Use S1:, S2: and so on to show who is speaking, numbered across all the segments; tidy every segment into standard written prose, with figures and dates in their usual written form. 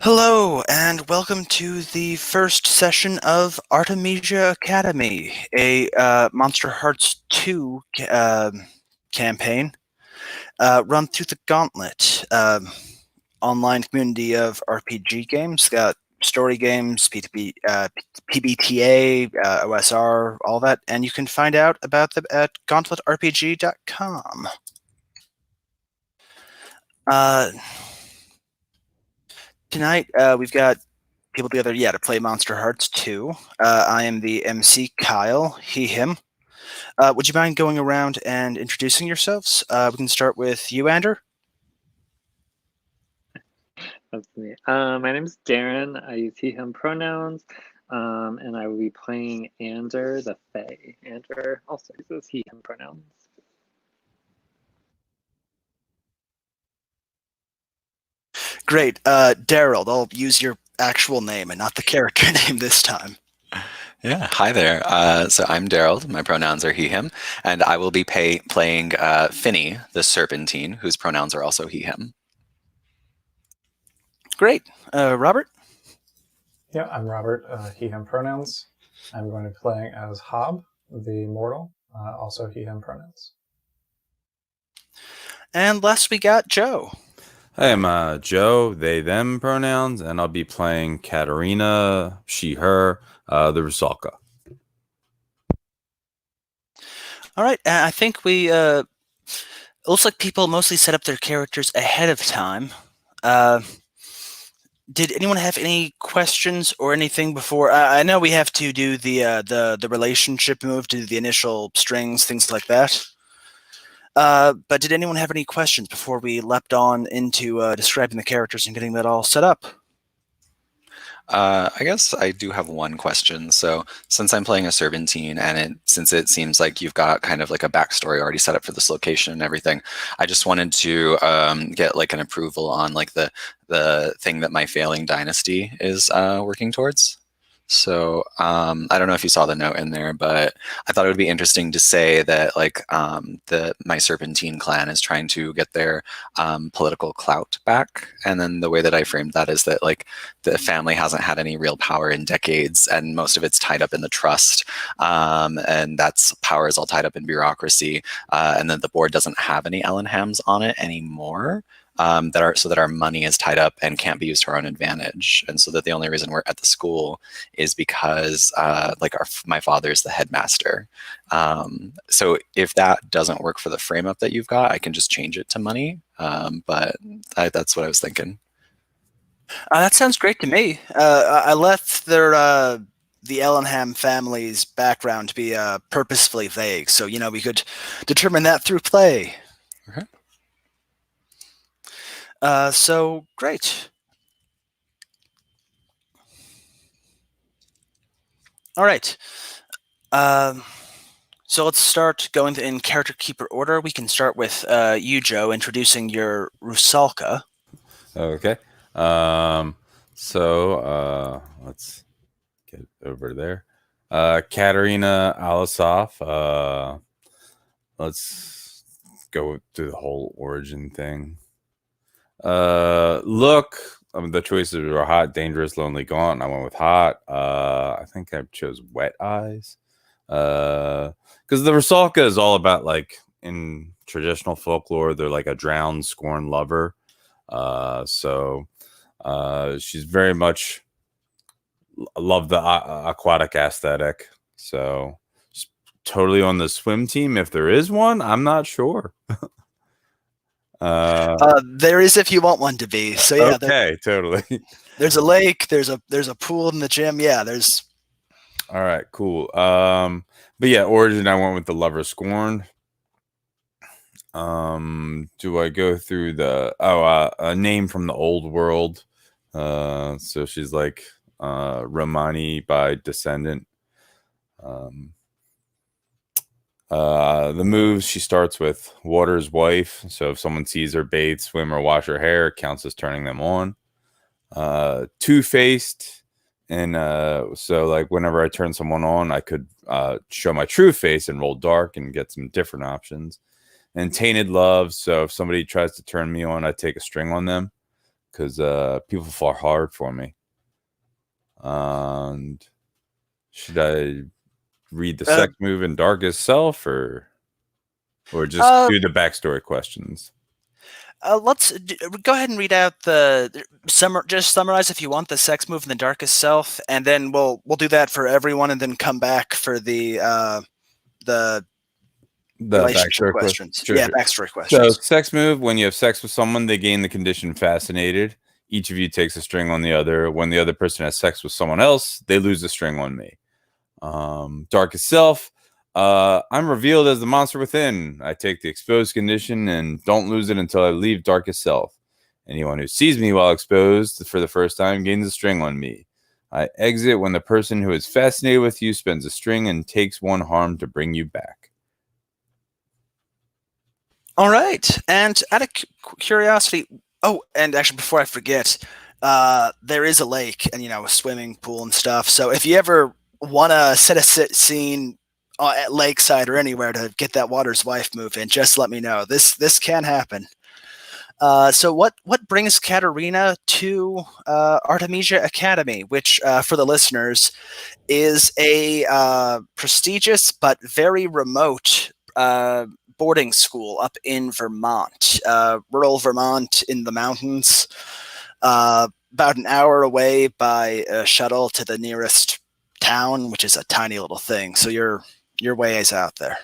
S1: Hello, and welcome to the first session of Artemisia Academy, a Monster Hearts 2 campaign run through the Gauntlet online community of RPG games. Got story games, P2P, PBTA, OSR, all that, and you can find out about them at gauntletrpg.com. Tonight, we've got people together, to play Monster Hearts 2. I am the MC, Kyle, he, him. Would you mind going around and introducing yourselves? We can start with you, Ander.
S2: That's me. My name is Darren. I use he, him pronouns, and I will be playing Ander the Fae. Ander also uses he, him pronouns.
S1: Great. Daryl, I'll use your actual name and not the character name this time.
S3: Yeah, hi there. So I'm Daryl. My pronouns are he, him, and I will be playing Finny, the Serpentine, whose pronouns are also he, him.
S1: Great. Robert?
S4: Yeah, I'm Robert, he, him pronouns. I'm going to be playing as Hob, the mortal, also he, him pronouns.
S1: And last we got Joe.
S5: Hi, I'm Joe, they, them pronouns, and I'll be playing Katarina, she, her, the Rusalka.
S1: All right, I think we, it looks like people mostly set up their characters ahead of time. Did anyone have any questions or anything before? I know we have to do the relationship move, do the initial strings, things like that. But did anyone have any questions before we leapt on into describing the characters and getting that all set up?
S3: I guess I do have one question. So since I'm playing a Serpentine, and since it seems like you've got kind of like a backstory already set up for this location and everything, I just wanted to get like an approval on like the thing that my failing dynasty is working towards. So I don't know if you saw the note in there, but I thought it would be interesting to say that like my Serpentine clan is trying to get their political clout back. And then the way that I framed that is that like the family hasn't had any real power in decades, and most of it's tied up in the trust. And that's power is all tied up in bureaucracy. And then the board doesn't have any Ellenhams on it anymore. So that our money is tied up and can't be used to our own advantage, and so that the only reason we're at the school is because my father is the headmaster. So if that doesn't work for the frame up that you've got, I can just change it to money. But that's what I was thinking.
S1: That sounds great to me. I left the Ellenham family's background to be purposefully vague, so we could determine that through play.
S3: Okay.
S1: So great. All right. So let's start going in character keeper order. We can start with you, Joe, introducing your Rusalka.
S5: Okay. Let's get over there. Katarina Alisov. Let's go through the whole origin thing. Look, the choices were hot, dangerous, lonely, gaunt. I went with hot. I think I chose wet eyes. Because the Rusalka is all about like in traditional folklore, they're like a drowned, scorned lover. So she's very much love the aquatic aesthetic. So she's totally on the swim team if there is one. I'm not sure.
S1: There is if you want one to be. So yeah,
S5: okay, totally.
S1: There's a lake. There's a pool in the gym. Yeah, there's.
S5: All right, cool. But yeah, origin. I went with the lover scorned. Do I go through the a name from the old world? So she's like Romani by descendant. The moves, she starts with water's wife. So if someone sees her bathe, swim, or wash her hair, it counts as turning them on. Two-faced, and so like whenever I turn someone on, I could show my true face and roll dark and get some different options. And tainted love, so if somebody tries to turn me on, I take a string on them. because people fall hard for me. And should I read the sex move in Darkest Self, or just do the backstory questions?
S1: Let's go ahead and read out just summarize if you want the sex move in the Darkest Self, and then we'll do that for everyone, and then come back for the relationship questions.
S5: Sure.
S1: Backstory questions.
S5: So, sex move: when you have sex with someone, they gain the condition fascinated. Each of you takes a string on the other. When the other person has sex with someone else, they lose a string on me. Darkest Self: I'm revealed as the monster within. I take the exposed condition and don't lose it until I leave Darkest Self. Anyone who sees me while exposed for the first time gains a string on me. I exit when the person who is fascinated with you spends a string and takes one harm to bring you back.
S1: All right. And out of curiosity, and actually before I forget, there is a lake and a swimming pool and stuff. So if you ever want to set a scene at lakeside or anywhere to get that water's wife move in, just let me know. This can happen. So what brings Katerina to Artemisia Academy, which for the listeners is a prestigious but very remote boarding school up in Vermont, rural Vermont in the mountains, about an hour away by a shuttle to the nearest town, which is a tiny little thing. So you're ways out there.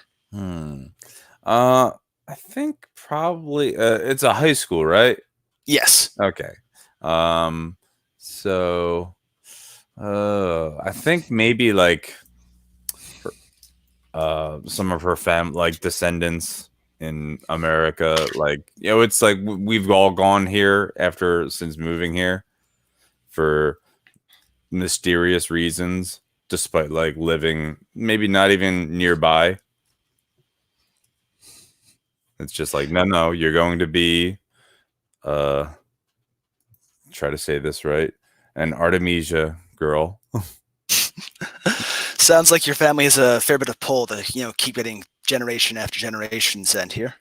S5: I think probably it's a high school, right?
S1: Yes.
S5: Okay. So I think maybe like some of her descendants in America, it's like we've all gone here since moving here for mysterious reasons, despite living maybe not even nearby. It's just no, you're going to be try to say this right, an Artemisia girl.
S1: Sounds like your family has a fair bit of pull to keep getting generation after generation sent here.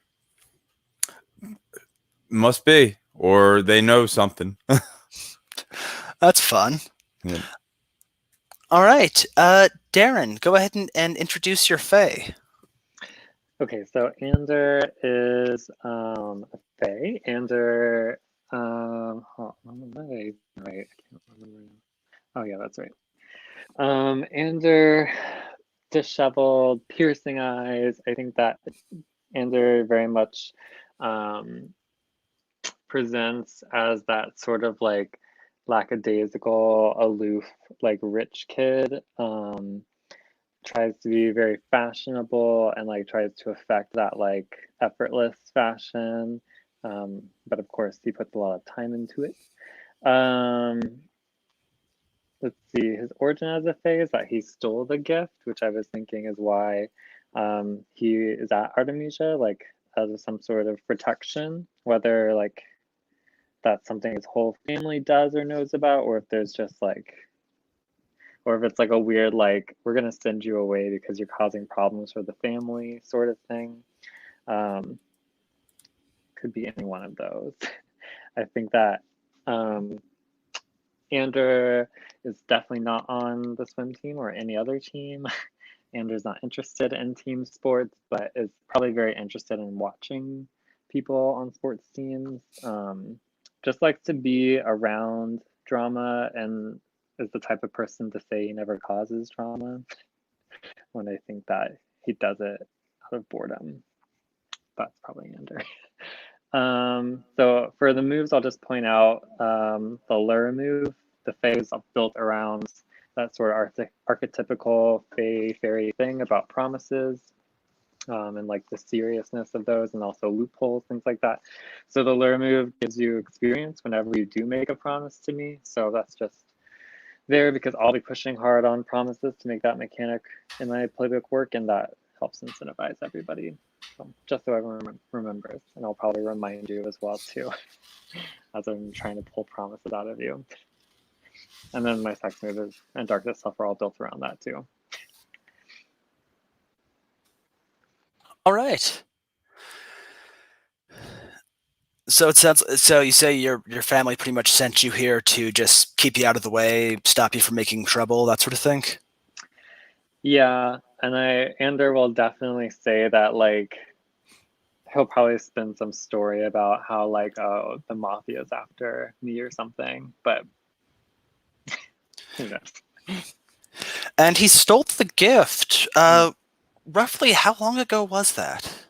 S5: Must be, or they know something.
S1: That's fun.
S5: Yeah.
S1: All right, Darren, go ahead and introduce your Fae.
S2: Okay, so Ander is a Fae. Ander, right? I can't remember. Oh yeah, that's right. Ander, disheveled, piercing eyes. I think that Ander very much presents as that sort of lackadaisical, aloof, rich kid. Tries to be very fashionable and tries to affect that effortless fashion. But of course he puts a lot of time into it. Let's see, his origin as a Fae is that he stole the gift, which I was thinking is why he is at Artemisia, as some sort of protection, whether that's something his whole family does or knows about, or if there's just or if it's a weird we're gonna send you away because you're causing problems for the family sort of thing. Could be any one of those. I think that Ander is definitely not on the swim team or any other team. Ander's not interested in team sports, but is probably very interested in watching people on sports teams. Just likes to be around drama and is the type of person to say he never causes drama, when I think that he does it out of boredom. That's probably Ander. So for the moves, I'll just point out the lure move. The Fae is built around that sort of archetypical Fae fairy thing about promises, and the seriousness of those, and also loopholes, things like that. So the lure move gives you experience whenever you do make a promise to me. So that's just there because I'll be pushing hard on promises to make that mechanic in my playbook work, and that helps incentivize everybody. So just so everyone remembers, and I'll probably remind you as well too, as I'm trying to pull promises out of you. And then my sex move and Darkest Self are all built around that too.
S1: All right. So it sounds. So you say your family pretty much sent you here to just keep you out of the way, stop you from making trouble, that sort of thing.
S2: Yeah, and Ander will definitely say that like he'll probably spin some story about how like oh the mafia's after me or something, but who knows?
S1: And he stole the gift. Roughly how long ago was that?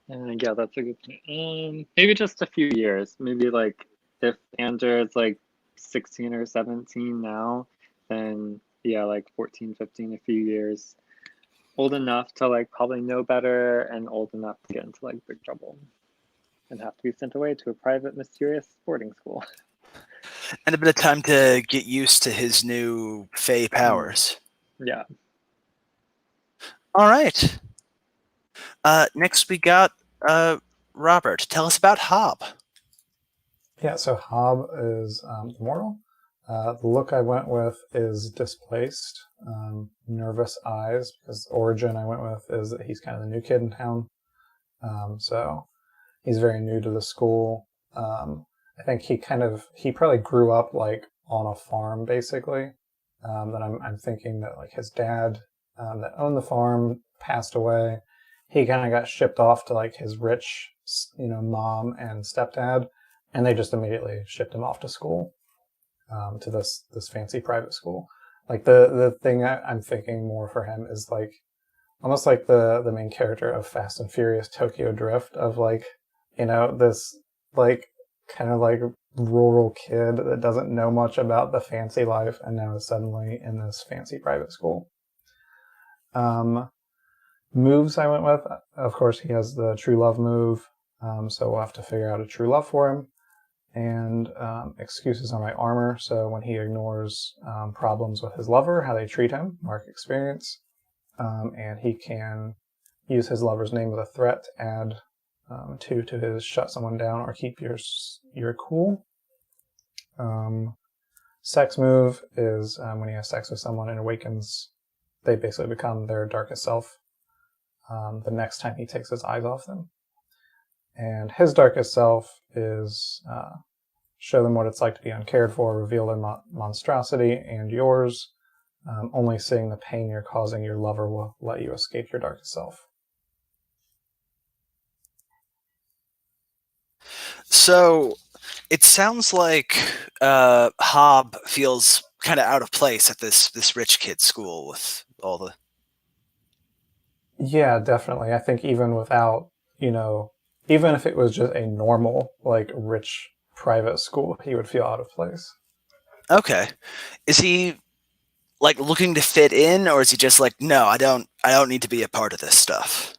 S2: Yeah, that's a good point. Maybe just a few years. Maybe like if Ander is like 16 or 17 now, then yeah, like 14, 15, a few years. Old enough to like probably know better and old enough to get into like big trouble and have to be sent away to a private, mysterious boarding school.
S1: And a bit of time to get used to his new Fey powers.
S2: Yeah.
S1: All right. Next we got Robert. Tell us about Hob.
S4: Yeah, so Hob is immortal. The look I went with is displaced, nervous eyes, because the origin I went with is that he's kind of the new kid in town. So he's very new to the school. I think he probably grew up like on a farm, basically. That I'm thinking that like his dad that owned the farm passed away. He kind of got shipped off to like his rich, mom and stepdad, and they just immediately shipped him off to school, to this fancy private school. Like the thing I'm thinking more for him is like almost like the main character of Fast and Furious Tokyo Drift, of like, this like kind of like rural kid that doesn't know much about the fancy life and now is suddenly in this fancy private school. Moves I went with, of course, he has the true love move, so we'll have to figure out a true love for him. And excuses on my armor, so when he ignores problems with his lover, how they treat him, mark experience. And he can use his lover's name as a threat to add 2 to his shut someone down or keep your cool. Sex move is when he has sex with someone and awakens, they basically become their darkest self the next time he takes his eyes off them. And his darkest self is show them what it's like to be uncared for, reveal their monstrosity and yours. Only seeing the pain you're causing your lover will let you escape your darkest self.
S1: So it sounds like Hob feels kind of out of place at this rich kid school with all the.
S4: Yeah, definitely. I think even without, even if it was just a normal, like, rich private school, he would feel out of place.
S1: Okay, is he like looking to fit in, or is he just like, no, I don't need to be a part of this stuff?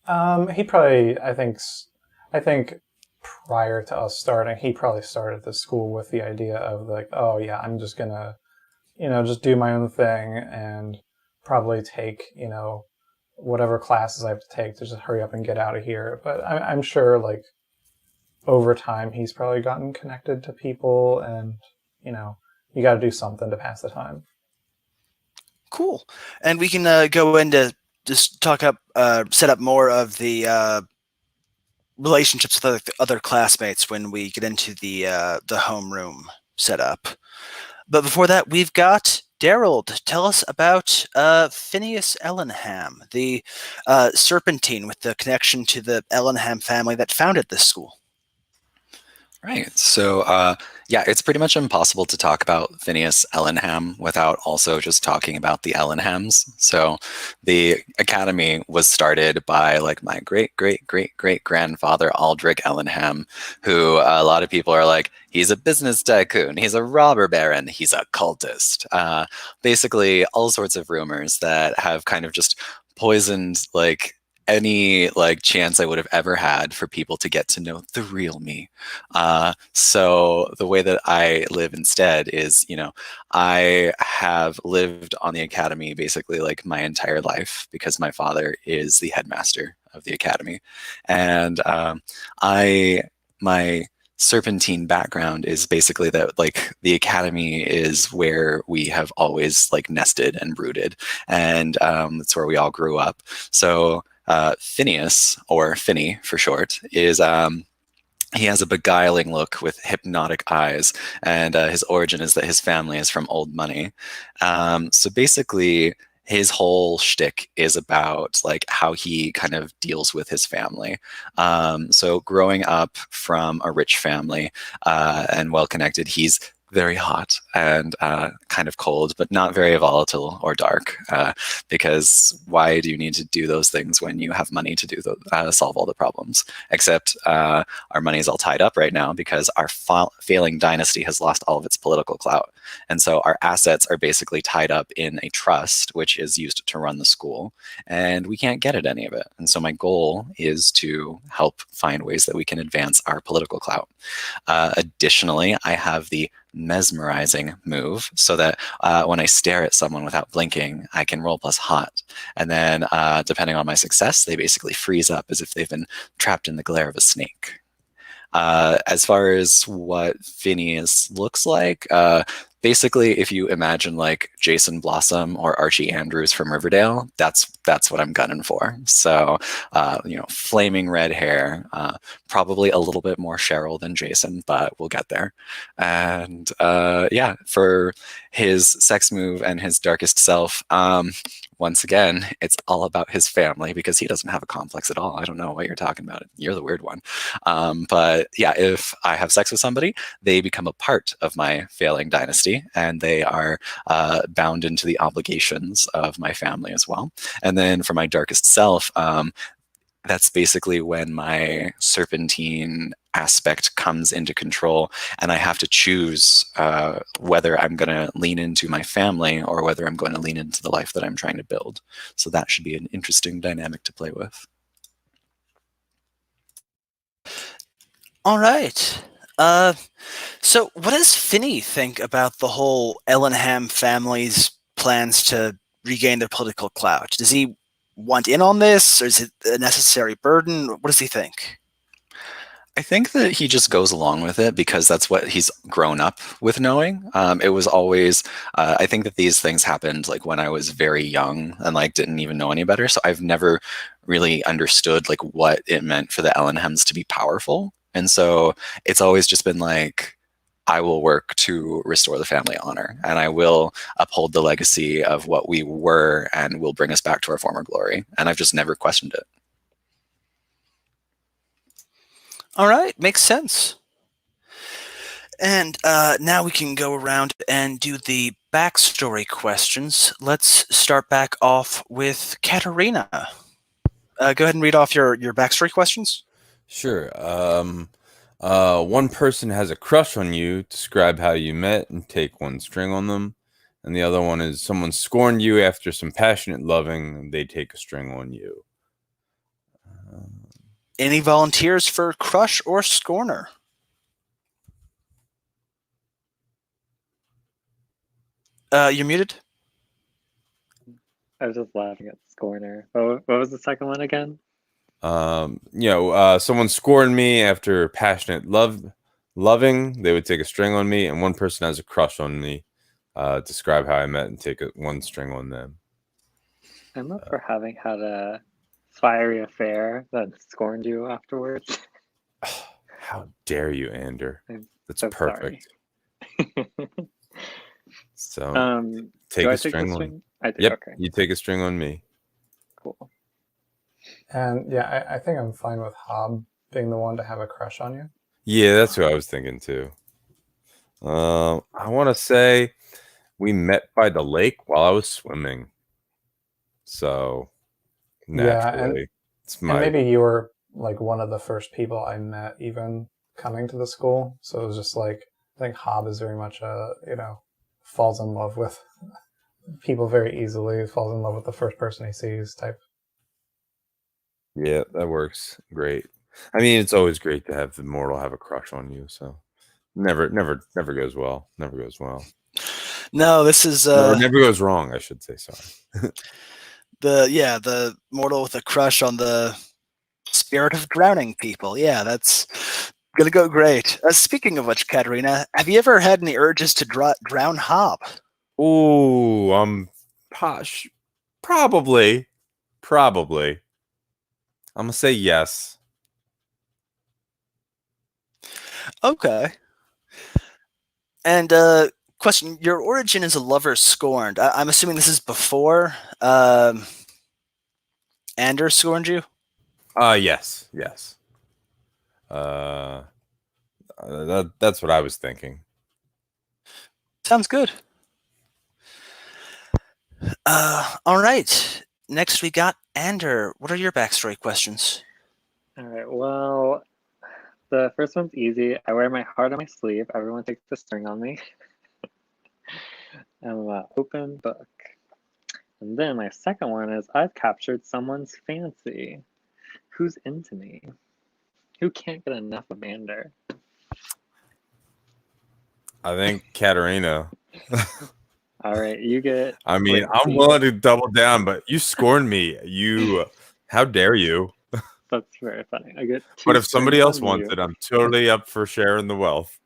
S4: He probably, I think prior to us starting, he probably started the school with the idea of like, oh yeah, I'm just gonna, just do my own thing and probably take, whatever classes I have to take to just hurry up and get out of here. But I'm sure like over time he's probably gotten connected to people, and you got to do something to pass the time.
S1: Cool, and we can go into just set up more of the relationships with other classmates when we get into the homeroom setup. But before that, we've got Daryl to tell us about Phineas Ellenham, the Serpentine with the connection to the Ellenham family that founded this school.
S3: Right. So, yeah, it's pretty much impossible to talk about Phineas Ellenham without also just talking about the Ellenhams. So, the academy was started by like my great great great great grandfather Aldrich Ellenham, who a lot of people are like, he's a business tycoon, he's a robber baron, he's a cultist. Basically, all sorts of rumors that have kind of just poisoned like any like chance I would have ever had for people to get to know the real me. So the way that I live instead is, I have lived on the academy basically like my entire life because my father is the headmaster of the academy. And my serpentine background is basically that like the academy is where we have always like nested and rooted, and it's where we all grew up. So Phineas, or Finny for short, is He has a beguiling look with hypnotic eyes, and his origin is that his family is from old money. So basically, his whole shtick is about like how he kind of deals with his family. So growing up from a rich family and well connected, he's very hot and kind of cold, but not very volatile or dark. Because why do you need to do those things when you have money to do solve all the problems? Except our money is all tied up right now because our failing dynasty has lost all of its political clout. And so our assets are basically tied up in a trust, which is used to run the school, and we can't get at any of it. And so my goal is to help find ways that we can advance our political clout. Additionally, I have the mesmerizing move so that when I stare at someone without blinking, I can roll plus hot. And then depending on my success, they basically freeze up as if they've been trapped in the glare of a snake. As far as what Phineas looks like, basically, if you imagine like Jason Blossom or Archie Andrews from Riverdale, that's what I'm gunning for. So, flaming red hair, probably a little bit more Cheryl than Jason, but we'll get there. And for his sex move and his darkest self, once again, it's all about his family because he doesn't have a complex at all. I don't know what you're talking about. You're the weird one. But yeah, if I have sex with somebody, they become a part of my failing dynasty, and they are bound into the obligations of my family as well. And then for my darkest self, that's basically when my serpentine aspect comes into control, and I have to choose whether I'm going to lean into my family or whether I'm going to lean into the life that I'm trying to build. So that should be an interesting dynamic to play with.
S1: All right. So what does Finney think about the whole Ellenham family's plans to regain their political clout? Does he want in on this, or is it a necessary burden? What does he think?
S3: I think that he just goes along with it because that's what he's grown up with knowing. It was always, I think that these things happened like when I was very young and like didn't even know any better. So I've never really understood like what it meant for the Ellenhams to be powerful. And so it's always just been like, I will work to restore the family honor, and I will uphold the legacy of what we were and will bring us back to our former glory. And I've just never questioned it.
S1: All right, makes sense. And now we can go around and do the backstory questions. Let's start back off with Katerina. Go ahead and read off your backstory questions.
S5: Sure. One person has a crush on you. Describe how you met and take one string on them. And the other one is someone scorned you after some passionate loving, and they take a string on you.
S1: Any volunteers for crush or scorner? You're muted.
S2: I was just laughing at Scorner. What was the second one again?
S5: Someone scorned me after passionate loving, they would take a string on me, and one person has a crush on me. Describe how I met and take one string on them.
S2: I'm up for having had a fiery affair that scorned you afterwards.
S5: How dare you, Ander? That's
S2: so
S5: perfect. So take
S2: do
S5: a
S2: I take
S5: string
S2: the
S5: on.
S2: string? I do.
S5: Yep,
S2: Okay,
S5: you take a string on me.
S2: cool.
S4: And yeah, I think I'm fine with Hob being the one to have a crush on you.
S5: Yeah, that's who I was thinking too. I want to say we met by the lake while I was swimming. So naturally, it's
S4: and
S5: my
S4: maybe you were like one of the first people I met even coming to the school. So it was just like, I think Hob is very much falls in love with people very easily, falls in love with the first person he sees type.
S5: Yeah, that works great. I mean, it's always great to have the mortal have a crush on you. So never goes well. Never goes well.
S1: No, this is
S5: Never goes wrong. I should say. Sorry.
S1: the mortal with a crush on the spirit of drowning people. Yeah, that's gonna go great. Speaking of which, Katerina, have you ever had any urges to drown Hob?
S5: Ooh, posh. Probably. I'm gonna say yes.
S1: Okay. And question: your origin is a lover scorned. I'm assuming this is before Anders scorned you.
S5: Yes, yes. Uh, that's what I was thinking.
S1: Sounds good. All right. Next, we got Ander. What are your backstory questions?
S2: All right. Well, the first one's easy. I wear my heart on my sleeve. Everyone takes the string on me. I'm an open book. And then my second one is I've captured someone's fancy. Who's into me? Who can't get enough of Ander?
S5: I think Katarina.
S2: All right, you get.
S5: I mean,
S2: wait,
S5: I'm willing to double down, but you scorned me. How dare you?
S2: That's very funny. I get 2
S5: But if somebody
S2: strings
S5: else
S2: on
S5: wants
S2: you.
S5: it, I'm totally up for sharing the wealth.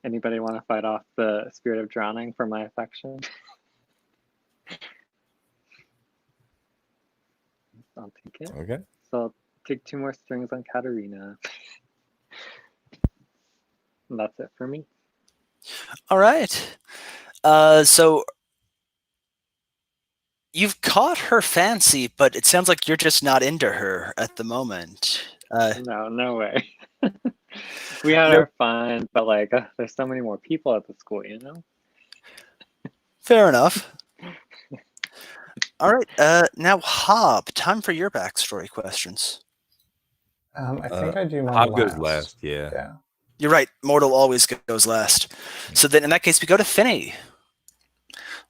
S2: Anybody want to fight off the spirit of drowning for my affection? I'll take it.
S5: Okay.
S2: So I'll take 2 more strings on Katarina. And that's it for me.
S1: All right. So you've caught her fancy, but it sounds like you're just not into her at the moment.
S2: No way. We had
S1: Nope.
S2: our fun, but like, there's so many more people at the school, you know?
S1: Fair enough. All right. Now, Hob, time for your backstory questions.
S4: I think I do mine
S5: Hob
S4: last.
S5: goes last. Yeah.
S4: Yeah.
S1: You're right. Mortal always goes last. So then, in that case, we go to Finney.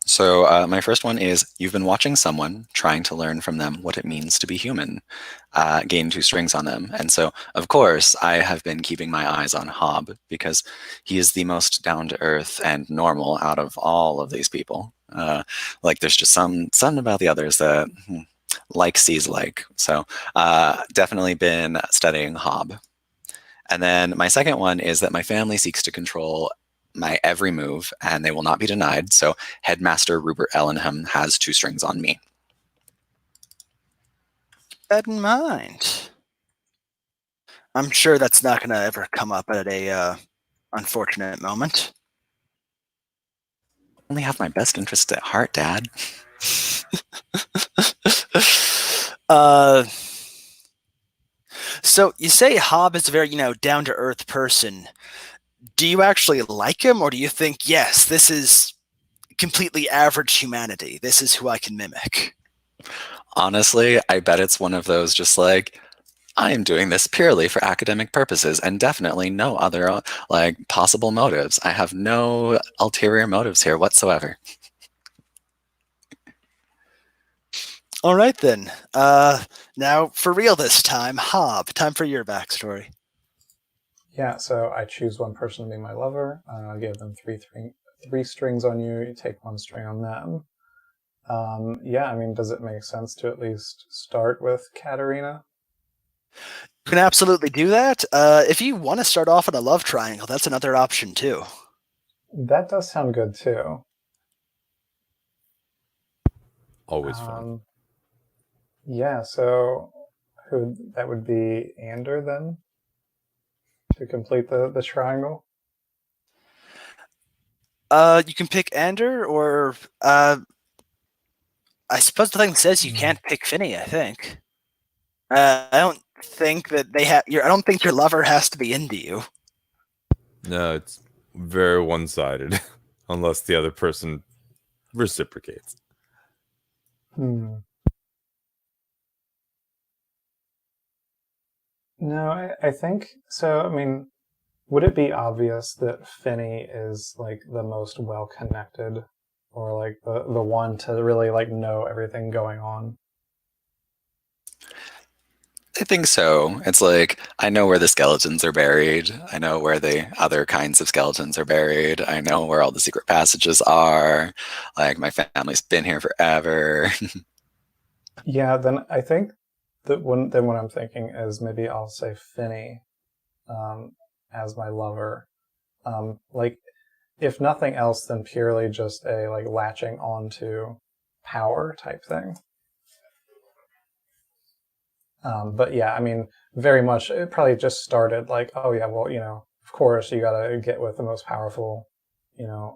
S3: So my first one is you've been watching someone, trying to learn from them what it means to be human, gain 2 strings on them. And so, of course, I have been keeping my eyes on Hob because he is the most down-to-earth and normal out of all of these people. Like there's just something about the others that like sees like. So definitely been studying Hob. And then my second one is that my family seeks to control my every move, and they will not be denied. So Headmaster Rupert Ellenham has 2 strings on me.
S1: Keep that in mind. I'm sure that's not going to ever come up at a unfortunate moment.
S3: I only have my best interest at heart, Dad.
S1: So you say Hob is a very, down to earth person. Do you actually like him, or do you think, yes, this is completely average humanity? This is who I can mimic.
S3: Honestly, I bet it's one of those just like, I am doing this purely for academic purposes and definitely no other like possible motives. I have no ulterior motives here whatsoever.
S1: All right, then. Now, for real this time, Hob, time for your backstory.
S4: Yeah, so I choose one person to be my lover. Give them three strings on you. You take 1 string on them. Yeah, I mean, does it make sense to at least start with Katarina?
S1: You can absolutely do that. If you want to start off in a love triangle, that's another option too.
S4: That does sound good too.
S5: Always fun.
S4: Yeah, so that would be Ander then to complete the triangle.
S1: You can pick Ander, or I suppose the thing says you can't pick Finney. I think. I don't think that they have. I don't think your lover has to be into you.
S5: No, it's very one-sided, unless the other person reciprocates.
S4: No, I think so. I mean, would it be obvious that Finney is like the most well-connected, or like the one to really like know everything going on?
S3: I think so. It's like, I know where the skeletons are buried. I know where the other kinds of skeletons are buried. I know where all the secret passages are. Like, my family's been here forever.
S4: Yeah, then I think that what I'm thinking is maybe I'll say Finney as my lover. Like, if nothing else, then purely just a like latching onto power type thing. But yeah, I mean, very much, it probably just started like, oh yeah, well, of course you gotta get with the most powerful,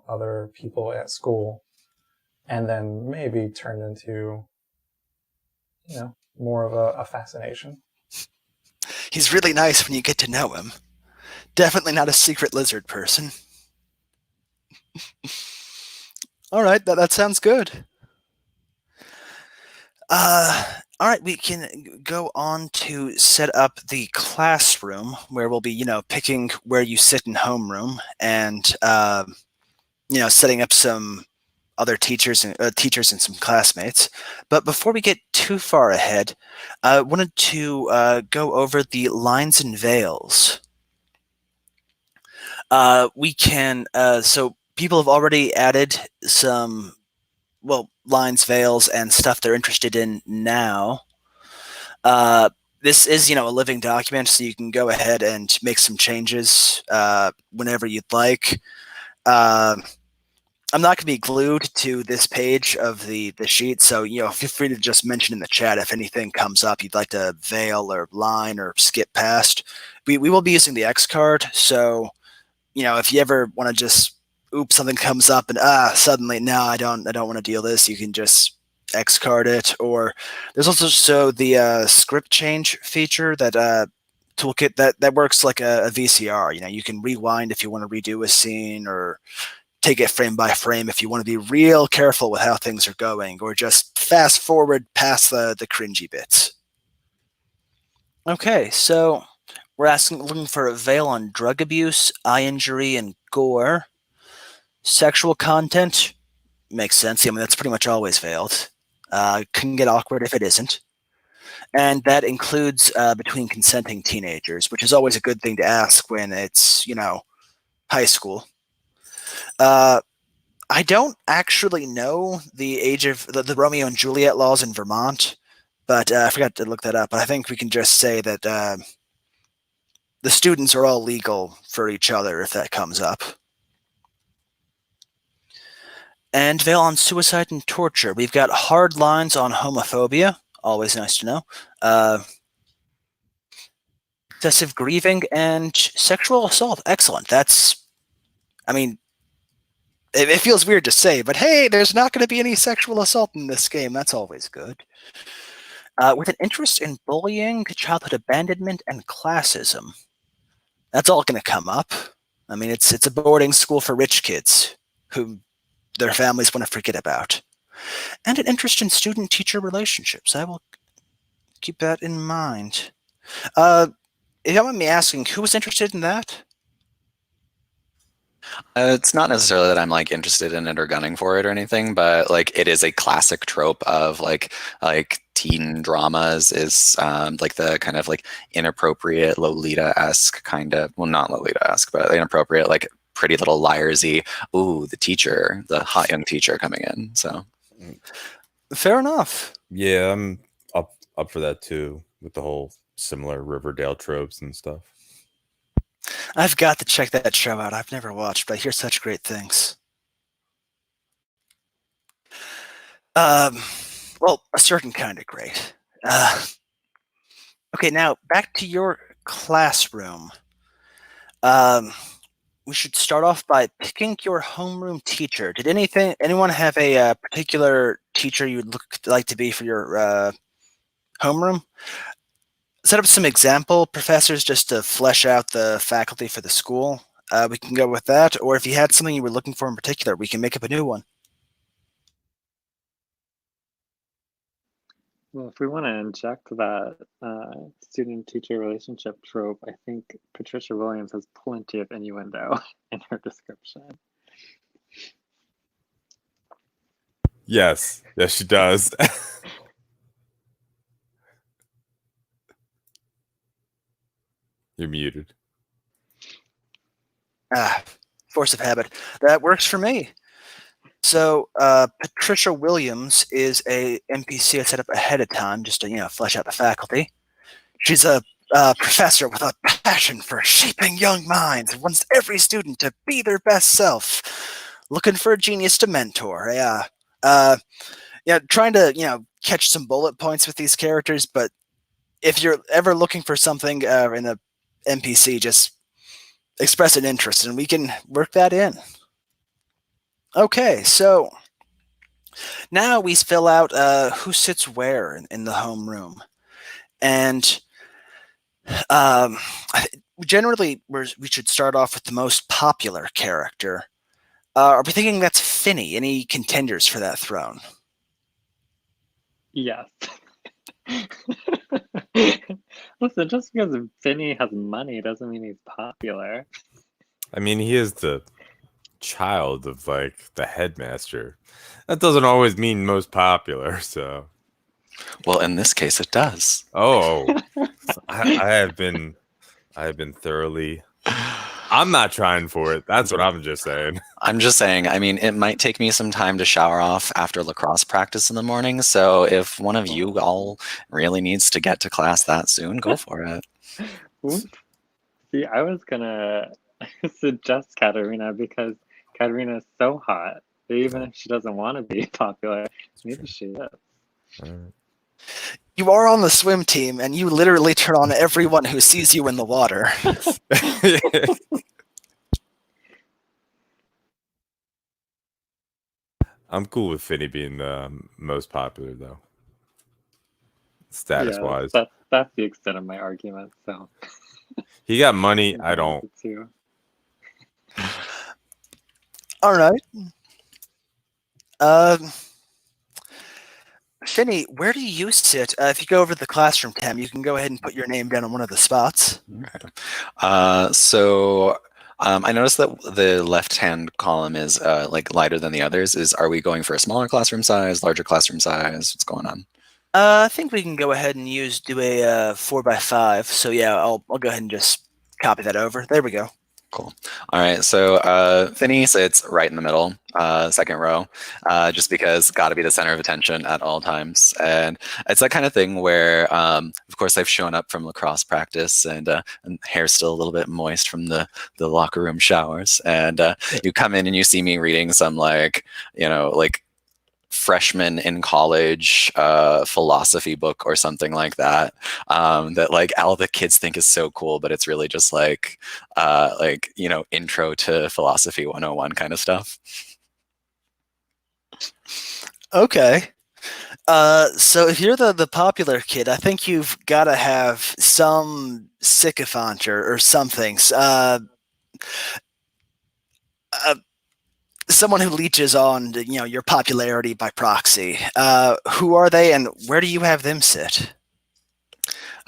S4: other people at school. And then maybe turned into, more of a fascination.
S1: He's really nice when you get to know him. Definitely not a secret lizard person. All right, that sounds good. All right, we can go on to set up the classroom where we'll be, picking where you sit in homeroom and, setting up some other teachers and some classmates. But before we get too far ahead, I wanted to go over the lines and veils. We can, so people have already added some, lines, veils, and stuff they're interested in now. This is, a living document, so you can go ahead and make some changes whenever you'd like. I'm not going to be glued to this page of the sheet, so feel free to just mention in the chat if anything comes up you'd like to veil or line or skip past. We will be using the X card, so if you ever want to just something comes up and suddenly no, I don't want to deal this, you can just X card it. Or there's also the script change feature that toolkit that works like a VCR. You can rewind if you want to redo a scene, or take it frame by frame if you want to be real careful with how things are going, or just fast forward past the cringy bits. Okay, so we're looking for a veil on drug abuse, eye injury, and gore. Sexual content makes sense. I mean, that's pretty much always veiled. Can get awkward if it isn't. And that includes between consenting teenagers, which is always a good thing to ask when it's, high school. I don't actually know the age of the Romeo and Juliet laws in Vermont, but I forgot to look that up. But I think we can just say that the students are all legal for each other if that comes up. And veil on suicide and torture. We've got hard lines on homophobia. Always nice to know. Excessive grieving and sexual assault. Excellent. It feels weird to say, but hey, there's not going to be any sexual assault in this game. That's always good. With an interest in bullying, childhood abandonment, and classism. That's all going to come up. I mean, it's a boarding school for rich kids who their families want to forget about. And an interest in student-teacher relationships. I will keep that in mind. If you don't mind me asking, who was interested in that?
S3: It's not necessarily that I'm like interested in it or gunning for it or anything, but like it is a classic trope of like teen dramas is like the kind of like inappropriate Lolita-esque kind of, well, not Lolita-esque, but inappropriate like Pretty Little Liarsy. Ooh, the teacher, the hot young teacher coming in. So
S1: fair enough.
S5: Yeah, I'm up for that too, with the whole similar Riverdale tropes and stuff.
S1: I've got to check that show out. I've never watched, but I hear such great things. Well, a certain kind of great. Okay, now back to your classroom. We should start off by picking your homeroom teacher. Did anyone have a particular teacher you'd like to be for your homeroom? Set up some example professors just to flesh out the faculty for the school. We can go with that, or if you had something you were looking for in particular, we can make up a new one.
S2: Well, if we want to inject that student-teacher relationship trope, I think Patricia Williams has plenty of innuendo in her description.
S5: Yes, she does. You're muted.
S1: Force of habit. That works for me. So Patricia Williams is a NPC I set up ahead of time just to flesh out the faculty. She's a professor with a passion for shaping young minds and wants every student to be their best self. Looking for a genius to mentor. Trying to catch some bullet points with these characters, but if you're ever looking for something in a NPC, just express an interest, and we can work that in. Okay, so now we fill out who sits where in the homeroom, and um, generally we should start off with the most popular character. Are we thinking that's Finny? Any contenders for that throne?
S2: Yes. Listen, just because Finny has money doesn't mean he's popular.
S5: I mean, he is the child of like the headmaster. That doesn't always mean most popular. So,
S3: Well, in this case, it does.
S5: oh, I have been thoroughly. I'm not trying for it. That's what I'm just saying.
S3: I'm just saying, I mean, it might take me some time to shower off after lacrosse practice in the morning. So if one of you all really needs to get to class that soon, go for it.
S2: Oops. See, I was gonna suggest Katerina because Katerina is so hot. Even if she doesn't want to be popular, maybe she is.
S1: You are on the swim team, and you literally turn on everyone who sees you in the water.
S5: I'm cool with Finny being the most popular, though. Status wise,
S2: that's the extent of my argument. So
S5: he got money. I don't.
S2: Too.
S1: All right. Finny, where do you sit? If you go over to the classroom tab, you can go ahead and put your name down on one of the spots.
S3: I noticed that the left-hand column is like lighter than the others. Are we going for a smaller classroom size, larger classroom size? What's going on?
S1: I think we can go ahead and do a 4x5. So yeah, I'll go ahead and just copy that over. There we go.
S3: Cool. All right. So Finny sits right in the middle, second row, just because got to be the center of attention at all times. And it's that kind of thing where, of course, I've shown up from lacrosse practice and hair's still a little bit moist from the locker room showers. And you come in and you see me reading some like freshman in college philosophy book or something like that, that like all the kids think is so cool, but it's really just like intro to philosophy 101 kind of stuff.
S1: Okay. So if you're the popular kid, I think you've got to have some sycophant or something. Someone who leeches on your popularity by proxy. Who are they, and where do you have them sit?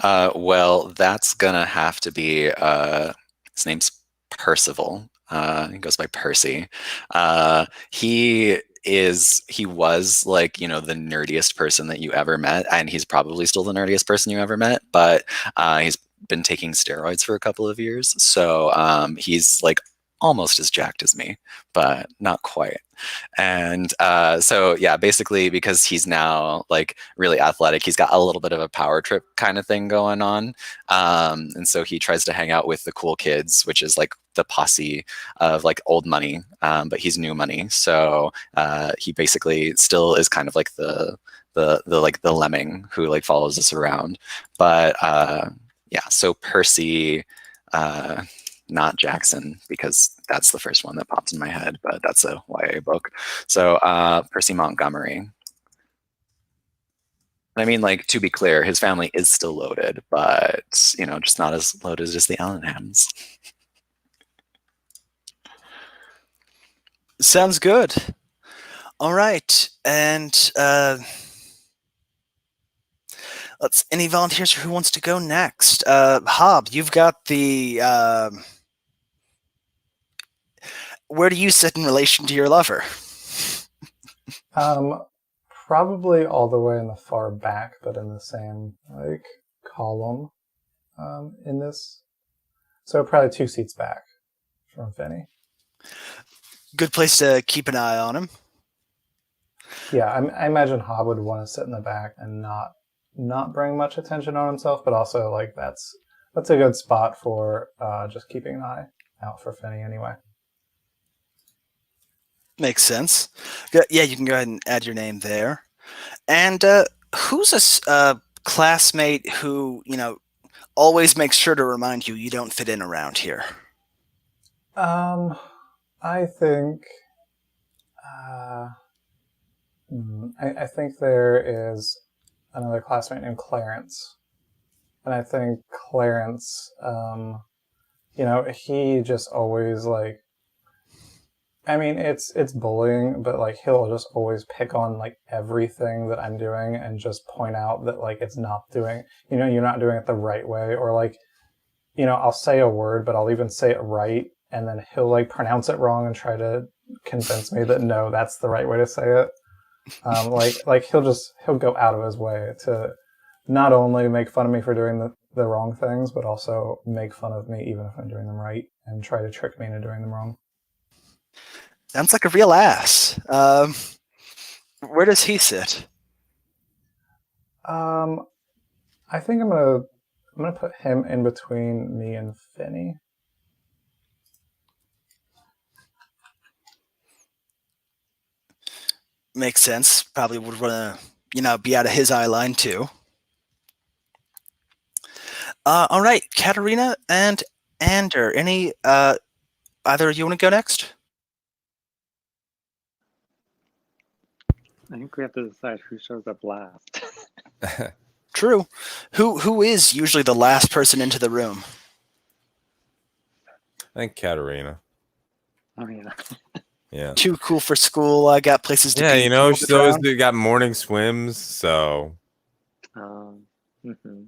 S3: Well, that's gonna have to be his name's Percival. He goes by Percy. He was like the nerdiest person that you ever met, and he's probably still the nerdiest person you ever met, but he's been taking steroids for a couple of years, so he's like almost as jacked as me, but not quite. And so yeah, basically because he's now like really athletic, he's got a little bit of a power trip kind of thing going on. And so he tries to hang out with the cool kids, which is like the posse of like old money, but he's new money. So he basically still is kind of like the lemming who like follows us around. But yeah, so Percy, not Jackson, because that's the first one that popped in my head, but that's a YA book. So Percy Montgomery. I mean, like, to be clear, his family is still loaded, but just not as loaded as the Allenhams.
S1: Sounds good. All right, and any volunteers who wants to go next? Hob, you've got the. Where do you sit in relation to your lover?
S4: Probably all the way in the far back, but in the same like column in this. So probably 2 seats back from Finny.
S1: Good place to keep an eye on him.
S4: Yeah, I imagine Hob would want to sit in the back and not bring much attention on himself, but also like that's a good spot for just keeping an eye out for Finny anyway.
S1: Makes sense. Yeah, you can go ahead and add your name there. And who's a classmate who, always makes sure to remind you you don't fit in around here?
S4: I think I think there is another classmate named Clarence, and I think Clarence, he just always like. I mean, it's bullying, but like he'll just always pick on like everything that I'm doing and just point out that like it's not doing, you're not doing it the right way, or like, I'll say a word, but I'll even say it right, and then he'll like pronounce it wrong and try to convince me that no, that's the right way to say it. Like he'll go out of his way to not only make fun of me for doing the wrong things, but also make fun of me even if I'm doing them right and try to trick me into doing them wrong.
S1: Sounds like a real ass. Where does he sit?
S4: I think I'm gonna put him in between me and Finny.
S1: Makes sense. Probably would want to, be out of his eye line too. All right, Katerina and Ander. Either of you want to go next?
S2: I think we have to decide who shows up last.
S1: True. Who is usually the last person into the room?
S5: I think Katerina.
S2: Oh yeah.
S5: Yeah.
S1: Too cool for school. I got places to be.
S5: She's always got morning swims, so
S2: mhm.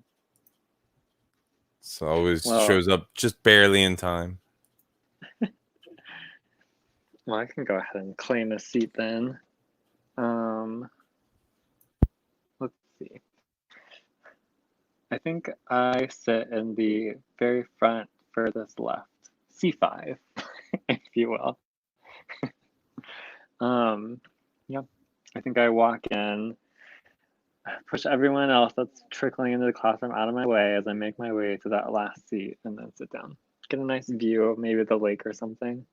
S5: so always shows up just barely in time.
S2: Well, I can go ahead and claim a seat then. Let's see. I think I sit in the very front, furthest left, C5, if you will. Yep. I think I walk in, push everyone else that's trickling into the classroom out of my way as I make my way to that last seat and then sit down. Get a nice view of maybe the lake or something.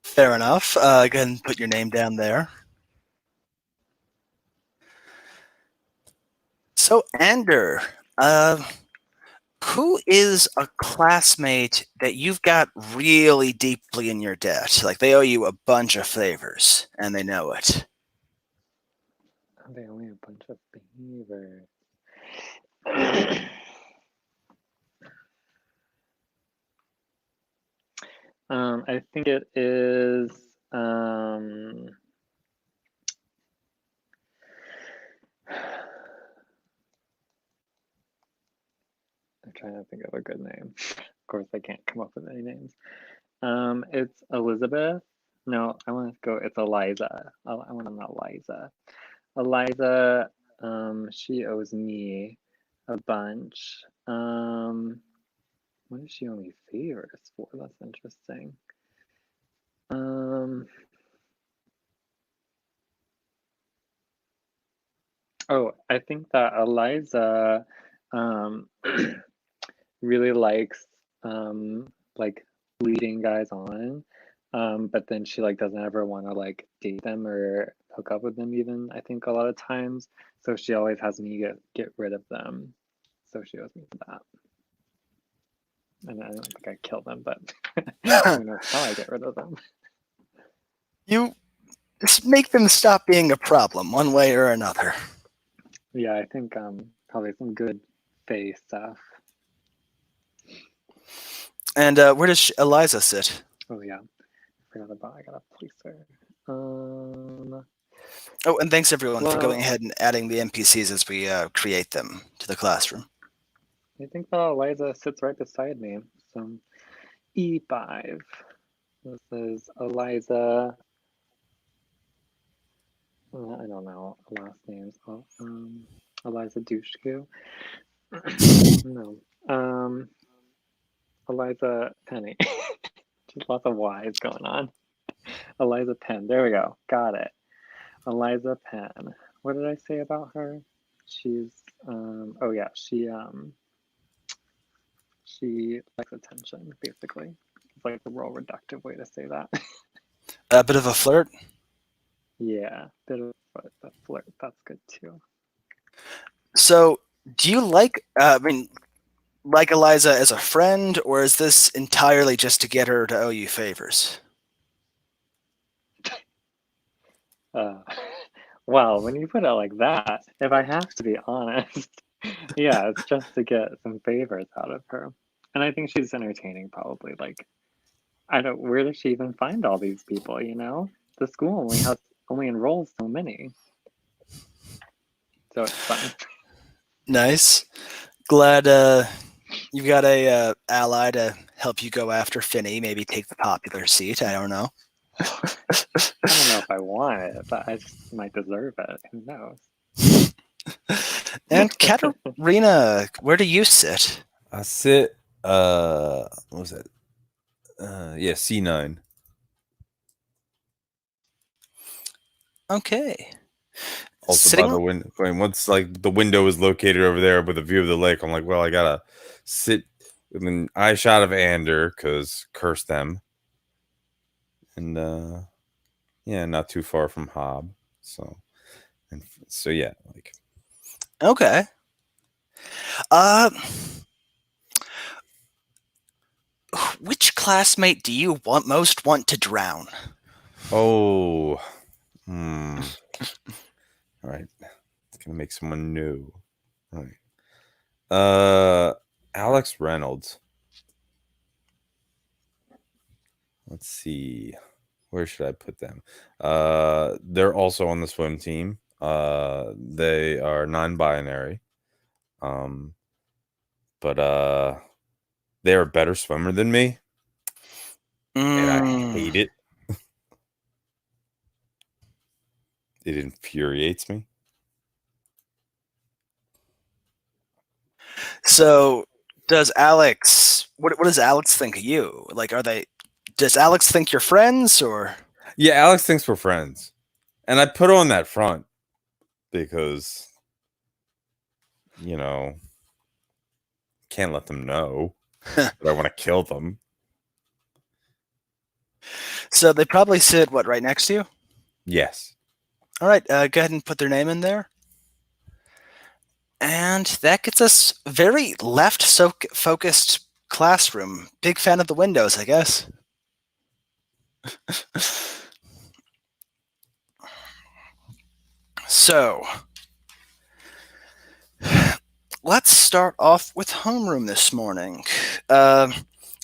S1: Fair enough. Go ahead and put your name down there. So, Ander, who is a classmate that you've got really deeply in your debt? Like they owe you a bunch of favors, and they know it.
S2: They owe me a bunch of favors. I think it is I'm trying to think of a good name. Of course, I can't come up with any names. It's Elizabeth. No, I want to go. It's Eliza. I want to know Eliza. Eliza. She owes me a bunch. What does she owe me favors for? That's interesting. Oh, I think that Eliza really likes like leading guys on, but then she like doesn't ever want to like date them or hook up with them even, I think a lot of times. So she always has me get rid of them. So she owes me for that. And I don't think I kill them, but who knows how I get rid of them.
S1: You just make them stop being a problem one way or another.
S2: Yeah, I think probably some good face stuff.
S1: And where does Eliza sit?
S2: Oh yeah, I gotta place her.
S1: Oh, and thanks everyone for going ahead and adding the NPCs as we create them to the classroom.
S2: I think that Eliza sits right beside me. So E5. This is Eliza. I don't know last names. Eliza Dushku. No. Eliza Penny. Just lots of Y's going on. Eliza Penn. There we go. Got it. Eliza Penn. What did I say about her? She's oh yeah, she likes attention, basically. It's like the real reductive way to say that.
S1: A bit of a flirt?
S2: Yeah, bit of a flirt. That's good too.
S1: So, do you like? Like Eliza as a friend, or is this entirely just to get her to owe you favors?
S2: Well, when you put it like that, if I have to be honest, yeah, it's just to get some favors out of her. And I think she's entertaining, probably. Like, I don't, where does she even find all these people, you know? The school only enrolls so many. So it's fun.
S1: Nice. Glad you've got a ally to help you go after Finney. Maybe take the popular seat. I don't know.
S2: I don't know if I want it, but I just might deserve it. Who knows?
S1: And Katerina, where do you sit?
S5: I sit. What was that? Yeah, C9.
S1: Okay.
S5: Also
S1: Sitting
S5: by the window. Once like the window is located over there with a view of the lake, I'm like, well, I gotta sit within eye shot of Ander because curse them, and yeah, not too far from Hob. So yeah, like
S1: Okay. Uh, which classmate do you most want to drown?
S5: oh, all right, it's gonna make someone new. All right, Alex Reynolds. Let's see. Where should I put them? They're also on the swim team. They are non-binary. But they're a better swimmer than me, and I hate it. It infuriates me.
S1: So, does Alex? What does Alex think of you? Like, are they? Does Alex think you're friends, or?
S5: Yeah, Alex thinks we're friends, and I put on that front because can't let them know that I want to kill them.
S1: So they probably sit right next to you.
S5: Yes.
S1: All right, go ahead and put their name in there. And that gets us very left-focused classroom. Big fan of the windows, I guess. So, let's start off with homeroom this morning. I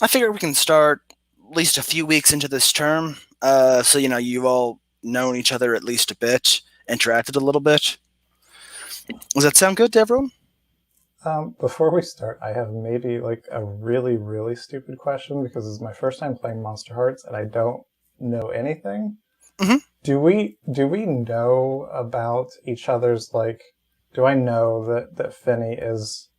S1: figure we can start at least a few weeks into this term, so you've all known each other at least a bit, interacted a little bit. Does that sound good to everyone?
S4: Before we start, I have maybe like a really, really stupid question because it's my first time playing Monsterhearts and I don't know anything.
S1: Mhm.
S4: Do we know about each other's do I know that Finny is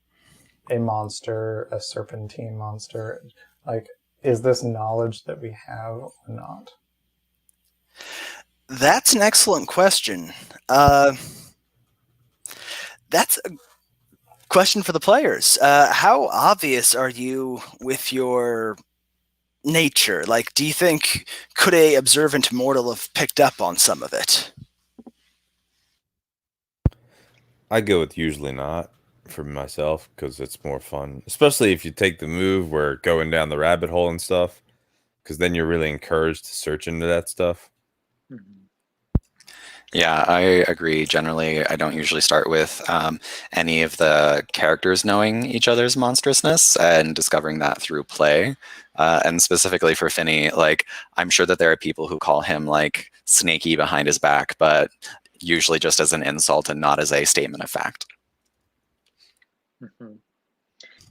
S4: a monster, a serpentine monster? Like, is this knowledge that we have or not?
S1: That's an excellent question. That's a question for the players. How obvious are you with your nature? Like, do you think could a observant mortal have picked up on some of it?
S5: I go with usually not for myself because it's more fun, especially if you take the move where going down the rabbit hole and stuff, because then you're really encouraged to search into that stuff.
S2: Mhm.
S3: Yeah, I agree. Generally, I don't usually start with any of the characters knowing each other's monstrousness and discovering that through play. And specifically for Finney, like I'm sure that there are people who call him like snaky behind his back, but usually just as an insult and not as a statement of fact.
S2: Mhm.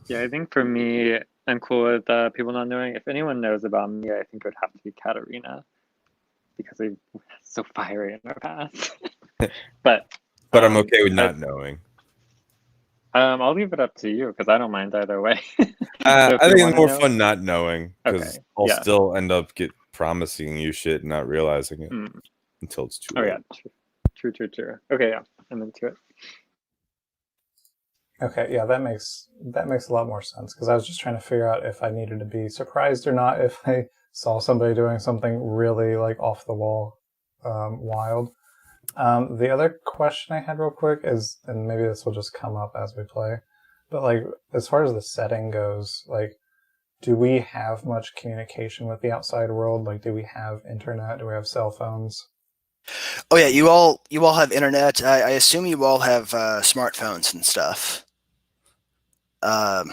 S2: Yeah, I think for me, I'm cool with people not knowing. If anyone knows about me, I think it would have to be Katerina because we're so fiery in our past. But
S5: But I'm okay with
S2: I,
S5: not knowing.
S2: I'll leave it up to you because I don't mind either way.
S5: I
S2: So if
S5: think
S2: you
S5: it's
S2: want to
S5: more
S2: know,
S5: fun not knowing because
S2: okay,
S5: I'll
S2: yeah.
S5: still end up promising you shit and not realizing it
S2: Mm.
S5: until it's too
S2: Oh
S5: late.
S2: yeah, true. Okay, yeah, I'm into it.
S4: Okay, yeah, that makes a lot more sense because I was just trying to figure out if I needed to be surprised or not if I saw somebody doing something really like off the wall, wild. The other question I had real quick is, and maybe this will just come up as we play, but like as far as the setting goes, like, do we have much communication with the outside world? Like, do we have internet? Do we have cell phones?
S1: Oh yeah, you all have internet. I assume you all have smartphones and stuff. Um,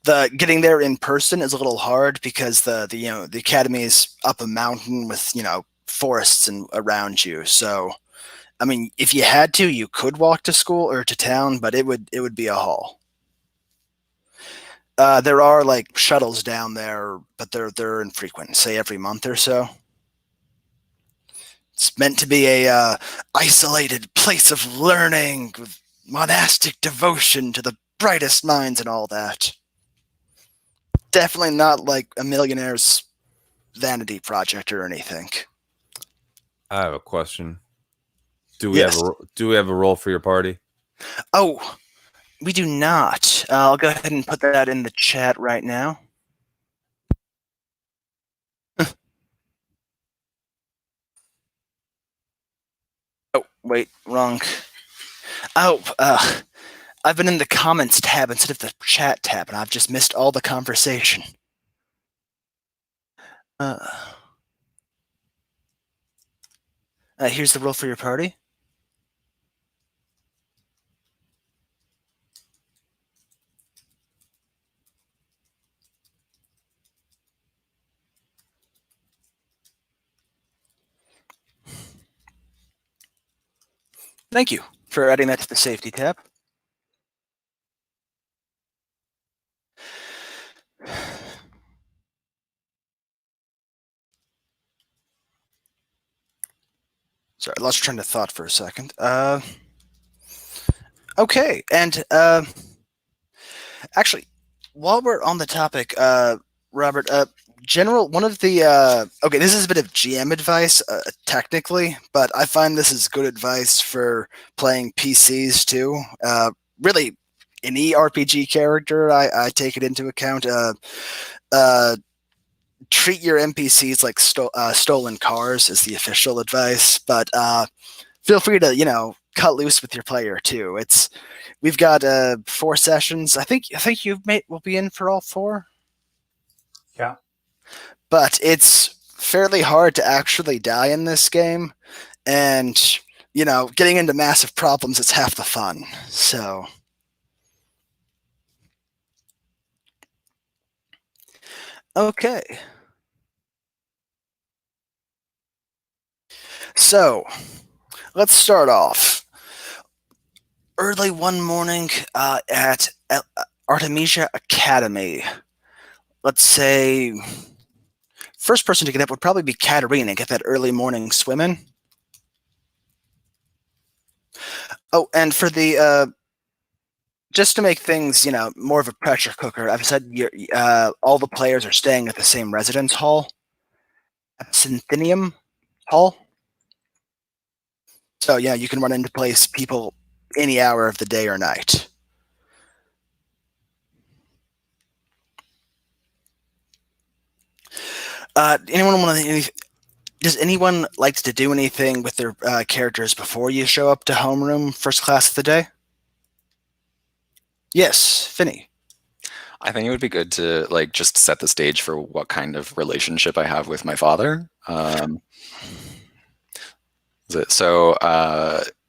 S1: the getting there in person is a little hard because the academy is up a mountain with forests and around you. So I mean, if you had to, you could walk to school or to town, but it would be a haul. There are like shuttles down there, but they're infrequent. Say every month or so. It's meant to be a isolated place of learning with monastic devotion to the brightest minds and all that. Definitely not like a millionaire's vanity project or anything.
S5: I have a question. Do we
S1: Yes.
S5: have a role for your party?
S1: Oh, we do not. I'll go ahead and put that in the chat right now. Oh, wait, wrong. Oh, I've been in the comments tab instead of the chat tab, and I've just missed all the conversation. Here's the role for your party. Thank you for adding that to the safety tab. Sorry, I lost train of thought for a second. Okay, and actually, while we're on the topic, Robert, one of the okay, this is a bit of GM advice, technically, but I find this is good advice for playing PCs too. Really, any RPG character, I take it into account. Treat your NPCs like stolen cars is the official advice, but feel free to cut loose with your player too. We've got 4 sessions. I think will be in for all 4.
S4: Yeah.
S1: But it's fairly hard to actually die in this game, and getting into massive problems is half the fun. So okay. So let's start off. Early one morning at Artemisia Academy. Let's say first person to get up would probably be Katarina. Get that early morning swim in. Oh, and for the just to make things more of a pressure cooker, I've said all the players are staying at the same residence hall, Synthenium Hall. So yeah, you can run into place people any hour of the day or night. Does anyone like to do anything with their characters before you show up to homeroom first class of the day? Yes, Finney.
S3: I think it would be good to just set the stage for what kind of relationship I have with my father. So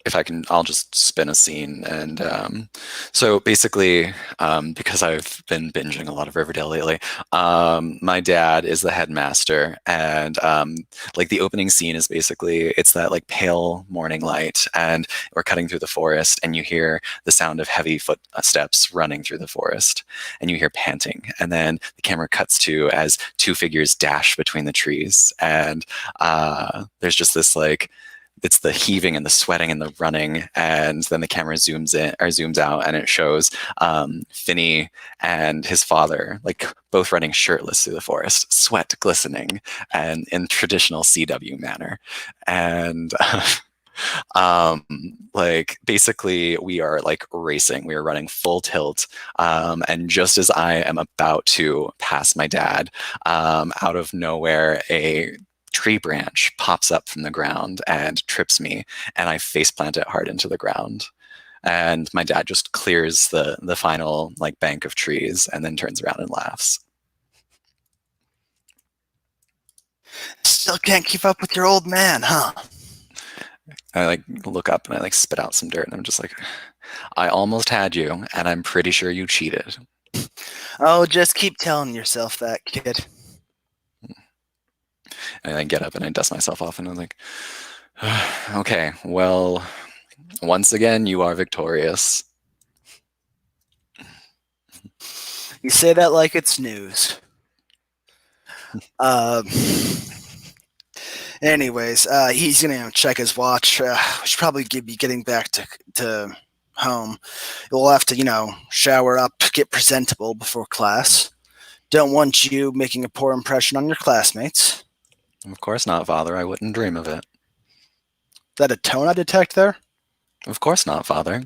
S3: if I can, I'll just spin a scene. And so basically, because I've been binging a lot of Riverdale lately, my dad is the headmaster. And the opening scene is basically, it's that pale morning light. And we're cutting through the forest and you hear the sound of heavy footsteps running through the forest. And you hear panting. And then the camera cuts to as 2 figures dash between the trees. And there's just this it's the heaving and the sweating and the running, and then the camera zooms out, and it shows Finney and his father both running shirtless through the forest, sweat glistening, and in traditional CW manner. And basically we are racing. We are running full tilt, and just as I am about to pass my dad, out of nowhere a tree branch pops up from the ground and trips me, and I face plant it hard into the ground. And my dad just clears the final like bank of trees and then turns around and laughs.
S1: Still can't keep up with your old man, huh?
S3: I like look up and I like spit out some dirt, and I'm just like, I almost had you, and I'm pretty sure you cheated.
S1: Oh, just keep telling yourself that, kid.
S3: And I get up and I dust myself off, and I'm like, okay, well, once again, you are victorious.
S1: You say that like it's news. Anyways, he's gonna check his watch. We should probably be getting back to home. We'll have to, shower up, get presentable before class. Don't want you making a poor impression on your classmates.
S3: Of course not, Father. I wouldn't dream of it.
S1: Is that a tone I detect there?
S3: Of course not, Father.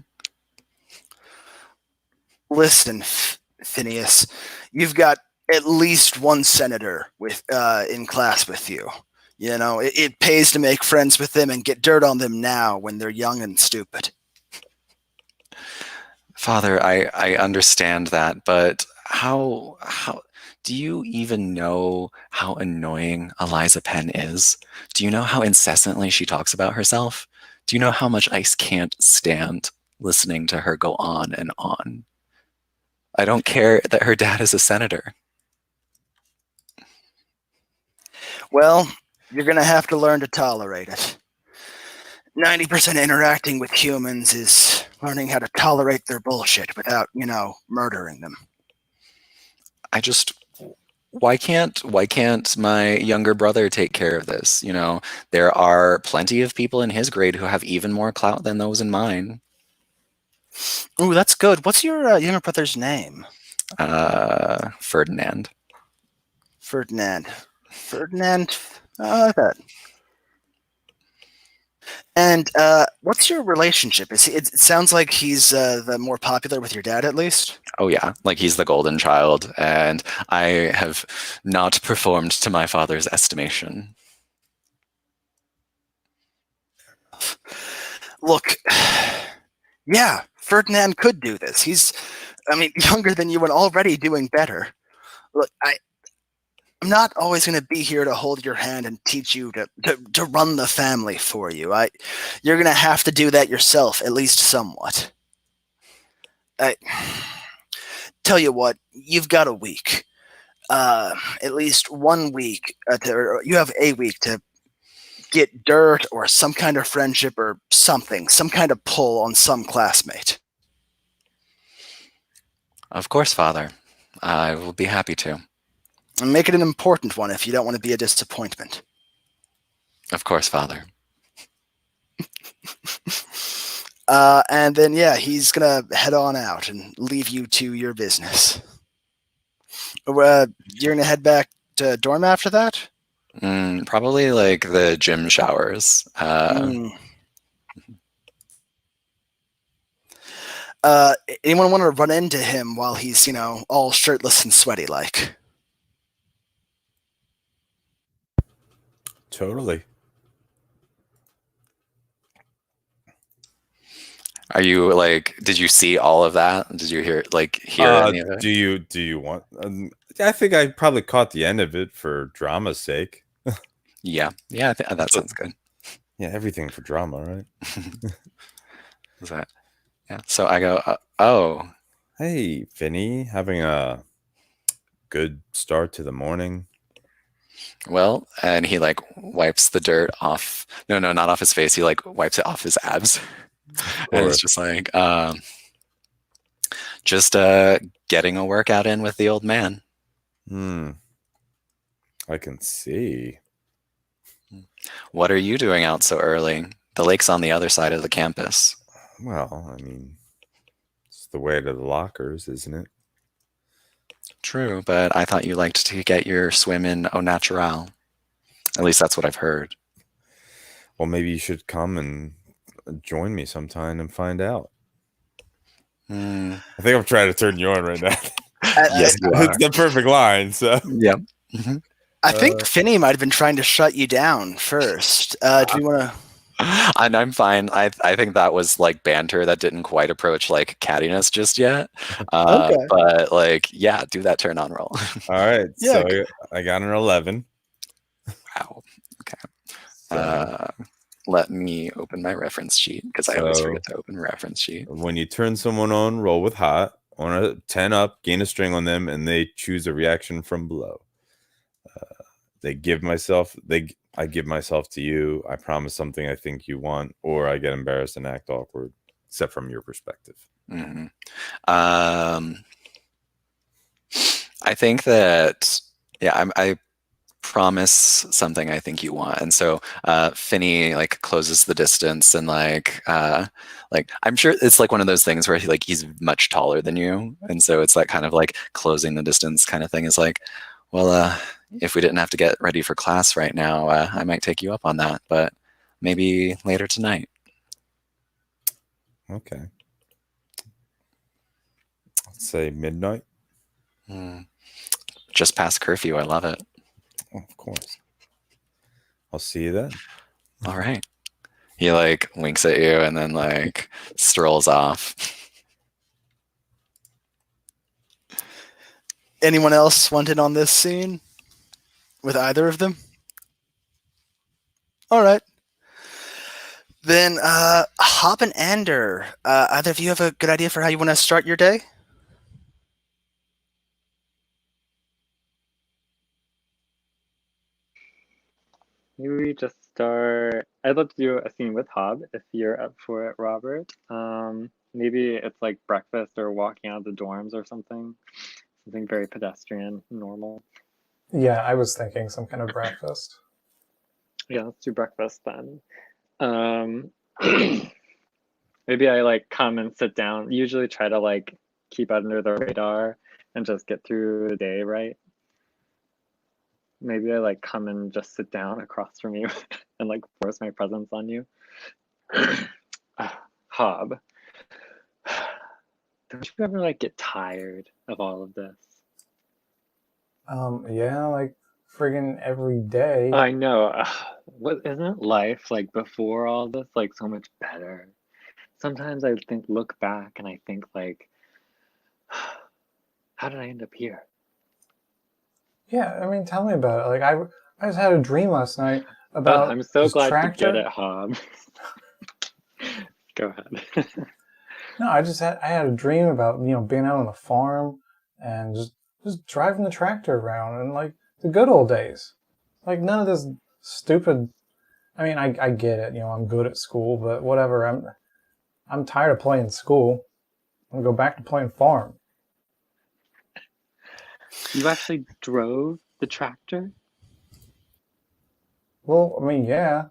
S1: Listen, Phineas, you've got at least one senator in class with you. It pays to make friends with them and get dirt on them now when they're young and stupid.
S3: Father, I understand that, but how do you even know how annoying Eliza Penn is? Do you know how incessantly she talks about herself? Do you know how much I can't stand listening to her go on and on? I don't care that her dad is a senator.
S1: Well, you're going to have to learn to tolerate it. 90% interacting with humans is learning how to tolerate their bullshit without, murdering them.
S3: Why can't my younger brother take care of this? There are plenty of people in his grade who have even more clout than those in mine.
S1: Ooh, that's good. What's your younger brother's name?
S3: Ferdinand.
S1: Ferdinand. I like that. And what's your relationship? It sounds like he's the more popular with your dad, at least.
S3: Oh yeah, like he's the golden child, and I have not performed to my father's estimation.
S1: Look, yeah, Ferdinand could do this. He's, younger than you and already doing better. Look, I'm not always going to be here to hold your hand and teach you to run the family for you. You're going to have to do that yourself, at least somewhat. Tell you what, you've got a week. At least 1 week. You have a week to get dirt or some kind of friendship or something, some kind of pull on some classmate.
S3: Of course, Father. I will be happy to.
S1: And make it an important one if you don't want to be a disappointment.
S3: Of course, Father.
S1: And then, yeah, he's going to head on out and leave you to your business. You're going to head back to dorm after that?
S3: Probably like the gym showers.
S1: Anyone want to run into him while he's, all shirtless and sweaty like?
S5: Totally.
S3: Are you like? Did you see all of that? Did you hear any of it?
S5: Do you want? I think I probably caught the end of it for drama's sake.
S3: Yeah. That sounds good.
S5: Yeah, everything for drama, right?
S3: Is that? Yeah. So I go. Oh.
S5: Hey, Vinny, having a good start to the morning.
S3: Well, and he like wipes the dirt off. No, not off his face. He like wipes it off his abs. And it's just like, getting a workout in with the old man.
S5: I can see.
S3: What are you doing out so early? The lake's on the other side of the campus.
S5: Well, it's the way to the lockers, isn't it?
S3: True, but I thought you liked to get your swim in au natural. At least that's what I've heard.
S5: Well, maybe you should come and join me sometime and find out. I think I'm trying to turn you on right now.
S3: Yes, you are.
S5: It's the perfect line. So
S3: yeah. Mm-hmm.
S1: I think Finny might have been trying to shut you down first. Do you want to?
S3: And I'm fine. I think that was like banter that didn't quite approach like cattiness just yet.
S1: Okay.
S3: But like, yeah, do that turn on roll.
S5: All right.
S1: Yeah,
S5: So I got an 11.
S3: Wow. Okay.
S5: So,
S3: Let me open my reference sheet because I always forget to open reference sheet.
S5: when you turn someone on, roll with hot. On a 10 up, gain a string on them, and they choose a reaction from below. I give myself to you. I promise something I think you want, or I get embarrassed and act awkward, except from your perspective.
S3: Mm-hmm. I think that, yeah, I promise something I think you want. And so Finney like closes the distance and like I'm sure it's like one of those things where he's much taller than you. And so it's that kind of like closing the distance kind of thing is like, well, if we didn't have to get ready for class right now, I might take you up on that, but maybe later tonight.
S5: Okay. Let's say midnight.
S3: Just past curfew. I love it.
S5: Oh, of course. I'll see you then.
S3: All right. He like winks at you and then like strolls off.
S1: anyone else wanted on this scene with either of them? All right. Then, Hop and Ander, either of you have a good idea for how you want to start your day?
S2: Maybe we just start. I'd love to do a scene with Hob if you're up for it, Robert. Maybe it's like breakfast or walking out of the dorms or something. Something very pedestrian, normal.
S4: Yeah, I was thinking some kind of breakfast.
S2: Yeah, let's do breakfast then. Maybe I like come and sit down. Usually try to like keep under the radar and just get through the day, right? Maybe I like come and just sit down across from you and like force my presence on you. Hob, don't you ever like get tired of all of this?
S4: Yeah, like friggin' every day.
S2: I know. What isn't life like before all this like so much better? Sometimes I think look back and I think like, how did I end up here?
S4: Yeah, I mean, tell me about it. Like, I just had a dream last night about
S2: I'm so
S4: this
S2: glad
S4: tractor.
S2: to get it, Hob. Go ahead.
S4: No, I had a dream about being out on the farm and just driving the tractor around and like the good old days. Like none of this stupid. I mean, I get it. I'm good at school, but whatever. I'm tired of playing school. I'm gonna go back to playing farm.
S2: You actually drove the tractor?
S4: Well, I mean, yeah.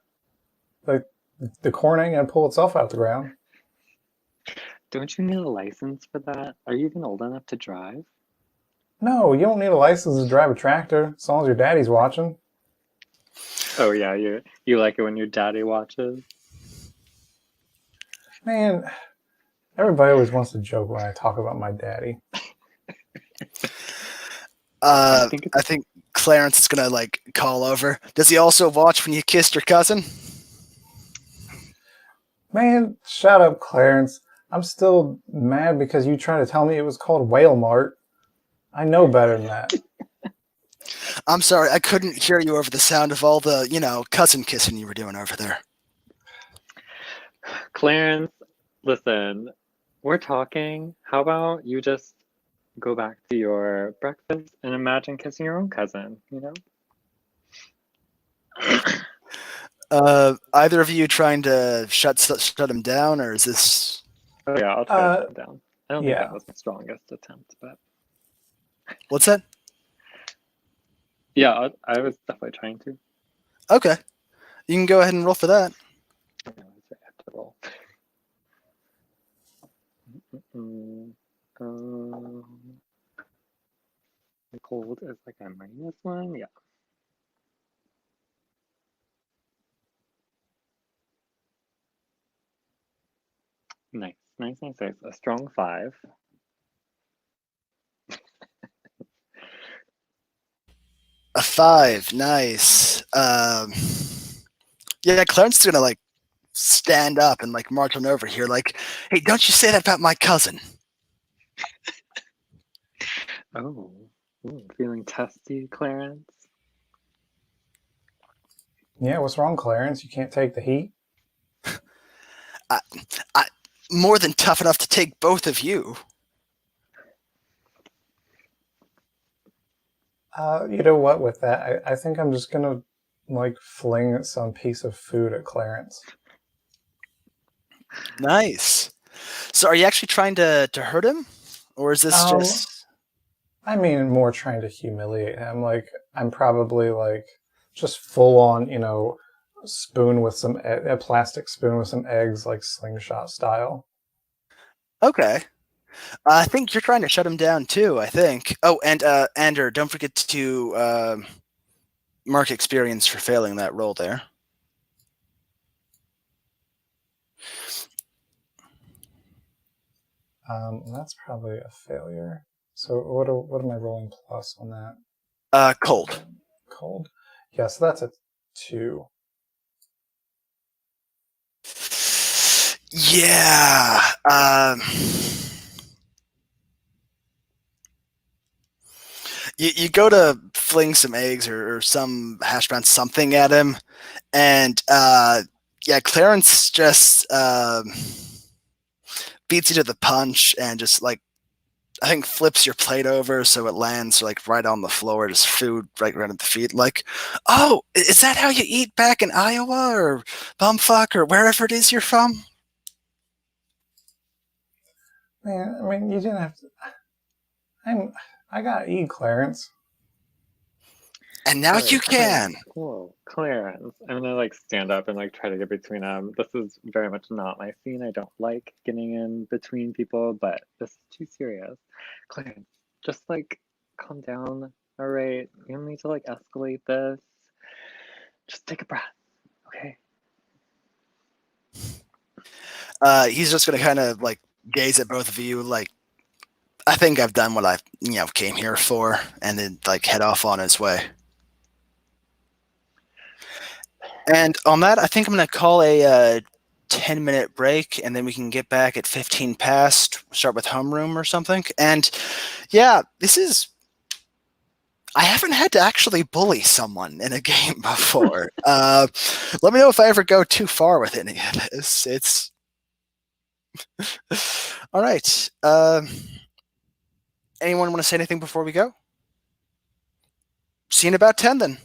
S4: Like the corn ain't gonna pull itself out the ground.
S2: Don't you need a license for that? Are you even old enough to drive?
S4: No, you don't need a license to drive a tractor as long as your daddy's watching.
S2: Oh yeah, you like it when your daddy watches?
S4: Man, everybody always wants to joke when I talk about my daddy.
S1: I think Clarence is gonna like call over. Does he also watch when you kissed your cousin?
S4: Man, shut up, Clarence. I'm still mad because you tried to tell me it was called Whale Mart. I know better than that.
S1: I'm sorry, I couldn't hear you over the sound of all the, cousin kissing you were doing over there.
S2: Clarence, listen, we're talking. How about you just go back to your breakfast and imagine kissing your own cousin,
S1: Either of you trying to shut him down, or is this?
S2: Oh yeah, I'll try to shut it down. I don't think
S4: yeah.
S2: that was my strongest attempt, but
S1: What's that?
S2: yeah, I was definitely trying to.
S1: Okay, you can go ahead and roll for that.
S2: I have to roll. The cold is like a -1, yeah. Nice. A strong 5.
S1: A 5. Nice. Yeah, Clarence is gonna like stand up and like march on over here, like, hey, don't you say that about my cousin.
S2: Oh, feeling testy, Clarence?
S4: Yeah, what's wrong, Clarence? You can't take the heat?
S1: I more than tough enough to take both of you.
S4: You know what? With that, I think I'm just gonna like fling some piece of food at Clarence.
S1: Nice. So are you actually trying to hurt him? Or is this just
S4: I mean, more trying to humiliate him. Like, I'm probably like just full on, spoon with some a plastic spoon with some eggs, like slingshot style.
S1: okay? I think you're trying to shut him down too, I think. Oh, and Ander, don't forget to mark experience for failing that roll there.
S4: That's probably a failure. So what am I rolling plus on that?
S1: Cold.
S4: Cold. Yeah, so that's a 2.
S1: Yeah. You go to fling some eggs or some hash brown something at him, and yeah, Clarence just beats you to the punch and just like I think flips your plate over so it lands like right on the floor, just food right at the feet. Like, oh, is that how you eat back in Iowa or bumfuck or wherever it is you're from?
S4: Man, I mean, you didn't have to. I got E, Clarence.
S1: And now you can.
S2: Whoa, Clarence. I'm gonna like stand up and like try to get between them. This is very much not my scene. I don't like getting in between people, but this is too serious. Clarence, just like calm down. All right, you don't need to like escalate this. Just take a breath, okay?
S1: He's just gonna kind of like gaze at both of you, like, I think I've done what I came here for, and then like head off on his way. And on that, I think I'm gonna call a 10-minute break, and then we can get back at 15 past. Start with homeroom or something. And yeah, this is. I haven't had to actually bully someone in a game before. Let me know if I ever go too far with any of this. It's all right. Anyone want to say anything before we go? See you in about 10 then.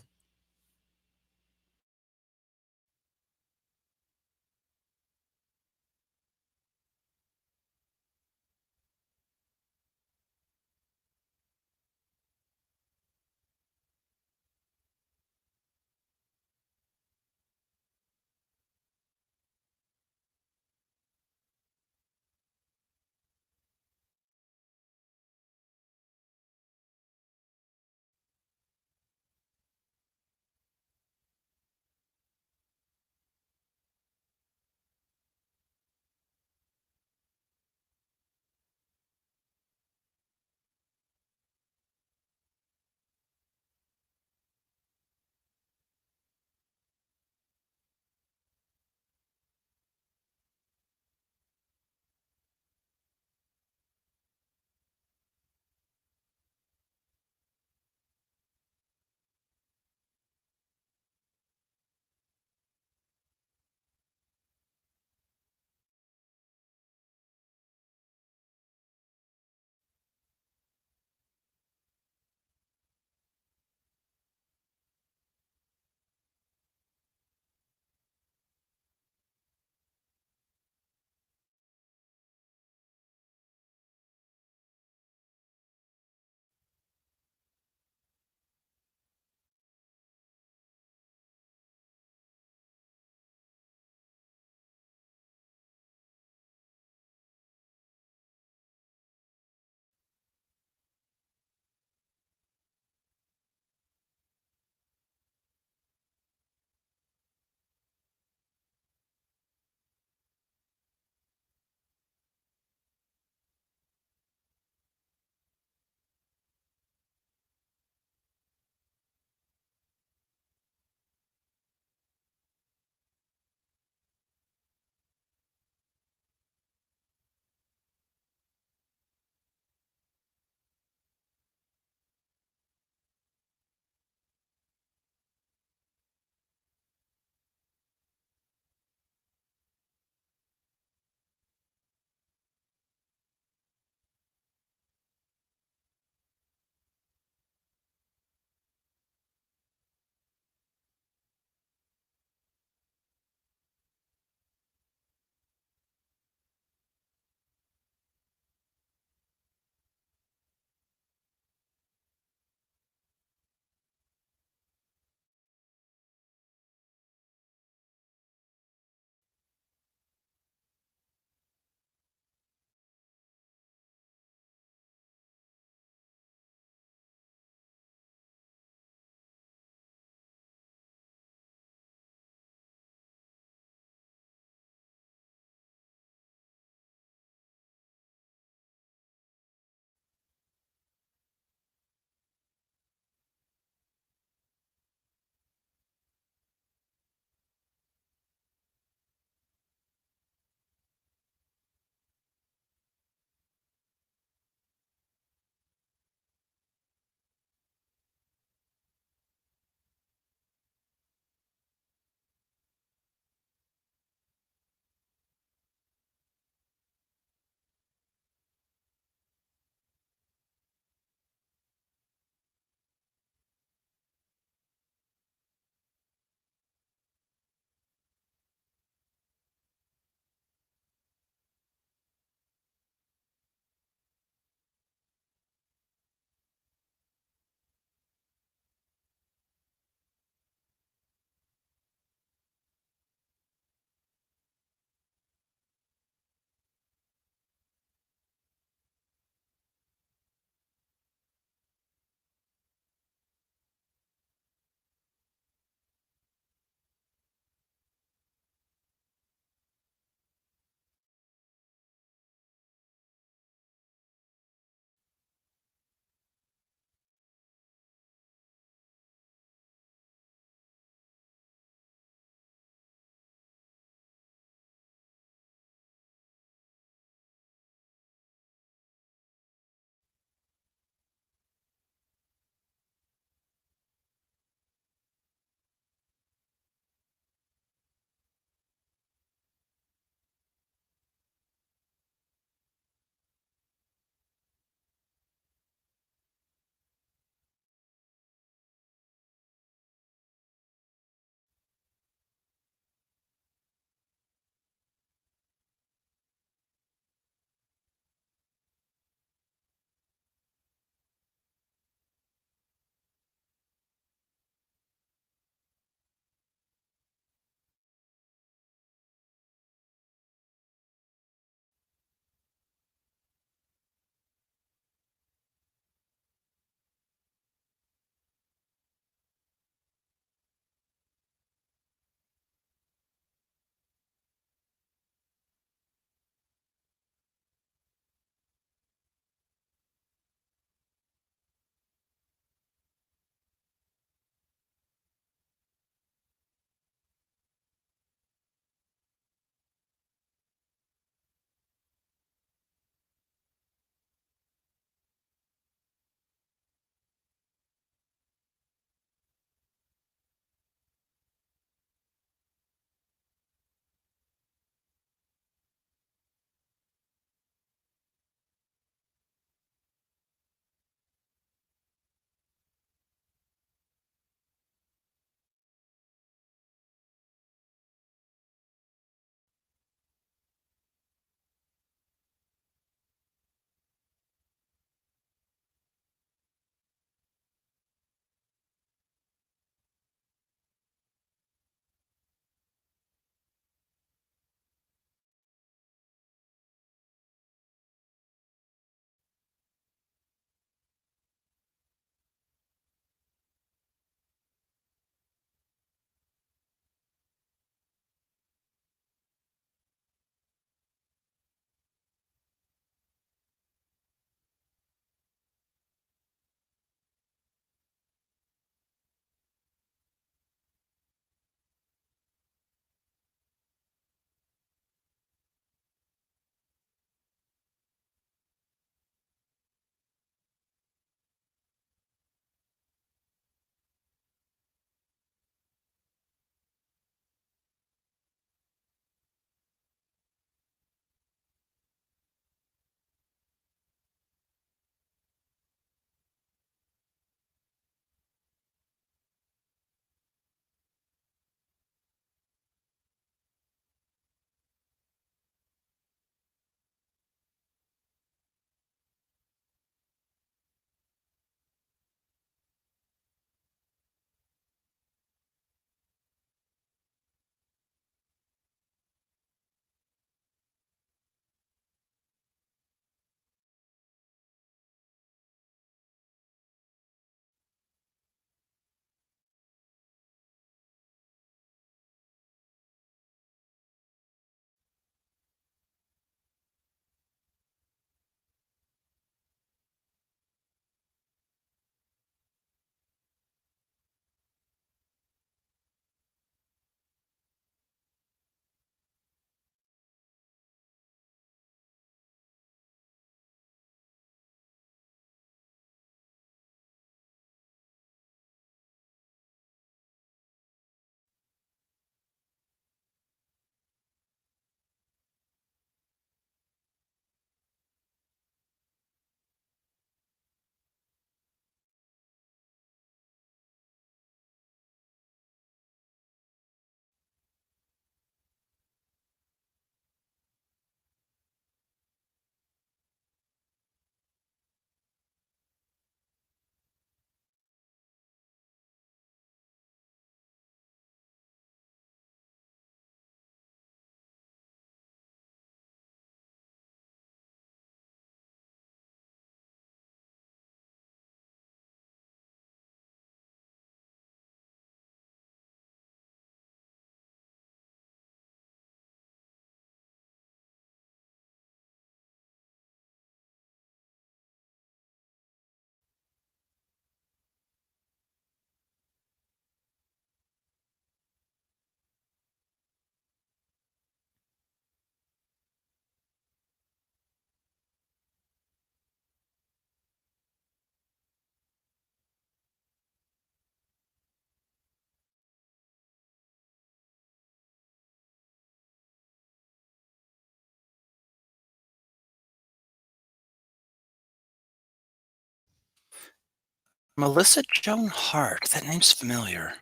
S1: Melissa Joan Hart. That name's familiar.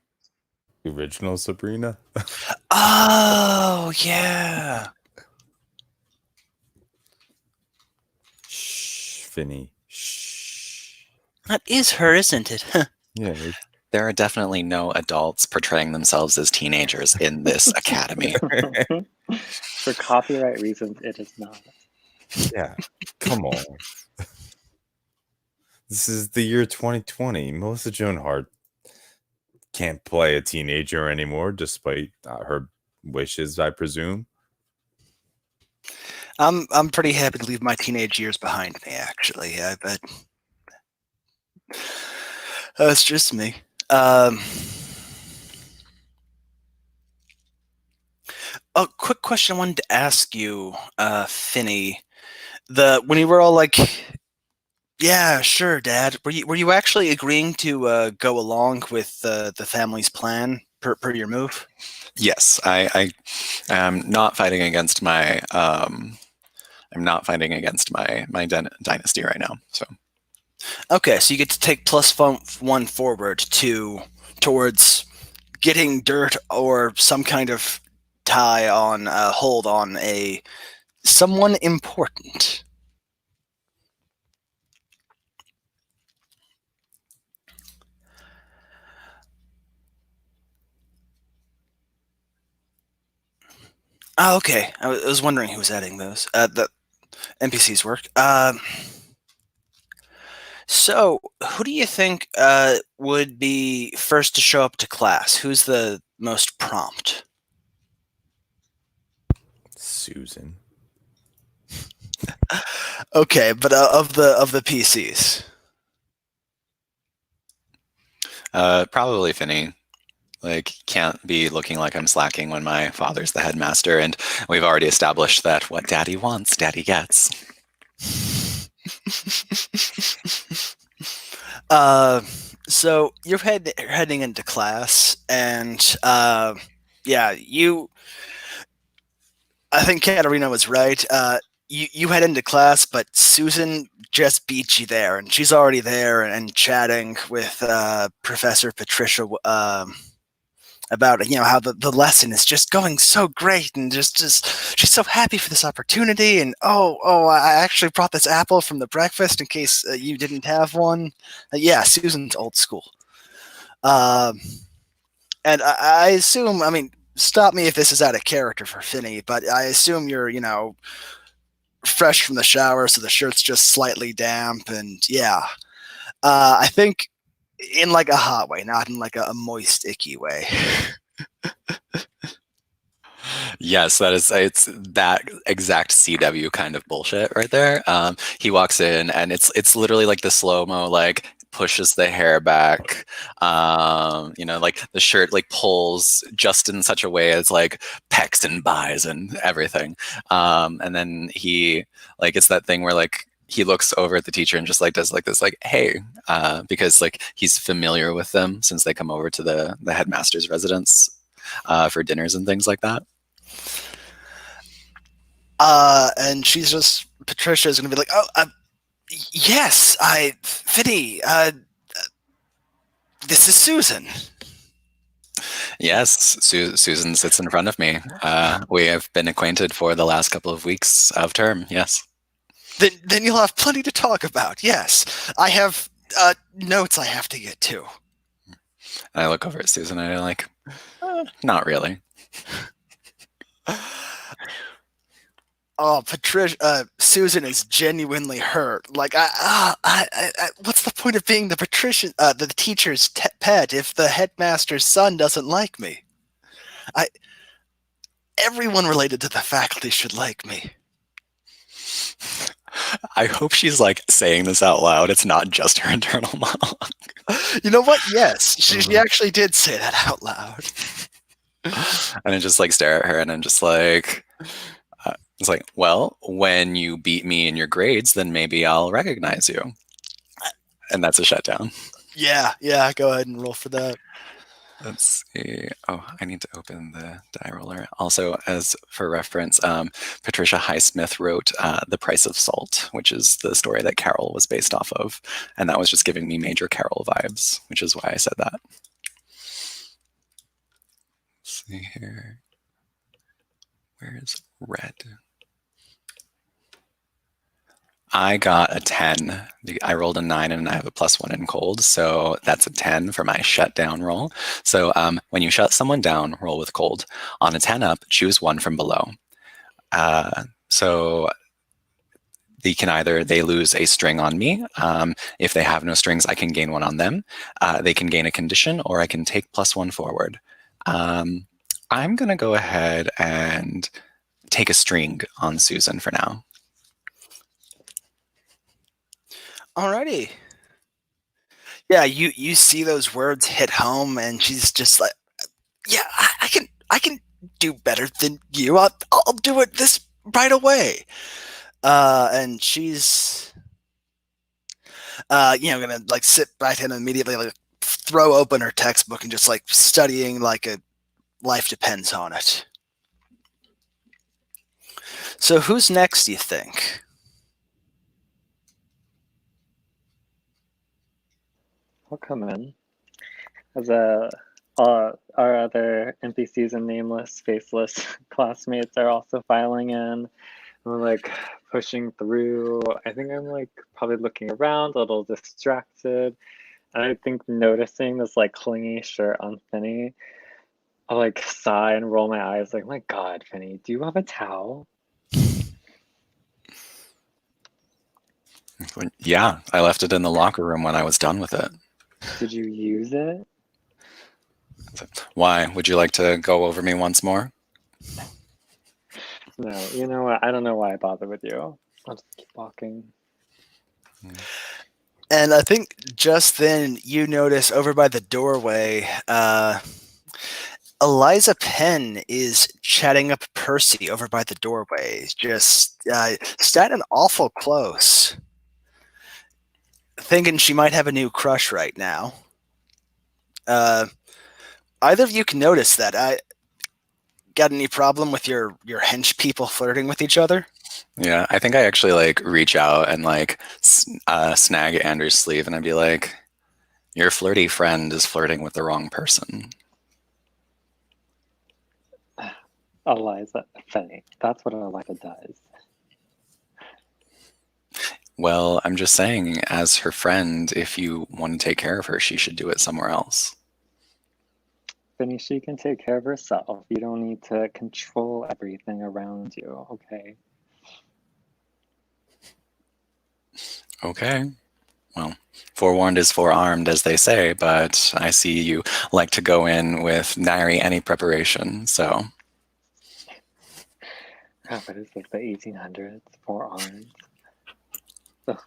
S5: The original Sabrina.
S1: Oh, yeah.
S5: Shh, Finny. Shh.
S1: That is her, isn't it?
S5: Yeah.
S3: There are definitely no adults portraying themselves as teenagers in this academy.
S2: For copyright reasons, it is not.
S5: Yeah. Come on. This is the year 2020. Melissa Joan Hart can't play a teenager anymore, despite her wishes, I presume.
S1: I'm pretty happy to leave my teenage years behind me, actually. I bet. That's just me. A quick question I wanted to ask you, Finny. When you were all like, "Yeah, sure, Dad," were you actually agreeing to go along with the family's plan per your move?
S3: Yes, I am not fighting against my dynasty right now. So
S1: Okay, so you get to take +1 forward towards getting dirt or some kind of tie on hold on someone important. Oh, okay. I was wondering who was adding those. The NPCs work. So, who do you think would be first to show up to class? Who's the most prompt?
S5: Susan.
S1: Okay, but of the PCs.
S3: probably Finny. Like, can't be looking like I'm slacking when my father's the headmaster, and we've already established that what daddy wants, daddy gets.
S1: So you're heading into class, and yeah, I think Katarina was right. You head into class, but Susan just beat you there, and she's already there and chatting with Professor Patricia about how the lesson is just going so great, and just she's so happy for this opportunity, and I actually brought this apple from the breakfast in case you didn't have one. Yeah, Susan's old school. And I assume, I mean, stop me if this is out of character for Finny, but I assume you're fresh from the shower, so the shirt's just slightly damp, and yeah, I think in like a hot way, not in like a moist, icky way.
S3: Yes, it's that exact CW kind of bullshit right there. He walks in and it's literally like the slow-mo, like pushes the hair back, like the shirt like pulls just in such a way as like pecs and buys and everything. And then he like it's that thing where like he looks over at the teacher and just like does like this like hey, because like he's familiar with them since they come over to the headmaster's residence for dinners and things like that.
S1: And Patricia's gonna be like, yes, Finny, this is Susan.
S3: Yes, Susan sits in front of me. We have been acquainted for the last couple of weeks of term. Yes.
S1: Then you'll have plenty to talk about. Yes, I have notes I have to get to.
S3: And I look over at Susan and I'm like, not really.
S1: Oh, Susan is genuinely hurt. Like, what's the point of being the teacher's pet if the headmaster's son doesn't like me? Everyone related to the faculty should like me.
S3: I hope she's like saying this out loud. It's not just her internal monologue.
S1: You know what? Yes, she actually did say that out loud.
S3: And I just like stare at her and I'm just like, it's like, well, when you beat me in your grades, then maybe I'll recognize you. And that's a shutdown.
S1: Yeah, go ahead and roll for that.
S3: Let's see. Oh, I need to open the die roller. Also, as for reference, Patricia Highsmith wrote The Price of Salt, which is the story that Carol was based off of. And that was just giving me major Carol vibes, which is why I said that. Let's see here. Where is red? I got a 10. I rolled a 9 and I have a +1 in cold. So that's a 10 for my shutdown roll. So when you shut someone down, roll with cold. On a 10 up, choose one from below. So they lose a string on me. If they have no strings, I can gain one on them. They can gain a condition, or I can take +1 forward. I'm going to go ahead and take a string on Susan for now.
S1: Alrighty. Yeah, you see those words hit home, and she's just like, "Yeah, I can do better than you. I'll do it this right away." And she's gonna like sit back and immediately like throw open her textbook and just like studying like a life depends on it. So who's next, do you think?
S2: I'll come in. As our other NPCs and nameless, faceless classmates are also filing in. I'm like pushing through. I think I'm like probably looking around, a little distracted. And I think noticing this like clingy shirt on Finny, I like sigh and roll my eyes like, my God, Finny, do you have a towel?
S3: Yeah, I left it in the locker room when I was done with it.
S2: Did you use it?
S3: Why? Would you like to go over me once more?
S2: No, you know what? I don't know why I bother with you. I'll just keep walking.
S1: And I think just then you notice over by the doorway, Eliza Penn is chatting up Percy over by the doorway, just standing awful close, thinking she might have a new crush right now. Either of you can notice that. I got any problem with your hench people flirting with each other?
S3: Yeah, I think I actually like reach out and like snag Andrew's sleeve, and I'd be like, "Your flirty friend is flirting with the wrong person."
S2: Eliza, Finny. That's what Eliza does.
S3: Well, I'm just saying, as her friend, if you want to take care of her, she should do it somewhere else.
S2: Finny, she can take care of herself. You don't need to control everything around you, okay?
S3: Okay. Well, forewarned is forearmed, as they say, but I see you like to go in with nary any preparation, so.
S2: Oh, but it's like the 1800s, forearms. Ugh.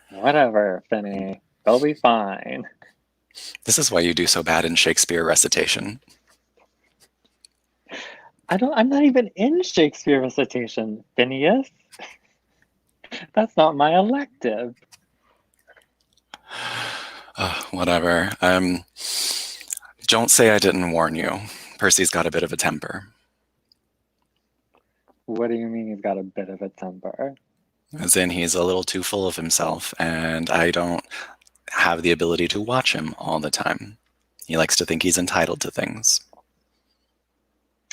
S2: Whatever, Finny. They'll be fine.
S3: This is why you do so bad in Shakespeare recitation.
S2: I'm not even in Shakespeare recitation, Phineas. That's not my elective.
S3: Whatever. Don't say I didn't warn you. Percy's got a bit of a temper.
S2: What do you mean he's got a bit of a temper?
S3: As in, he's a little too full of himself, and I don't have the ability to watch him all the time. He likes to think he's entitled to things.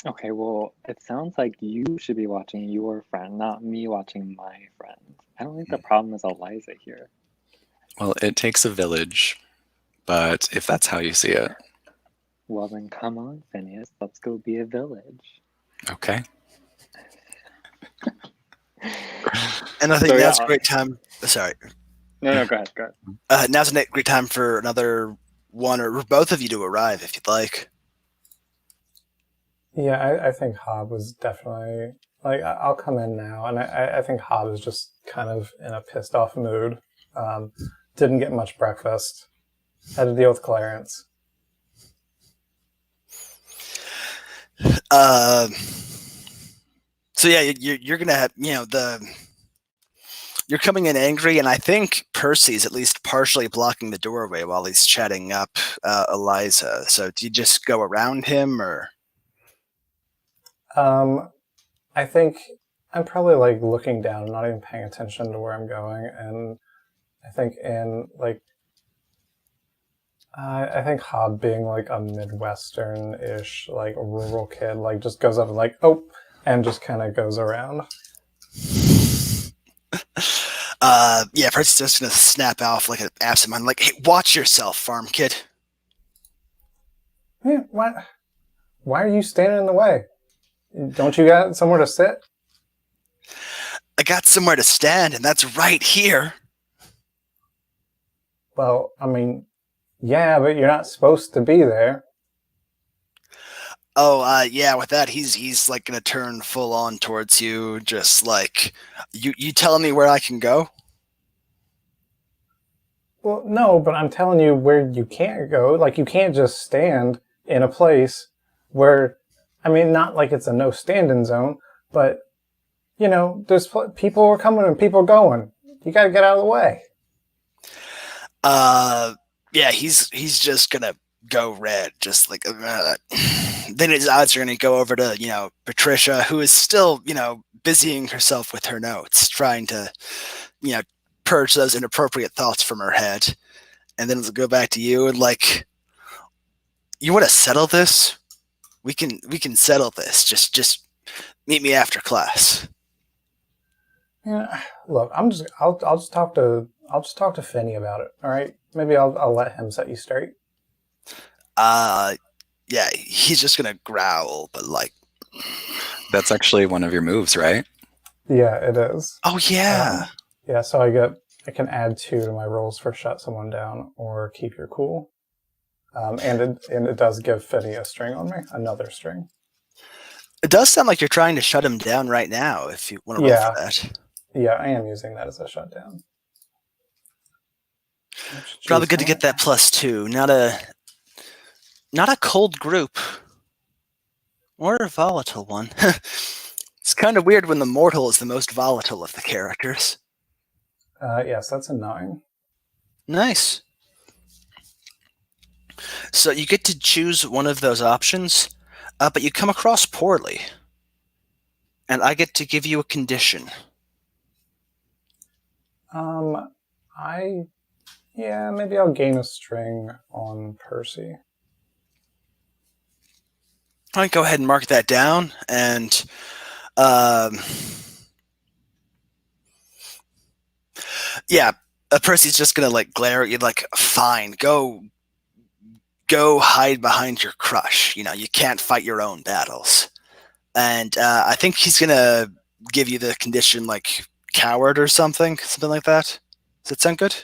S2: Okay, well, it sounds like you should be watching your friend, not me watching my friend. I don't think the problem is Eliza here.
S3: Well, it takes a village, but if that's how you see it.
S2: Well, then come on, Phineas. Let's go be a village.
S3: Okay.
S1: And I think
S2: So,
S1: now's
S2: yeah,
S1: a great time. Sorry.
S2: No, go ahead.
S1: Now's a great time for another one or both of you to arrive if you'd like.
S4: Yeah, I think Hob was definitely like I'll come in now, and I think Hob is just kind of in a pissed off mood. Didn't get much breakfast. Had to deal with Clarence.
S1: So yeah, you're gonna have the You're coming in angry, and I think Percy's at least partially blocking the doorway while he's chatting up Eliza. So do you just go around him, or?
S4: I think I'm probably like looking down, not even paying attention to where I'm going, and I think I think Hob being like a Midwestern-ish, like rural kid, like just goes up and like, oh, and just kind of goes around.
S1: Yeah, Percy's just gonna snap off like an absent-minded, like, hey, watch yourself, farm kid.
S4: Yeah, why are you standing in the way? Don't you got somewhere to sit?
S1: I got somewhere to stand, and that's right here.
S4: Well, I mean, yeah, but you're not supposed to be there.
S1: Oh, yeah, with that, he's like gonna turn full on towards you, just like, you telling me where I can go?
S4: Well, no, but I'm telling you where you can't go. Like, you can't just stand in a place where, I mean, not like it's a no standing zone, but, you know, there's people are coming and people are going. You gotta get out of the way.
S1: Yeah, he's just gonna go red, just like, then his eyes are gonna go over to, Patricia, who is still, busying herself with her notes, trying to, purge those inappropriate thoughts from her head. And then it'll go back to you and like, you want to settle this? We can settle this. Just meet me after class.
S4: Yeah, look, I'll just talk to Finney about it. All right, maybe I'll let him set you straight.
S1: Yeah, he's just gonna growl, but like,
S3: That's actually one of your moves, right?
S4: Yeah, it is.
S1: oh yeah.
S4: Yeah, so I can add 2 to my rolls for shut someone down or keep your cool. And it does give Finney a string on me, another string.
S1: It does sound like you're trying to shut him down right now. If you want to roll for that.
S4: Yeah, I am using that as a shutdown.
S1: Probably good to get that +2. Not a cold group. Or a volatile one. It's kind of weird when the mortal is the most volatile of the characters.
S4: Yes, that's a 9.
S1: Nice. So you get to choose one of those options, but you come across poorly. And I get to give you a condition.
S4: Maybe I'll gain a string on Percy.
S1: All right, go ahead and mark that down, and yeah, Percy's just gonna like glare at you, like, fine, go hide behind your crush. You can't fight your own battles, and I think he's gonna give you the condition like coward or something like that. Does that sound good?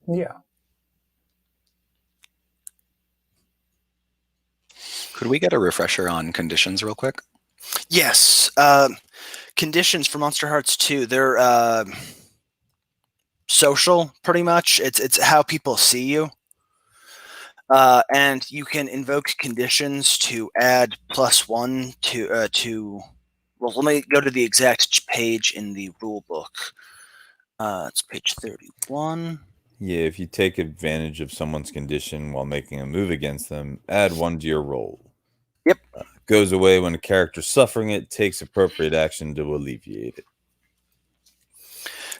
S4: Yeah.
S3: Could we get a refresher on conditions real quick?
S1: Yes. Conditions for Monsterhearts 2, they're social, pretty much. It's how people see you. And you can invoke conditions to add +1 to. Well, let me go to the exact page in the rule book. It's page 31.
S5: Yeah, if you take advantage of someone's condition while making a move against them, add 1 to your roll.
S1: Yep.
S5: Goes away when a character suffering it takes appropriate action to alleviate it.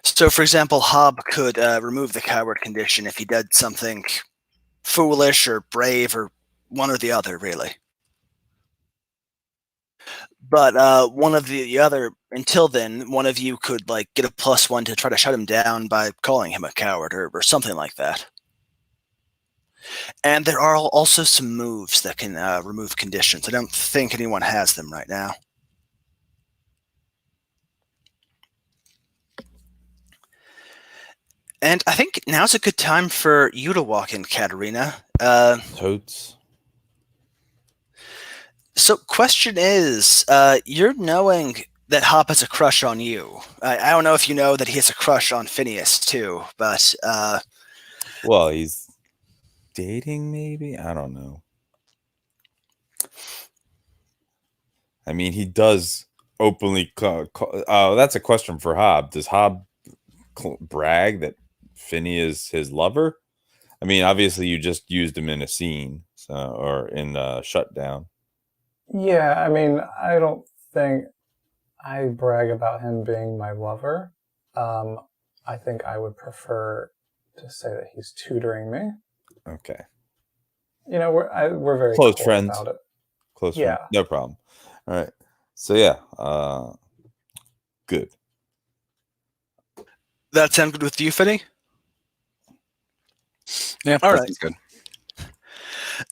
S1: So, for example, Hob could remove the coward condition if he did something foolish or brave or one or the other, really. But one of the other, until then, one of you could like get a +1 to try to shut him down by calling him a coward or something like that. And there are also some moves that can remove conditions. I don't think anyone has them right now. And I think now's a good time for you to walk in, Katerina.
S5: Totes.
S1: So, question is, you're knowing that Hop has a crush on you. I don't know if you know that he has a crush on Phineas too, but
S5: Well, he's dating, maybe? I don't know. I mean, he does openly that's a question for Hob. Does Hob brag that Finny is his lover? I mean, obviously you just used him in a scene, or in Shutdown.
S4: Yeah, I mean, I don't think I brag about him being my lover. I think I would prefer to say that he's tutoring me.
S5: Okay.
S4: You know, we're very
S5: Close
S4: cool
S5: friends.
S4: about it.
S5: Close
S4: Yeah.
S5: friend. No problem. All right. So yeah, good.
S1: That sound good with you, Finny?
S3: Yeah,
S1: All
S3: that
S1: right.
S3: sounds good.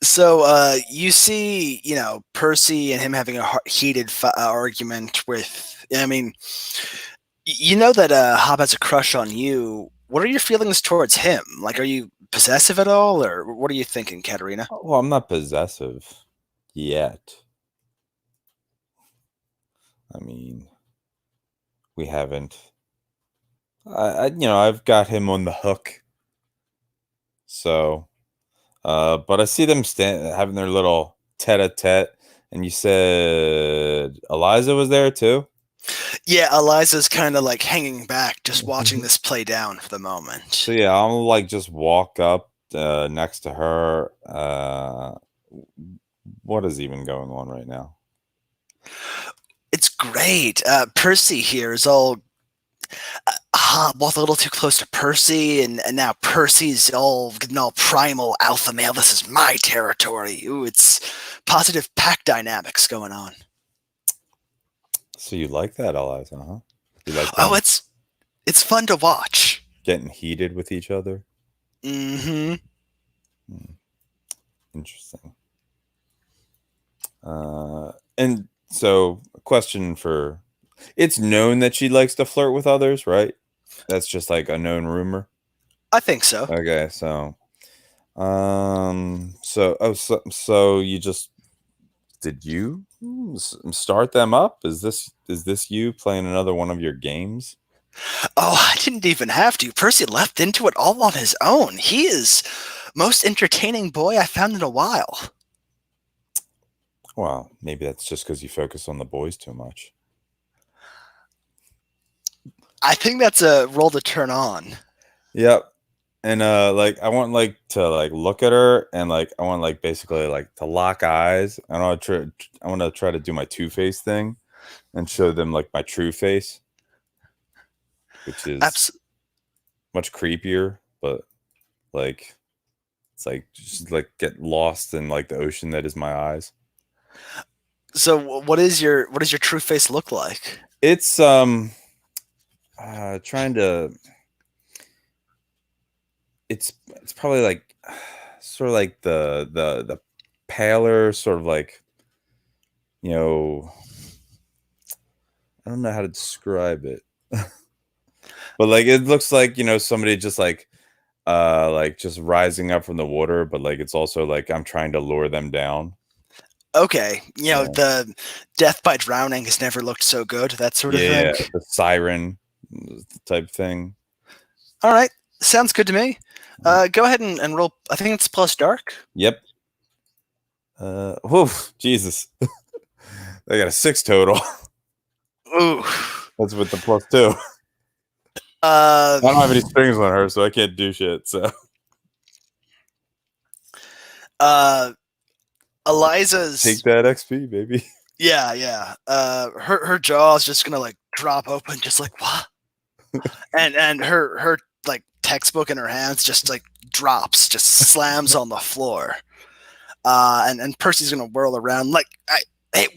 S1: So you see, Percy and him having a heated argument with. I mean, you know that Hob has a crush on you. What are your feelings towards him? Like, are you possessive at all, or what are you thinking, Katerina?
S5: Well, I'm not possessive yet. I mean, we haven't. I've got him on the hook. So, but I see them having their little tete-a-tete, and you said Eliza was there too.
S1: Yeah, Eliza's kind of like hanging back, just watching this play down for the moment.
S5: So yeah, I'll like just walk up next to her. What is even going on right now?
S1: It's great. Percy here is all Hob a little too close to Percy, and now Percy's getting all primal alpha male. This is my territory. Ooh, it's positive pack dynamics going on.
S5: So you like that, Eliza, huh? You like
S1: Oh,
S5: them
S1: it's fun to watch.
S5: getting heated with each other?
S1: Mm-hmm.
S5: Interesting. And so a question for, it's known that she likes to flirt with others, right? That's just like a known rumor.
S1: I think so.
S5: Okay, so so you just, did you start them up? Is this you playing another one of your games?
S1: Oh, I didn't even have to. Percy leapt into it all on his own. He is most entertaining boy I found in a while.
S5: Well, maybe that's just because you focus on the boys too much.
S1: I think that's a role to turn on.
S5: Yep. And like I want like to like look at her, and like I want like basically like to lock eyes. I want to try to do my Two-Face thing and show them like my true face, which is much creepier, but like it's like just like get lost in like the ocean that is my eyes.
S1: So what does your true face look like?
S5: It's trying to, it's probably like sort of like the paler sort of like, I don't know how to describe it. But like it looks like, somebody just like just rising up from the water, but like it's also like I'm trying to lure them down.
S1: Okay, the death by drowning has never looked so good, that sort of thing.
S5: Yeah, the siren type thing.
S1: All right, sounds good to me. Go ahead and roll. I think it's plus dark.
S5: Yep. Whew, Jesus. They got a 6 total.
S1: Ooh.
S5: That's with the +2. I don't have any strings on her, so I can't do shit. So.
S1: Eliza's
S5: Take that XP, baby.
S1: Yeah. Her jaw is just gonna like drop open, just like what? and her like textbook in her hands just like drops, just slams on the floor. And Percy's gonna whirl around like, hey,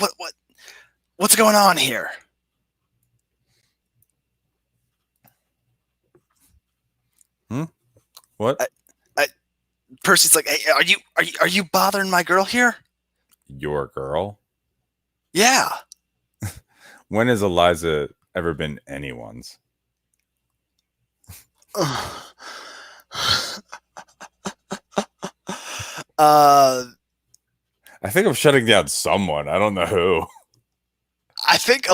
S1: what's going on here?
S5: What?
S1: Percy's like, hey, are you bothering my girl here?
S5: Your girl?
S1: Yeah.
S5: When has Eliza ever been anyone's? I think I'm shutting down someone. I don't know who.
S1: I think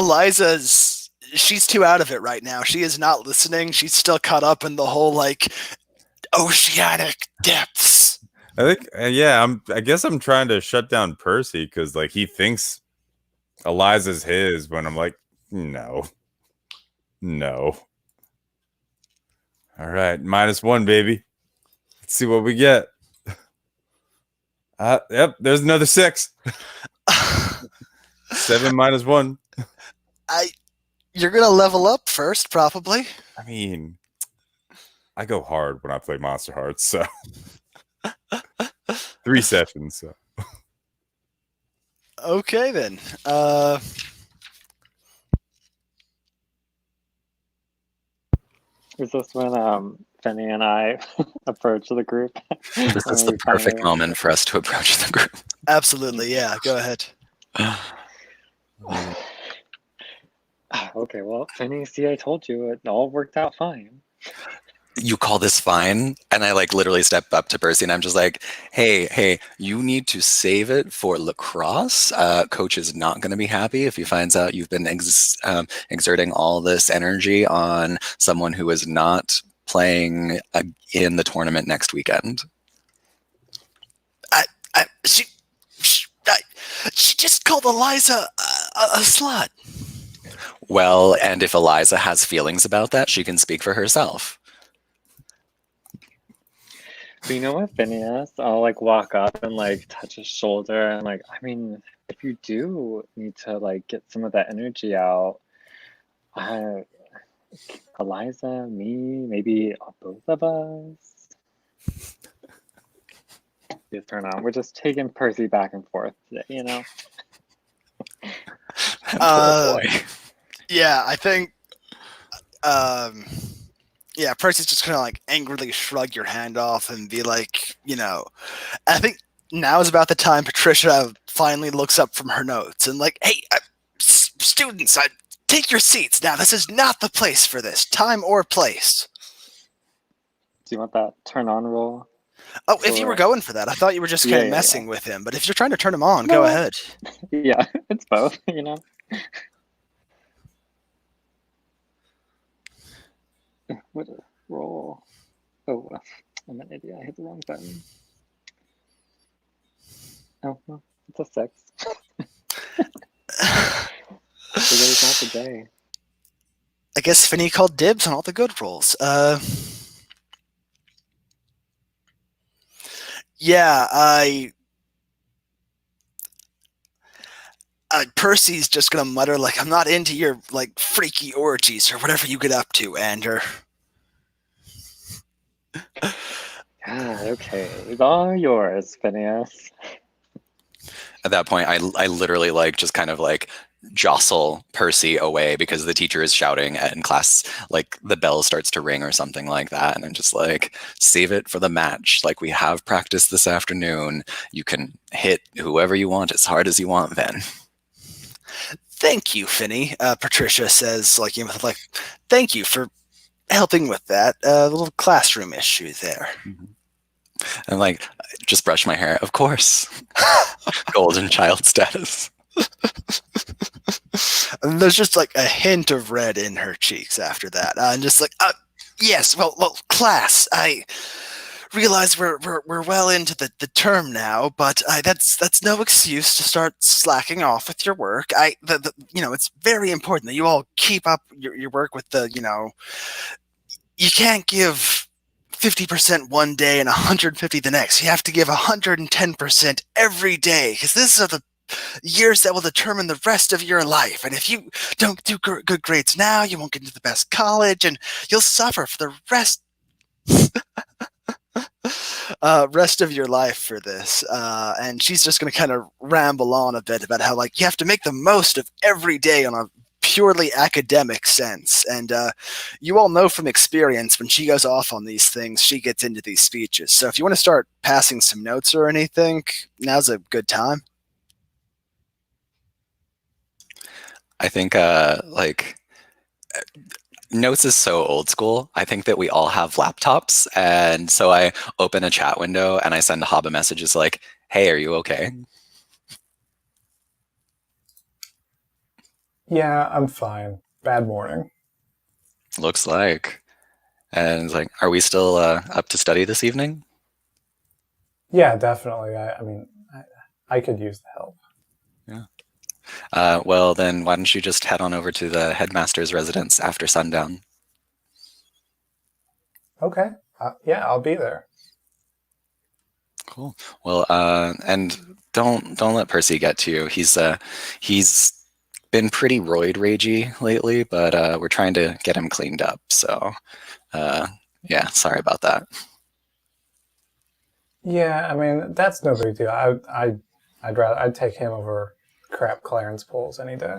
S1: she's too out of it right now. She is not listening. She's still caught up in the whole like oceanic depths.
S5: I think, I guess I'm trying to shut down Percy because like he thinks Eliza's his when I'm like, No. All right, -1, baby. Let's see what we get. Yep, there's another 6. 7 -1.
S1: You're gonna level up first, probably.
S5: I mean, I go hard when I play Monsterhearts, so 3 sessions. So.
S1: Okay then.
S2: Is this when Penny and I approach the group?
S3: This is the perfect moment for us to approach the group.
S1: Absolutely, yeah. Go ahead.
S2: Okay, well, Penny, see, I told you it all worked out fine.
S3: You call this fine? And I like literally step up to Percy and I'm just like, hey, you need to save it for lacrosse. Coach is not going to be happy if he finds out you've been exerting all this energy on someone who is not playing in the tournament next weekend.
S1: She just called Eliza a slut.
S3: Well, and if Eliza has feelings about that, she can speak for herself.
S2: But you know what, Phineas? I'll like walk up and like touch his shoulder and like, I mean, if you do need to like get some of that energy out, Eliza, me, maybe both of us. Just turn on. We're just taking Percy back and forth today, you know?
S3: Poor boy.
S1: Yeah, I think yeah, Percy's just gonna like angrily shrug your hand off and be like, I think now is about the time Patricia finally looks up from her notes and like, hey, students, take your seats now. This is not the place for this, time or place.
S2: Do you want that turn on roll?
S1: Oh, if you were going for that, I thought you were just kind of messing with him. But if you're trying to turn him on, go ahead.
S2: Yeah, it's both, you know. What a roll. Oh, I'm an idiot. I hit the wrong button. Oh, well, it's a 6. Today's not the day.
S1: I guess Finney called dibs on all the good rolls. Yeah, Percy's just gonna mutter like, "I'm not into your like freaky orgies or whatever you get up to, Ander."
S2: Okay, it's all yours, Phineas.
S3: At that point, I literally like just kind of like jostle Percy away because the teacher is shouting in class, like the bell starts to ring or something like that. And I'm just like, save it for the match. Like we have practice this afternoon. You can hit whoever you want as hard as you want then.
S1: Thank you, Finney. Patricia says, like, thank you for helping with that little classroom issue there.
S3: And like, just brush my hair. Of course. Golden child status.
S1: And there's just like a hint of red in her cheeks after that. And just like, yes, well, class, I realize we're well into the term now, but that's no excuse to start slacking off with your work. It's very important that you all keep up your work with you can't give 50% one day and 150 the next. You have to give 110% every day, because these are the years that will determine the rest of your life. And if you don't do good grades now, you won't get into the best college, and you'll suffer for the rest of your life for this. And she's just going to kind of ramble on a bit about how like you have to make the most of every day on a purely academic sense. And you all know from experience when she goes off on these things, she gets into these speeches. So if you want to start passing some notes or anything, now's a good time.
S3: I think notes is so old school. I think that we all have laptops. And so I open a chat window and I send Hob a message. It's like, hey, are you okay?
S4: Yeah, I'm fine. Bad morning.
S3: Looks like. And it's like, are we still up to study this evening?
S4: Yeah, definitely. I mean, I could use the help.
S3: Yeah. Well, then why don't you just head on over to the headmaster's residence after sundown?
S4: Okay. Yeah, I'll be there.
S3: Cool. Well, and don't let Percy get to you. He's been pretty roid ragey lately, but we're trying to get him cleaned up. So, yeah, sorry about that.
S4: Yeah, I mean that's no big deal. I'd take him over crap Clarence pulls any day.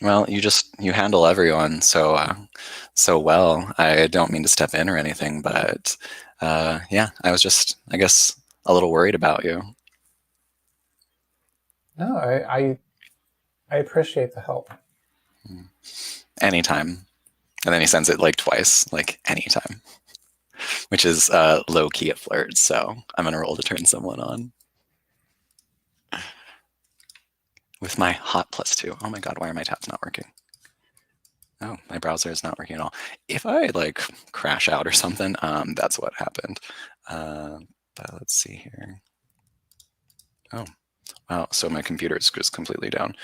S3: Well, you handle everyone so well. I don't mean to step in or anything, but yeah, I was just, I guess, a little worried about you.
S4: No, I appreciate the help.
S3: Anytime. And then he sends it like twice, like anytime, which is low key at flirt. So I'm gonna roll to turn someone on with my hot +2. Oh my god, why are my tabs not working? Oh, my browser is not working at all. If I like crash out or something, that's what happened. But let's see here. Oh, wow. So my computer is just completely down.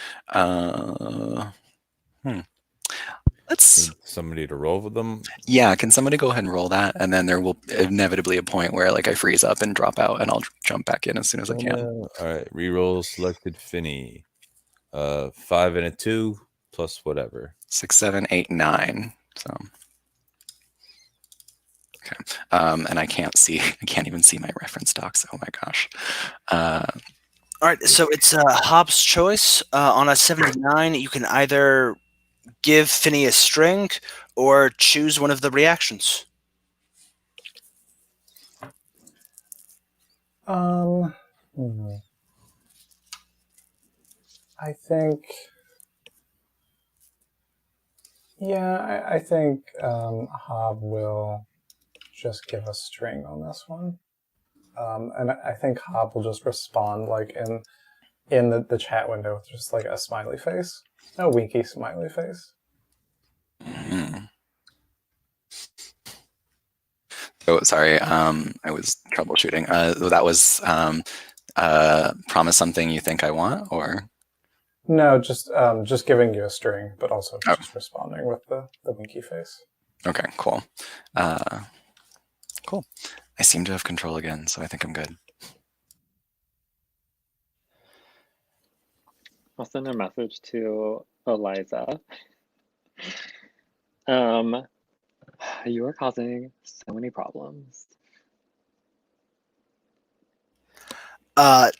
S3: Let's.
S5: Need somebody to roll with them.
S3: Yeah, can somebody go ahead and roll that? And then there will inevitably a point where like I freeze up and drop out, and I'll jump back in as soon as I can.
S5: All right, reroll selected Finney. 5 and a 2 plus whatever.
S3: 6, 7, 8, 9. So. Okay. And I can't even see my reference docs. Oh my gosh.
S1: All right, so it's Hobbs' choice. On a 79, you can either give Finney a string or choose one of the reactions.
S4: I think. Yeah, I think Hob will just give a string on this one. And I think Hob will just respond like in the chat window with just like a smiley face. A winky smiley face.
S3: Mm-hmm. Oh, sorry. I was troubleshooting. That was promise something you think I want, or
S4: no, just giving you a string, but also just responding with the winky face.
S3: Okay, cool. Cool. I seem to have control again, so I think I'm good.
S2: I'll send a message to Eliza. You are causing so many problems.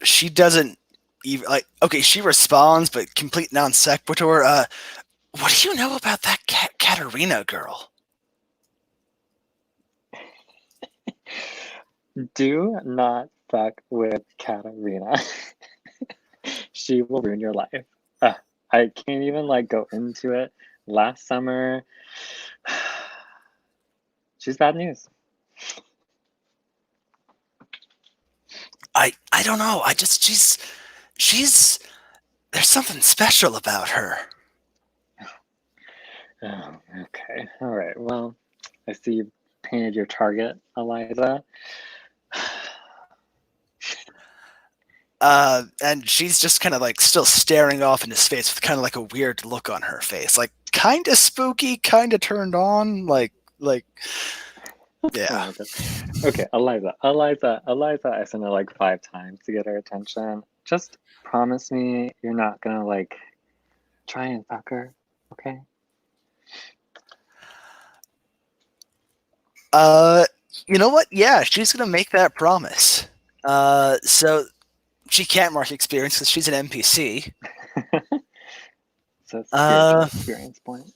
S1: She doesn't even like. Okay, she responds, but complete non sequitur. What do you know about that Katerina girl?
S2: Do not fuck with Katerina. She will ruin your life. I can't even like go into it. Last summer, she's bad news.
S1: I don't know. I just she's there's something special about her.
S2: Oh, okay. All right. Well, I see you painted your target, Eliza.
S1: And she's just kind of like still staring off in his face with kind of like a weird look on her face, like kind of spooky, kind of turned on, like yeah.
S2: Okay, Eliza. I sent her like 5 times to get her attention. Just promise me you're not gonna like try and fuck her, okay?
S1: You know what? Yeah, she's gonna make that promise. So she can't mark experience because she's an NPC.
S2: So it's a experience point.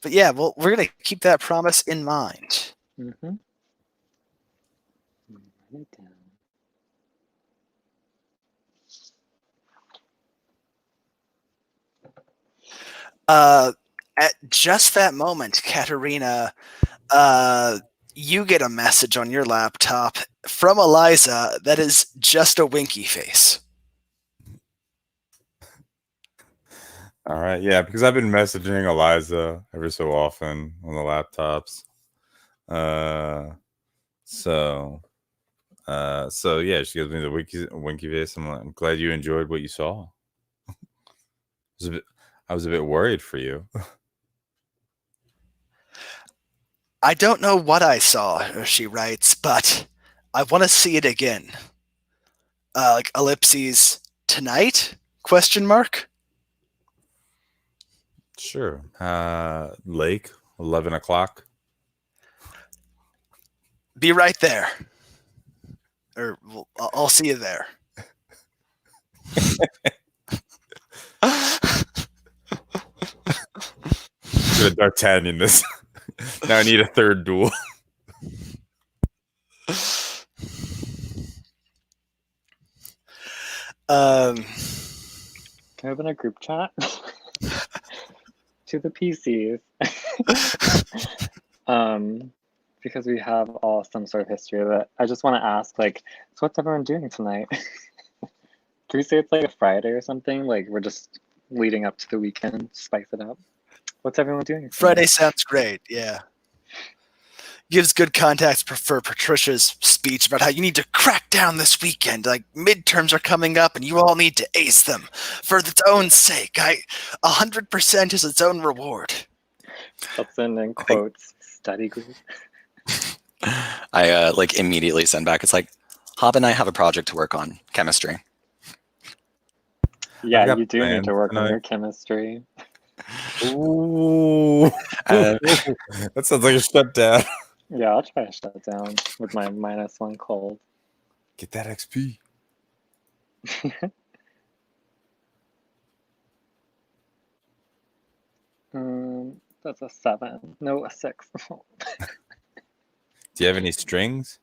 S1: But yeah, well, we're gonna keep that promise in mind.
S2: Mm-hmm. Write it down.
S1: At just that moment, Katerina, you get a message on your laptop from Eliza that is just a winky face.
S5: All right, yeah, because I've been messaging Eliza every so often on the laptops. So So yeah, she gives me the winky face. I'm glad you enjoyed what you saw. I was a bit worried for you.
S1: I don't know what I saw, she writes, but I want to see it again. Like ellipses tonight? Question mark.
S5: Sure. Lake, 11 o'clock.
S1: Be right there. Or I'll see you there.
S5: Good D'Artagnan this. Now I need a third duel.
S2: Can I open a group chat? To the PCs. Because we have all some sort of history of it. I just want to ask, like, so what's everyone doing tonight? Can we say it's like a Friday or something? Like we're just leading up to the weekend, spice it up. What's everyone doing tonight?
S1: Friday sounds great, yeah. Gives good context for Patricia's speech about how you need to crack down this weekend. Like, midterms are coming up and you all need to ace them for its own sake. 100% is its own reward.
S2: That's in quotes, study group.
S3: I like immediately send back. It's like, Hob and I have a project to work on, chemistry.
S2: Yeah, you do need
S5: plans
S2: to work on
S5: tonight.
S2: your chemistry.
S5: Ooh. That sounds like a shutdown.
S2: Yeah, I'll try to shut down with my -1 cold.
S5: Get that XP.
S2: That's a 7. No, a 6.
S5: Do you have any strings?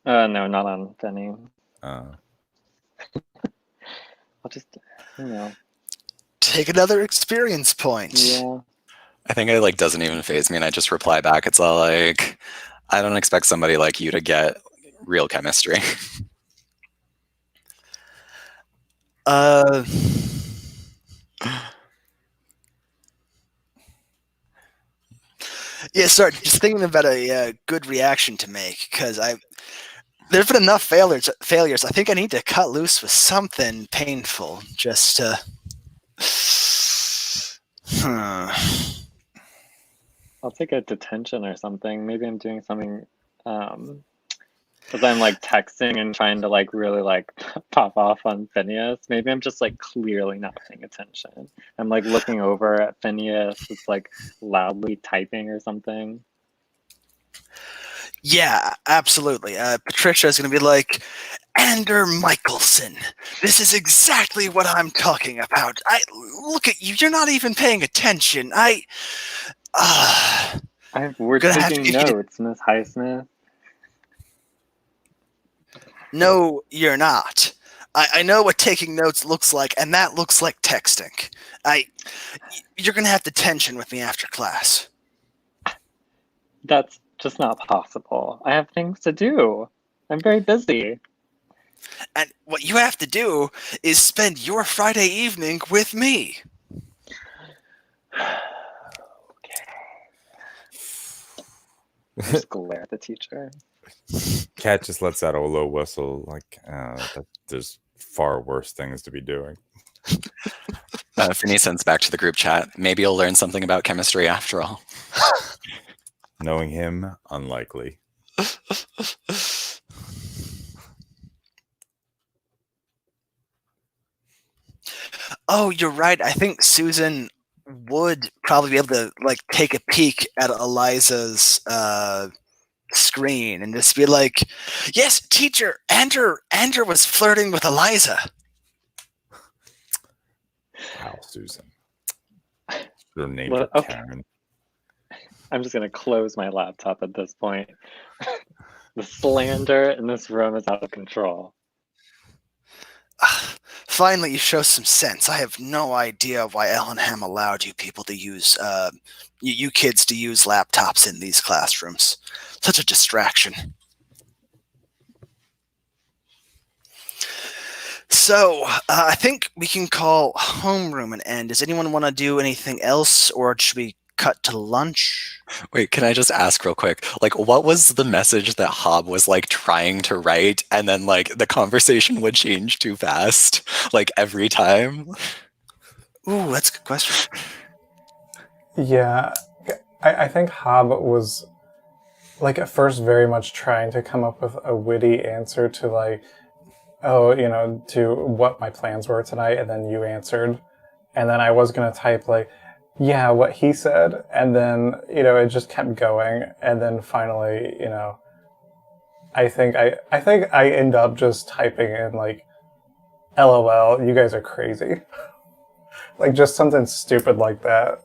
S2: No, not on Penny.
S5: Uh,
S2: I'll just, you know.
S1: Take another experience point.
S2: Yeah.
S3: I think it like doesn't even faze me, and I just reply back. It's all like, I don't expect somebody like you to get real chemistry.
S1: Yeah, sorry, just thinking about a good reaction to make, because there've been enough failures. I think I need to cut loose with something painful, just to.
S2: I'll take a detention or something. Maybe I'm doing something because I'm like texting and trying to like really like pop off on Phineas. Maybe I'm just like clearly not paying attention. I'm like looking over at Phineas. It's like loudly typing or something.
S1: Yeah, absolutely. Patricia is going to be like, Ander Michelson. This is exactly what I'm talking about. Look at you. You're not even paying attention.
S2: We're
S1: Gonna have to
S2: taking
S1: give you
S2: notes, Miss Highsmith.
S1: No, you're not. I know what taking notes looks like, and that looks like texting. You're gonna have detention with me after class.
S2: That's just not possible. I have things to do. I'm very busy.
S1: And what you have to do is spend your Friday evening with me.
S2: Just glare at the teacher.
S5: Cat just lets out a low whistle. Like, there's far worse things to be doing.
S3: Finney sends back to the group chat. Maybe you'll learn something about chemistry after all.
S5: Knowing him, unlikely.
S1: Oh, you're right. I think Susan would probably be able to like take a peek at Eliza's screen and just be like, "Yes, teacher, Ander was flirting with Eliza."
S5: Wow, Susan. Your name
S2: Well,
S5: for
S2: okay.
S5: Karen.
S2: I'm just gonna close my laptop at this point. The slander in this room is out of control.
S1: Finally, you show some sense. I have no idea why Ellenham allowed you people to use, you kids to use laptops in these classrooms. Such a distraction. So, I think we can call homeroom an end. Does anyone want to do anything else, or should we cut to lunch?
S3: Wait, can I just ask real quick? Like, what was the message that Hob was like trying to write, and then like the conversation would change too fast, like every time?
S1: Ooh, that's a good question.
S4: Yeah, I think Hob was like at first very much trying to come up with a witty answer to like, oh, to what my plans were tonight, and then you answered, and then I was gonna type like, yeah, what he said, and then it just kept going, and then finally, I think I end up just typing in like, LOL, you guys are crazy, like just something stupid like that.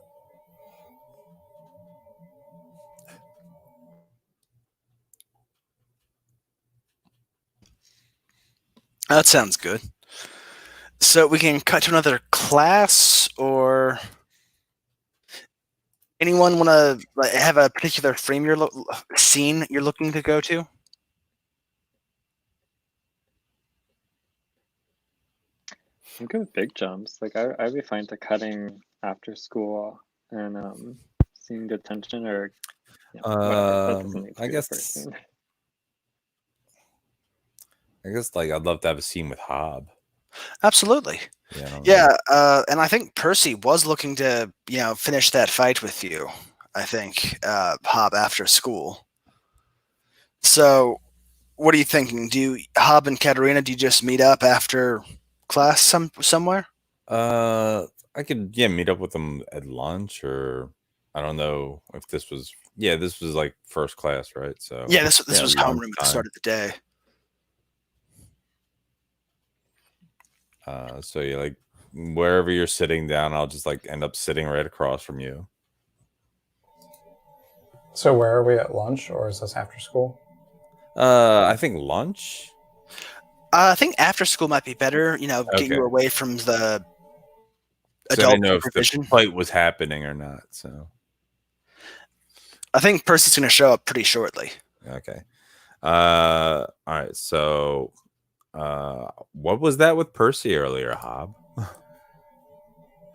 S1: That sounds good. So we can cut to another class, or anyone want to have a particular frame scene you're looking to go to?
S2: I'm good with big jumps. Like I'd be fine to cutting after school and seeing good tension or whatever. That doesn't need to
S5: I
S2: be the first
S5: guess
S2: scene.
S5: like I'd love to have a scene with Hob.
S1: Absolutely.
S5: Yeah, I don't
S1: Yeah,
S5: know.
S1: and I think Percy was looking to, finish that fight with you. I think Hob after school. So, what are you thinking? Hob and Katerina? Do you just meet up after class somewhere?
S5: I could meet up with them at lunch, or I don't know if this was like first class, right? So
S1: Yeah, this was homeroom at the
S5: lunchtime.
S1: start of the day.
S5: So yeah, like wherever you're sitting down, I'll just like end up sitting right across from you.
S4: So where are we at lunch, or is this after school?
S5: I think lunch.
S1: I think after school might be better. Get
S5: Okay.
S1: you away from the
S5: So I
S1: adult
S5: didn't know if the
S1: supervision.
S5: fight was happening or not. So
S1: I think Percy's going to show up pretty shortly.
S5: okay. All right. So, what was that with Percy earlier, Hob?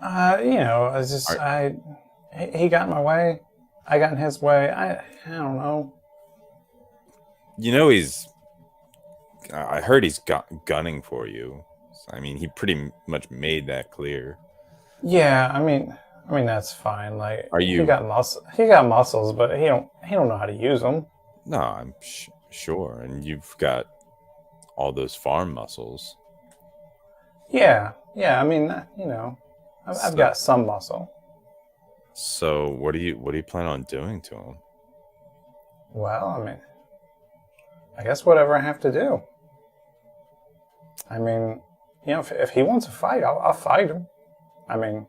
S4: It's just he got in my way, I got in his way. I don't know.
S5: I heard he's gunning for you. I mean, he pretty much made that clear.
S4: Yeah, I mean that's fine. Like
S5: Are you?
S4: He got muscles, but he don't know how to use them.
S5: No, I'm sure. And you've got all those farm muscles.
S4: Yeah. I mean, I've got some muscle.
S5: So what do you plan on doing to him?
S4: Well, I mean, I guess whatever I have to do. I mean, if he wants to fight, I'll fight him. I mean,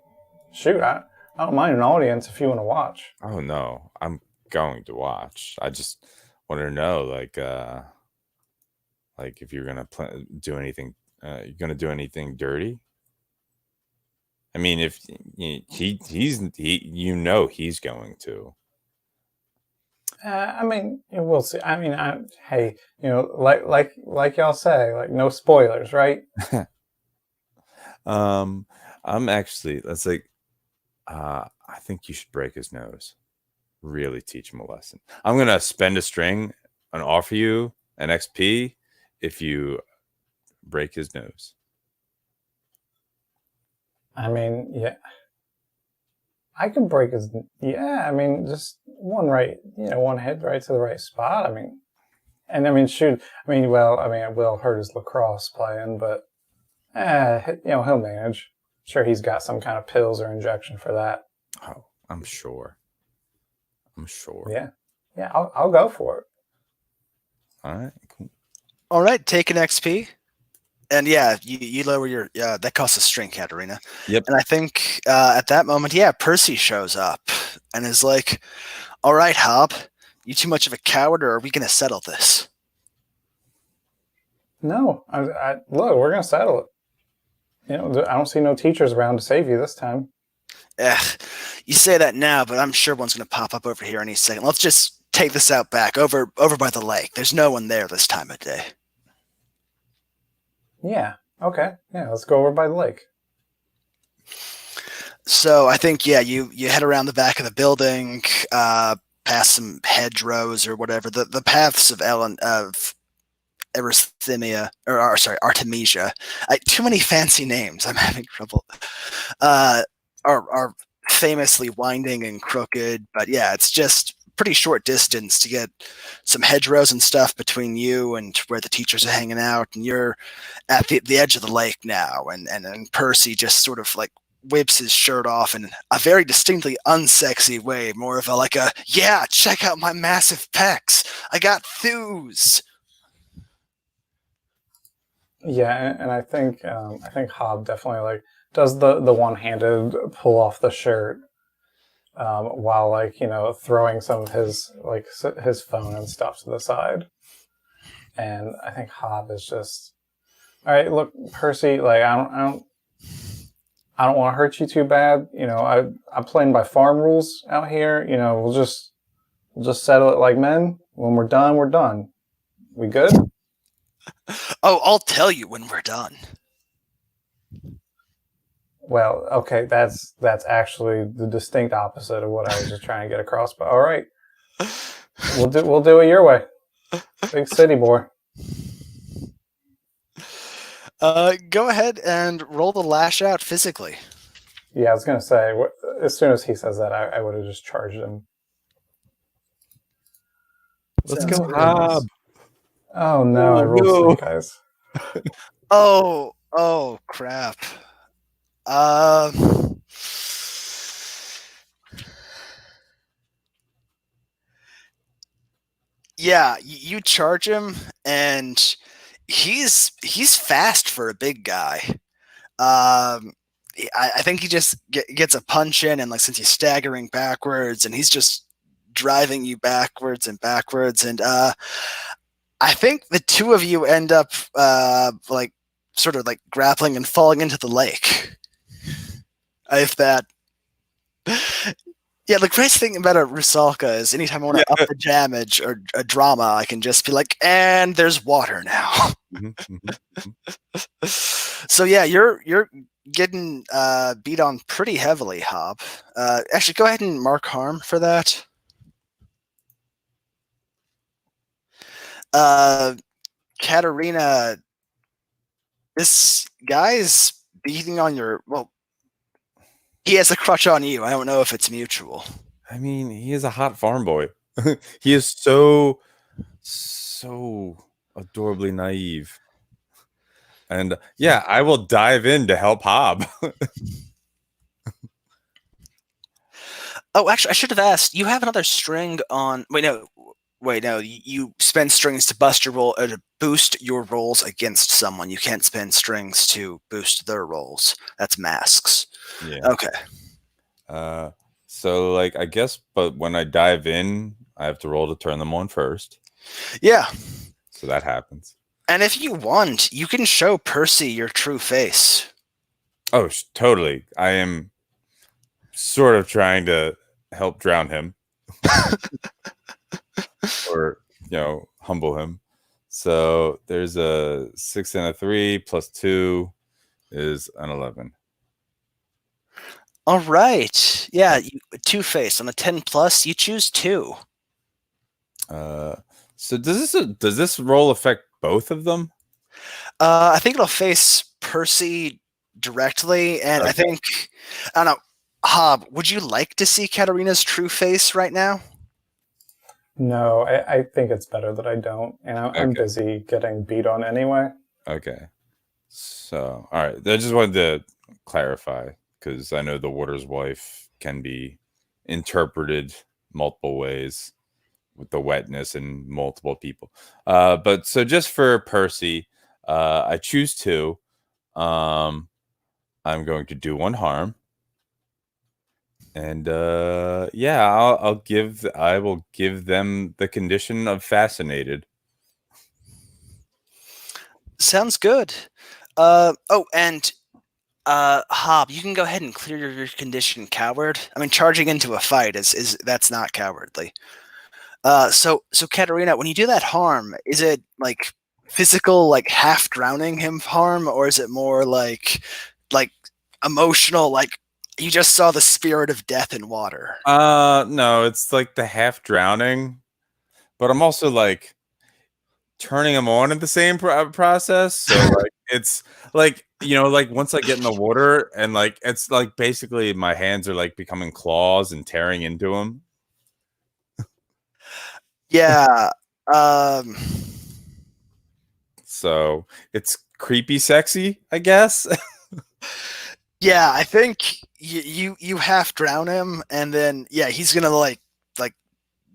S4: shoot, I don't mind an audience if you want to watch.
S5: Oh no, I'm going to watch. I just want to know, like if you're gonna do anything, you're gonna do anything dirty. I mean, if he's going to.
S4: I mean, we'll see. I mean, hey, like y'all say, like no spoilers, right?
S5: I'm actually. That's like. I think you should break his nose. Really teach him a lesson. I'm gonna spend a string and offer you an XP if you break his nose.
S4: I mean, yeah, I can break his. Yeah, I mean, just one hit right to the right spot. I mean, and I mean, shoot. I mean, well, I mean, it will hurt his lacrosse playing, but he'll manage. Sure, he's got some kind of pills or injection for that.
S5: Oh, I'm sure.
S4: Yeah, I'll go for it.
S5: All right, cool.
S1: All right, take an XP. And yeah, you lower your that costs a string, Katerina.
S5: Yep.
S1: And I think at that moment, Percy shows up and is like, "All right, Hob, you too much of a coward, or are we going to settle this?"
S4: No, look, we're gonna settle it. I don't see no teachers around to save you this time.
S1: You say that now, but I'm sure one's going to pop up over here any second. Let's just take this out back over by the lake. There's no one there this time of day.
S4: Yeah. Okay. Yeah. Let's go over by the lake.
S1: So I think you head around the back of the building. past some hedgerows or whatever. The paths of Artemisia, or sorry, Artemisia. Too many fancy names. I'm having trouble. Are famously winding and crooked, but yeah, it's just pretty short distance to get some hedgerows and stuff between you and where the teachers are hanging out, and you're at the edge of the lake now, and Percy just sort of like whips his shirt off in a very distinctly unsexy way, more of a like a, yeah, check out my massive pecs, I got thews.
S4: Yeah, and I think Hob definitely like does the one-handed pull off the shirt while like throwing some of his like his phone and stuff to the side. And I think Hob is just, all right. Look, Percy, like I don't want to hurt you too bad. I'm playing by farm rules out here. We'll just settle it like men. When we're done, we're done. We good?
S1: Oh, I'll tell you when we're done.
S4: Well, okay, that's actually the distinct opposite of what I was just trying to get across. But all right, we'll do it your way, big city boy.
S1: Go ahead and roll the lash out physically.
S4: Yeah, I was gonna say, as soon as he says that, I would have just charged him.
S5: Let's
S1: Sounds
S5: go,
S1: good.
S5: Hob.
S4: Oh no, I rolled snake eyes.
S1: Oh crap. Yeah, you charge him, and he's fast for a big guy. I think he just gets a punch in, and like since he's staggering backwards, and he's just driving you backwards and backwards, and I think the two of you end up like sort of like grappling and falling into the lake. If that. Yeah, the great thing about a Rusalka is anytime I want to up the damage or a drama, I can just be like, and there's water now. So yeah, you're getting beat on pretty heavily, Hob. Actually, go ahead and mark harm for that. Katerina, this guy's beating on your, well, he has a crush on you. I don't know if it's mutual.
S5: I mean, he is a hot farm boy. He is so adorably naive. And yeah, I will dive in to help Hob.
S1: Oh, actually, I should have asked. You have another string on. Wait, no. You spend strings to boost your rolls against someone. You can't spend strings to boost their rolls. That's masks.
S5: Yeah.
S1: Okay.
S5: So like I guess, but when I dive in, I have to roll to turn them on first.
S1: Yeah.
S5: So that happens.
S1: And if you want, you can show Percy your true face.
S5: Oh, totally. I am sort of trying to help drown him. Or, humble him. So there's a 6 and a 3 plus 2 is an 11.
S1: All right. Yeah, two-face on a 10 plus. You choose 2.
S5: So does this roll affect both of them?
S1: I think it'll face Percy directly, and
S5: Okay.
S1: I don't know. Hob, would you like to see Katerina's true face right now?
S4: No, I think it's better that I don't, and I'm
S5: Okay.
S4: busy getting beat on anyway.
S5: Okay. So, all right. I just wanted to clarify because I know the Warder's wife can be interpreted multiple ways with the wetness and multiple people. But so just for Percy, I choose 2. I'm going to do 1 harm. And yeah, I will give them the condition of fascinated.
S1: Sounds good. And Hob, you can go ahead and clear your condition, coward. I mean, charging into a fight is that's not cowardly. So Katerina, when you do that harm, is it like physical, like half drowning him harm, or is it more like emotional, like You just saw the spirit of death in water.
S5: No, it's like the half drowning, but I'm also like turning him on in the same process. So like it's like, you know, like once I get in the water and like it's like basically my hands are like becoming claws and tearing into him.
S1: Yeah.
S5: So it's creepy sexy, I guess.
S1: Yeah, I think you half drown him, and then yeah, he's gonna like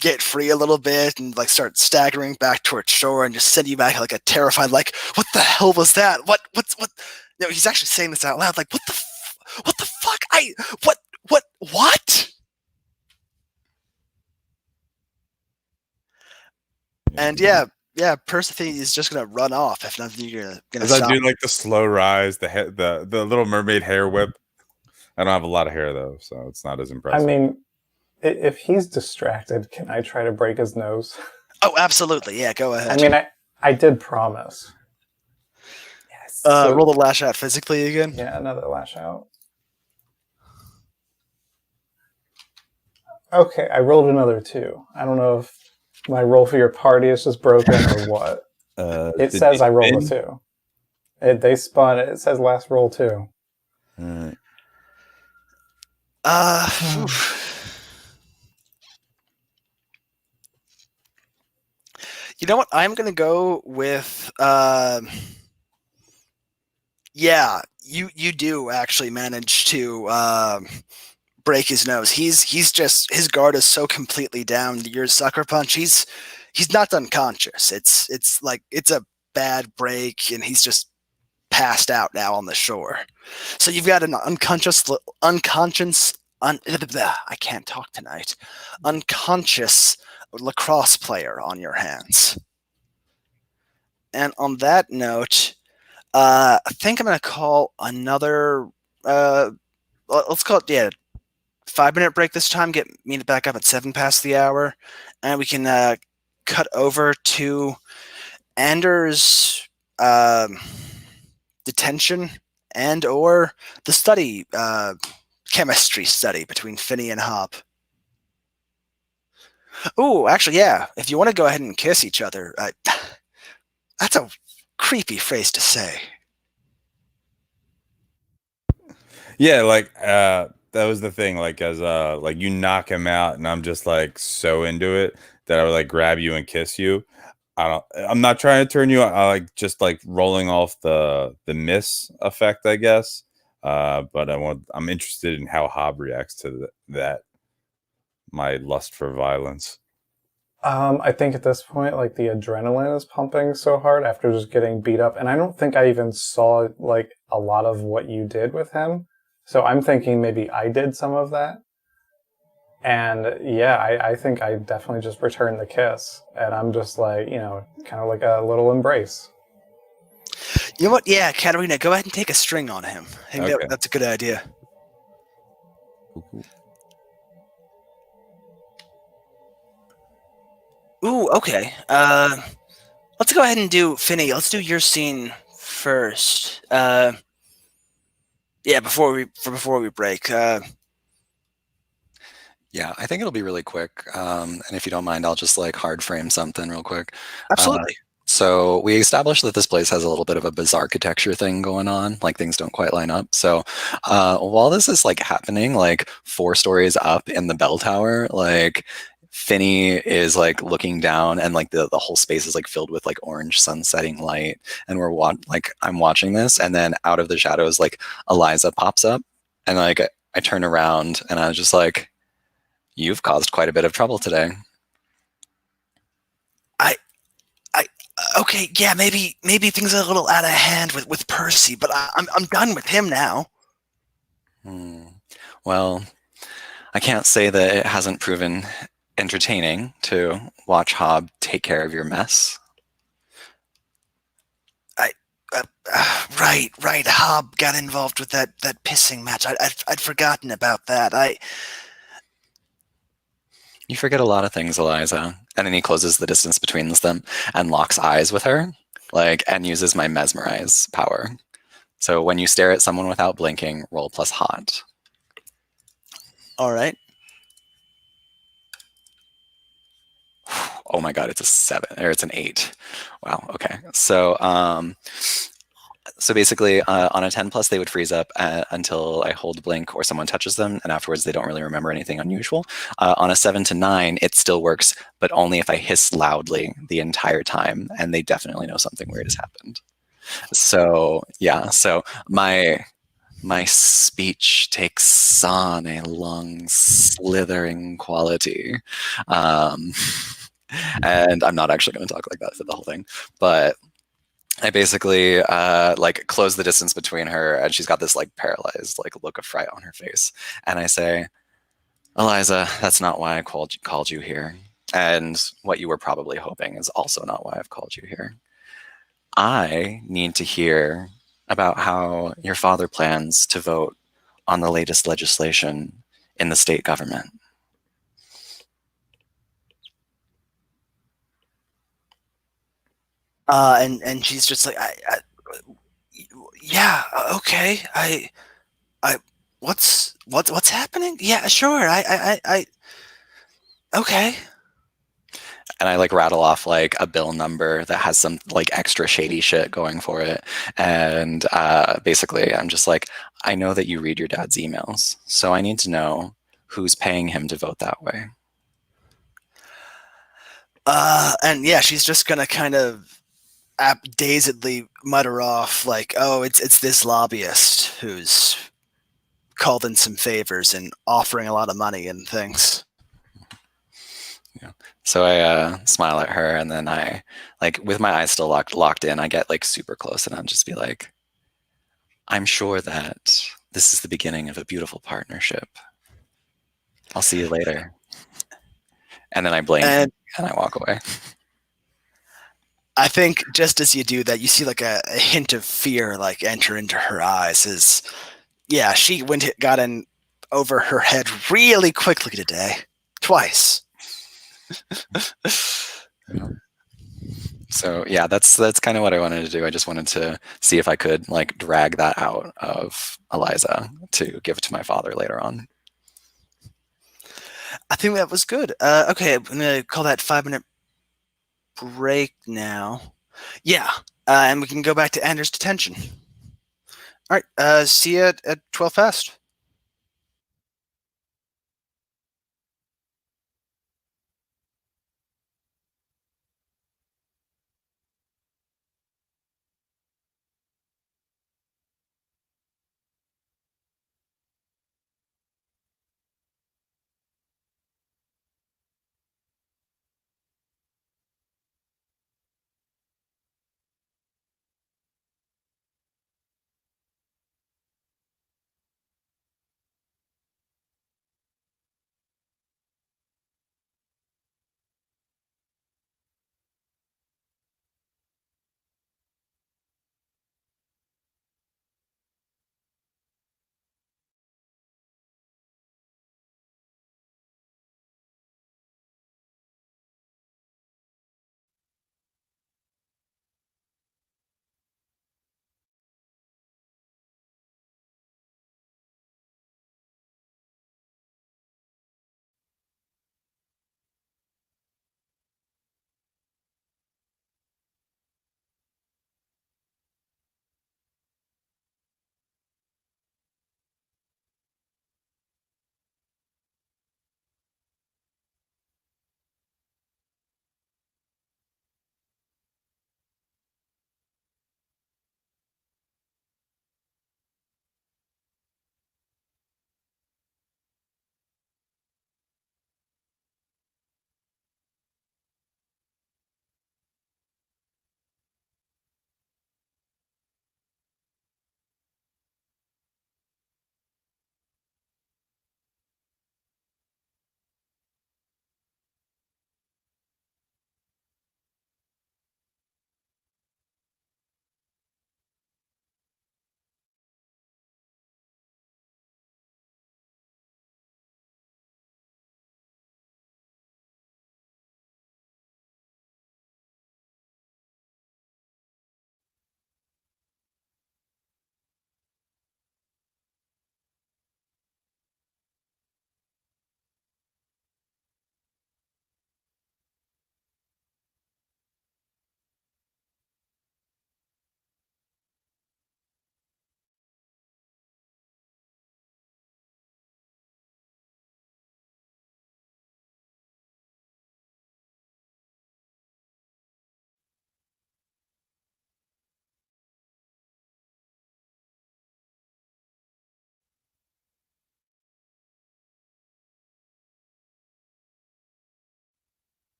S1: get free a little bit and like start staggering back towards shore and just send you back like a terrified like, what the hell was that? What? No, he's actually saying this out loud. Like, what the fuck? What? And yeah, Persephone is just gonna run off if nothing you're gonna
S5: As I
S1: stop.
S5: do like the slow rise, the Little Mermaid hair whip. I don't have a lot of hair though, so it's not as
S4: I
S5: impressive.
S4: mean, if he's distracted, can I try to break his nose?
S1: Oh, absolutely. Yeah, go ahead.
S4: I mean, I did promise. Yes.
S1: Roll the lash out physically again.
S4: Yeah, another lash out. Okay, I rolled another 2. I don't know if my roll for your party is just broken or what. It says I rolled a 2. They spun it. It says last roll 2.
S1: You know what? I'm gonna go with. Yeah, you do actually manage to break his nose. He's just, his guard is so completely down. Your sucker punch. He's not unconscious. It's like it's a bad break, and he's just passed out now on the shore. So you've got an I can't talk tonight. Unconscious lacrosse player on your hands. And on that note, I think I'm going to call another, let's call it, 5-minute break this time, get me back up at 7 past the hour, and we can cut over to Anders' detention and or the study, chemistry study between Finney and Hob. Ooh, actually, yeah, if you want to go ahead and kiss each other, that's a creepy phrase to say.
S5: Yeah, like that was the thing. Like as like you knock him out, and I'm just like so into it that I would like grab you and kiss you. I'm not trying to turn you on. I like just like rolling off the miss effect, I guess. But I'm interested in how Hob reacts to that. My lust for violence.
S4: I think at this point, like the adrenaline is pumping so hard after just getting beat up, and I don't think I even saw like a lot of what you did with him. So I'm thinking maybe I did some of that. And yeah, I think I definitely just returned the kiss, and I'm just like, kind of like a little embrace.
S1: You know what? Yeah, Katerina, go ahead and take a string on him. I think
S5: Okay.
S1: that's a good idea. Ooh, okay. Let's go ahead and do Finney. Let's do your scene first. Yeah, before we break.
S3: Yeah, I think it'll be really quick. And if you don't mind, I'll just like hard frame something real quick.
S1: Absolutely.
S3: So we established that this place has a little bit of a bizarre architecture thing going on, like things don't quite line up. So while this is like happening, like 4 stories up in the bell tower, like Finney is like looking down, and like the whole space is like filled with like orange sunsetting light. And I'm watching this, and then out of the shadows, like Eliza pops up, and like I turn around, and I was just like, "You've caused quite a bit of trouble today."
S1: Okay, yeah, maybe things are a little out of hand with Percy, but I'm done with him now.
S3: Well, I can't say that it hasn't proven entertaining to watch Hob take care of your mess.
S1: Right. Hob got involved with that pissing match. I'd forgotten about that.
S3: You forget a lot of things, Eliza. And then he closes the distance between them and locks eyes with her, and uses my mesmerize power. So when you stare at someone without blinking, roll plus hot.
S1: All right.
S3: Oh my god, it's a 7 or it's an 8. Wow. Okay. So basically, on a 10 plus, they would freeze up until I hold blink or someone touches them, and afterwards they don't really remember anything unusual. On a 7 to 9, it still works, but only if I hiss loudly the entire time, and they definitely know something weird has happened. So yeah, so my speech takes on a long, slithering quality. Um, and I'm not actually going to talk like that for the whole thing, but I basically like close the distance between her, and she's got this like paralyzed like look of fright on her face. And I say, Eliza, that's not why I called you here. And what you were probably hoping is also not why I've called you here. I need to hear about how your father plans to vote on the latest legislation in the state government.
S1: And she's just like, yeah, okay, I, what's happening? Yeah, sure, okay.
S3: And I like rattle off like a bill number that has some like extra shady shit going for it. And basically, I'm just like, I know that you read your dad's emails, so I need to know who's paying him to vote that way.
S1: And yeah, she's just gonna kind of dazedly mutter off like, "Oh, it's this lobbyist who's called in some favors and offering a lot of money and things."
S3: Yeah. So I smile at her, and then I, like, with my eyes still locked in, I get like super close, and I'll just be like, I'm sure that this is the beginning of a beautiful partnership. I'll see you later. And then I blink
S1: And
S3: and I walk away.
S1: I think just as you do that, you see like a hint of fear like enter into her eyes. As yeah, she got in over her head really quickly today, twice.
S3: So yeah, that's kind of what I wanted to do. I just wanted to see if I could like drag that out of Eliza to give it to my father later on.
S1: I think that was good. Okay, I'm gonna call that 5 minute break now. Yeah, and we can go back to Anders' detention. All right, see you at 12 past.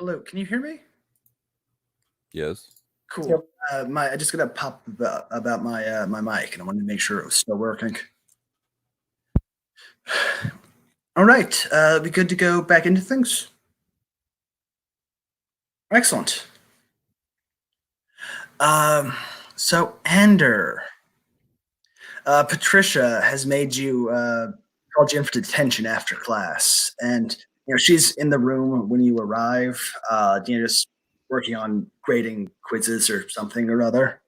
S1: Hello, can you hear me?
S5: Yes.
S1: Cool.
S4: Yep.
S1: I just got a pop about my my mic, and I wanted to make sure it was still working. All right, we good to go back into things? Excellent. So Ander, Patricia has made you called you in for detention after class, and she's in the room when you arrive. Just working on grading quizzes or something or other.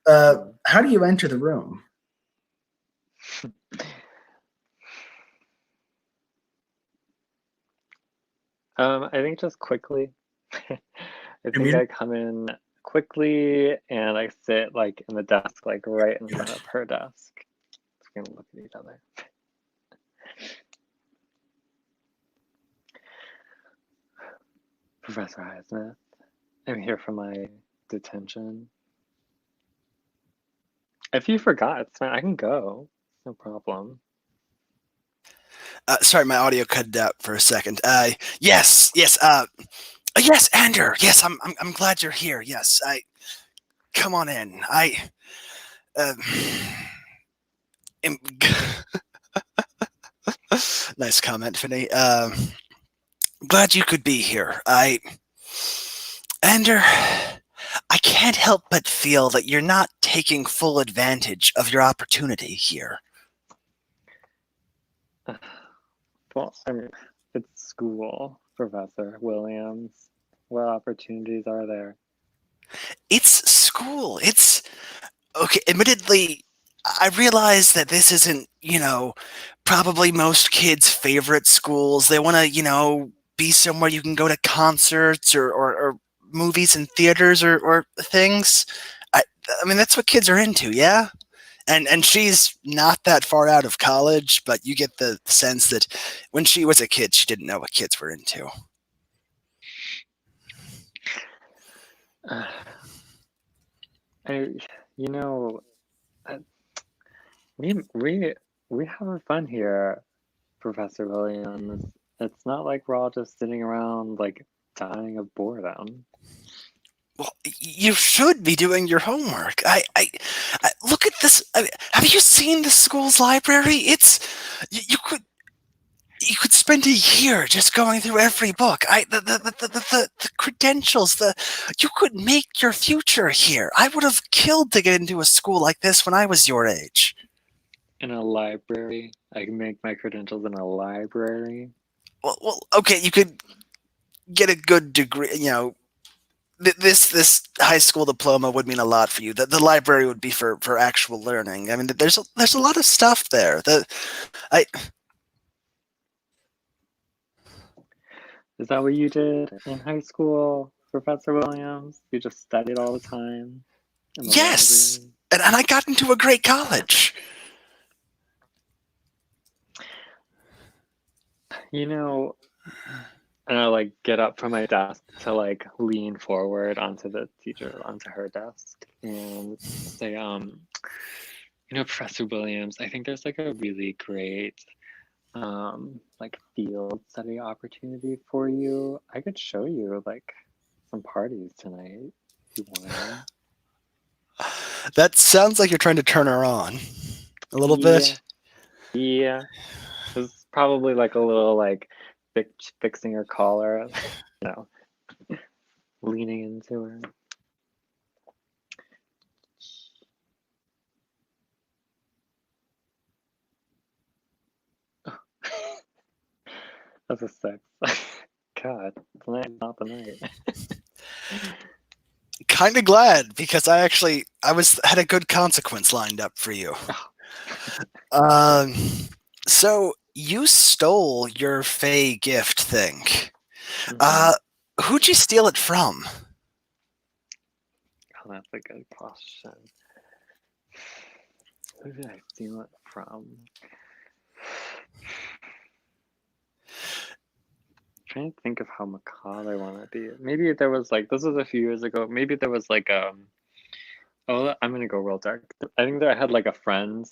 S1: How do you enter the room?
S2: I think just quickly. I think I come in quickly and I sit like in the desk, like right in front of her desk. We're gonna look at each other. Professor Highsmith, I'm here for my detention. If you forgot, it's fine. I can go. No problem.
S1: Sorry, my audio cut out for a second. Yes, yes, Ander. Yes, I'm glad you're here. Yes, come on in. Um, am- nice comment, Finney. Glad you could be here. Ander, I can't help but feel that you're not taking full advantage of your opportunity here.
S2: Well, I mean, it's school, Professor Williams. What opportunities are there?
S1: It's school. It's okay. Admittedly, I realize that this isn't, probably most kids' favorite schools. They want to, be somewhere you can go to concerts or movies and theaters or things. I, I mean, that's what kids are into, yeah? And she's not that far out of college, but you get the sense that when she was a kid, she didn't know what kids were into.
S2: I, you know, I- we have fun here, Professor Williams. It's not like we're all just sitting around like dying of boredom.
S1: Well, you should be doing your homework. I look at this. Have you seen the school's library? You could spend a year just going through every book. The credentials. You could make your future here. I would have killed to get into a school like this when I was your age.
S2: In a library, I can make my credentials in a library.
S1: Well, okay. You could get a good degree. This high school diploma would mean a lot for you. The library would be for actual learning. I mean, there's a lot of stuff there.
S2: Is that what you did in high school, Professor Williams? You just studied all the time in the
S1: Yes,
S2: library?
S1: and I got into a great college.
S2: And I like get up from my desk to like lean forward onto her desk and say, Professor Williams, I think there's like a really great like field study opportunity for you. I could show you like some parties tonight if you want.
S1: That sounds like you're trying to turn her on a little bit.
S2: Yeah. It's probably like a little like fixing her collar, leaning into her. That's a six. God, tonight's not the night.
S1: Kind of glad because I had a good consequence lined up for you. So you stole your Fey gift thing. Who'd you steal it from?
S2: Oh, that's a good question. Who did I steal it from? Trying to think of how macabre I want to be. Maybe there was like, this was a few years ago. Maybe there was like oh, I'm gonna go real dark. I think that I had like a friend,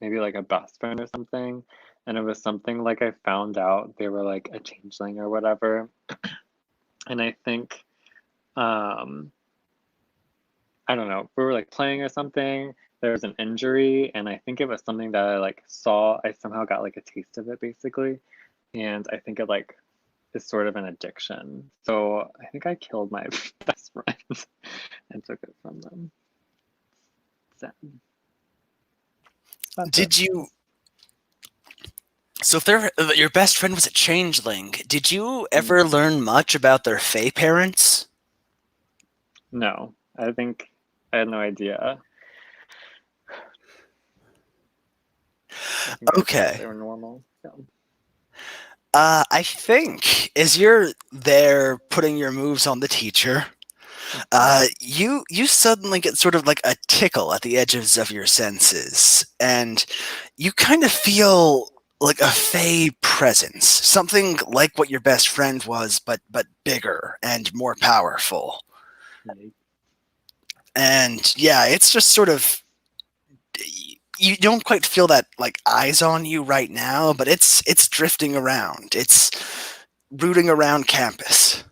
S2: maybe like a best friend or something, and it was something like I found out they were like a changeling or whatever. And I think, I don't know, we were like playing or something. There was an injury, and I think it was something that I like saw. I somehow got like a taste of it, basically, and I think it like is sort of an addiction. So I think I killed my best friend and took it from them. Sad. That's
S1: Did
S2: it.
S1: you? So if they're your best friend was a changeling, did you ever learn much about their fae parents?
S2: No, I think I had no idea. I think I just thought
S1: Okay.
S2: they were normal. Yeah.
S1: I think as you're there putting your moves on the teacher, you suddenly get sort of like a tickle at the edges of your senses, and you kind of feel like a fey presence, something like what your best friend was, but bigger and more powerful. And yeah, it's just sort of you don't quite feel that like eyes on you right now, but it's drifting around. It's rooting around campus.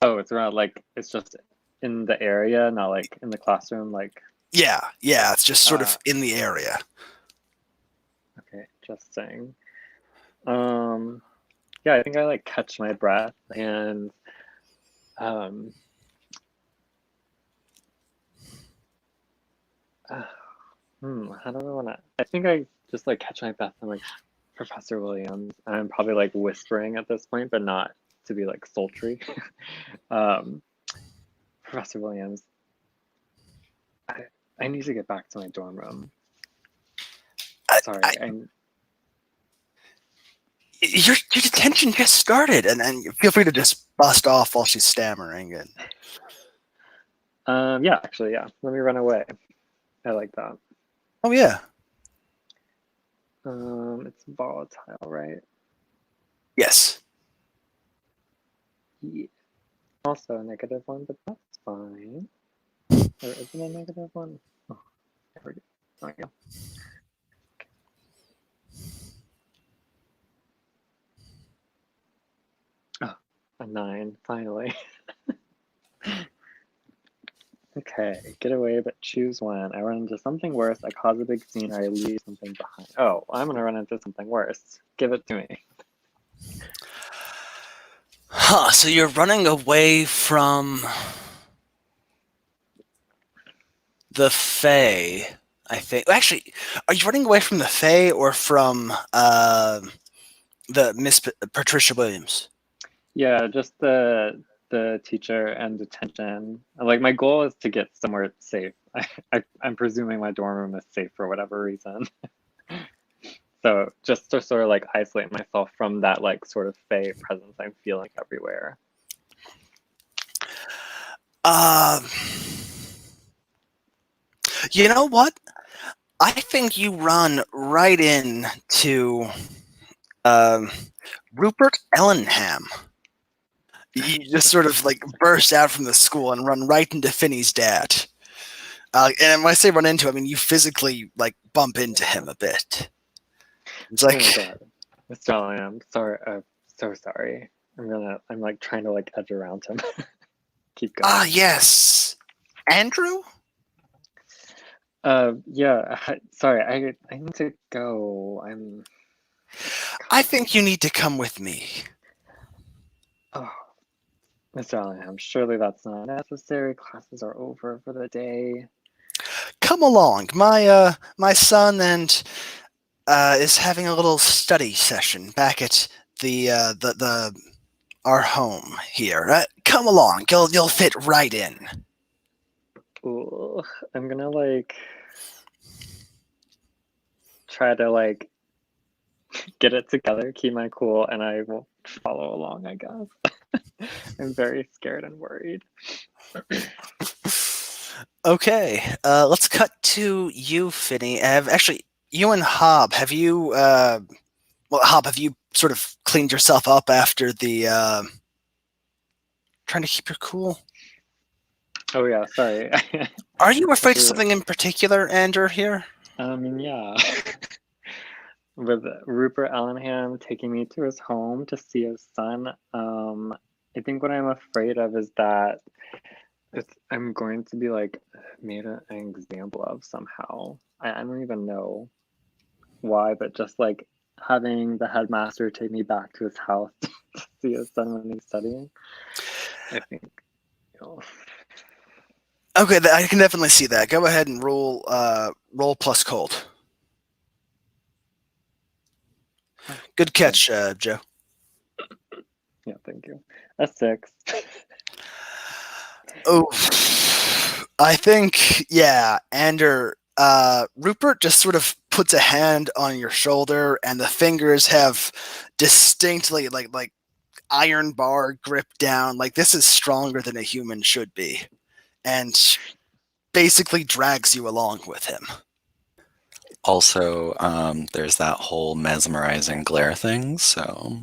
S2: Oh, it's around like it's just in the area, not like in the classroom. Like,
S1: Yeah, it's just sort of in the area.
S2: okay, interesting. Yeah, I think I like catch my breath and how do I want to? I think I just like catch my breath. I'm like, Professor Williams. I'm probably like whispering at this point, but not to be like sultry. Professor Williams, I need to get back to my dorm room. Sorry,
S1: your detention just started, and feel free to just bust off while she's stammering. And
S2: yeah, actually, yeah. Let me run away. I like that.
S1: oh yeah,
S2: It's volatile, right?
S1: yes.
S2: Yeah. Also a -1, but that's fine. Or is it a -1? Oh, there we go. There we go. Oh, a 9, finally. Okay, get away, but choose one. I run into something worse. I cause a big scene. Or I leave something behind. Oh, I'm gonna run into something worse. Give it to me.
S1: Huh? So you're running away from the Fae, I think. Actually, are you running away from the Fae or from the Miss Patricia Williams?
S2: Yeah, just the teacher and detention. Like my goal is to get somewhere safe. I'm presuming my dorm room is safe for whatever reason. So just to sort of like isolate myself from that like sort of Fae presence I'm feeling everywhere.
S1: You know what? I think you run right in to Rupert Ellenham. You just sort of like burst out from the school and run right into Finney's dad. And when I say run into, I mean you physically like bump into him a bit. It's like,
S2: oh my god, Mr. Allen, I'm sorry. So sorry. I'm like trying to like edge around him. Keep going.
S1: yes, Andrew.
S2: Yeah. Sorry, I need to go.
S1: I think you need to come with me.
S2: Oh, Mr. Allingham, surely that's not necessary. Classes are over for the day.
S1: Come along. My son and is having a little study session back at the our home here. Come along. You'll fit right in.
S2: Ooh, I'm gonna like try to like get it together, keep my cool, and I will follow along, I guess. I'm very scared and worried.
S1: Okay, let's cut to you, Finney. Actually, you and Hob, have you, Hob, have you sort of cleaned yourself up after the, trying to keep your cool?
S2: Oh yeah, sorry.
S1: Are you afraid of something in particular, Andrew, here?
S2: Yeah. with Rupert Allenham taking me to his home to see his son, I think what I'm afraid of is that I'm going to be like made an example of somehow. I don't even know why, but just like having the headmaster take me back to his house to see his son when he's studying, I think, you know.
S1: Okay, I can definitely see that. Go ahead and roll plus cold. Good catch, Joe.
S2: Yeah, thank you. A 6.
S1: Oh, I think, yeah, Rupert just sort of puts a hand on your shoulder, and the fingers have distinctly like iron bar grip down. Like this is stronger than a human should be, and basically drags you along with him.
S3: Also, there's that whole mesmerizing glare thing. So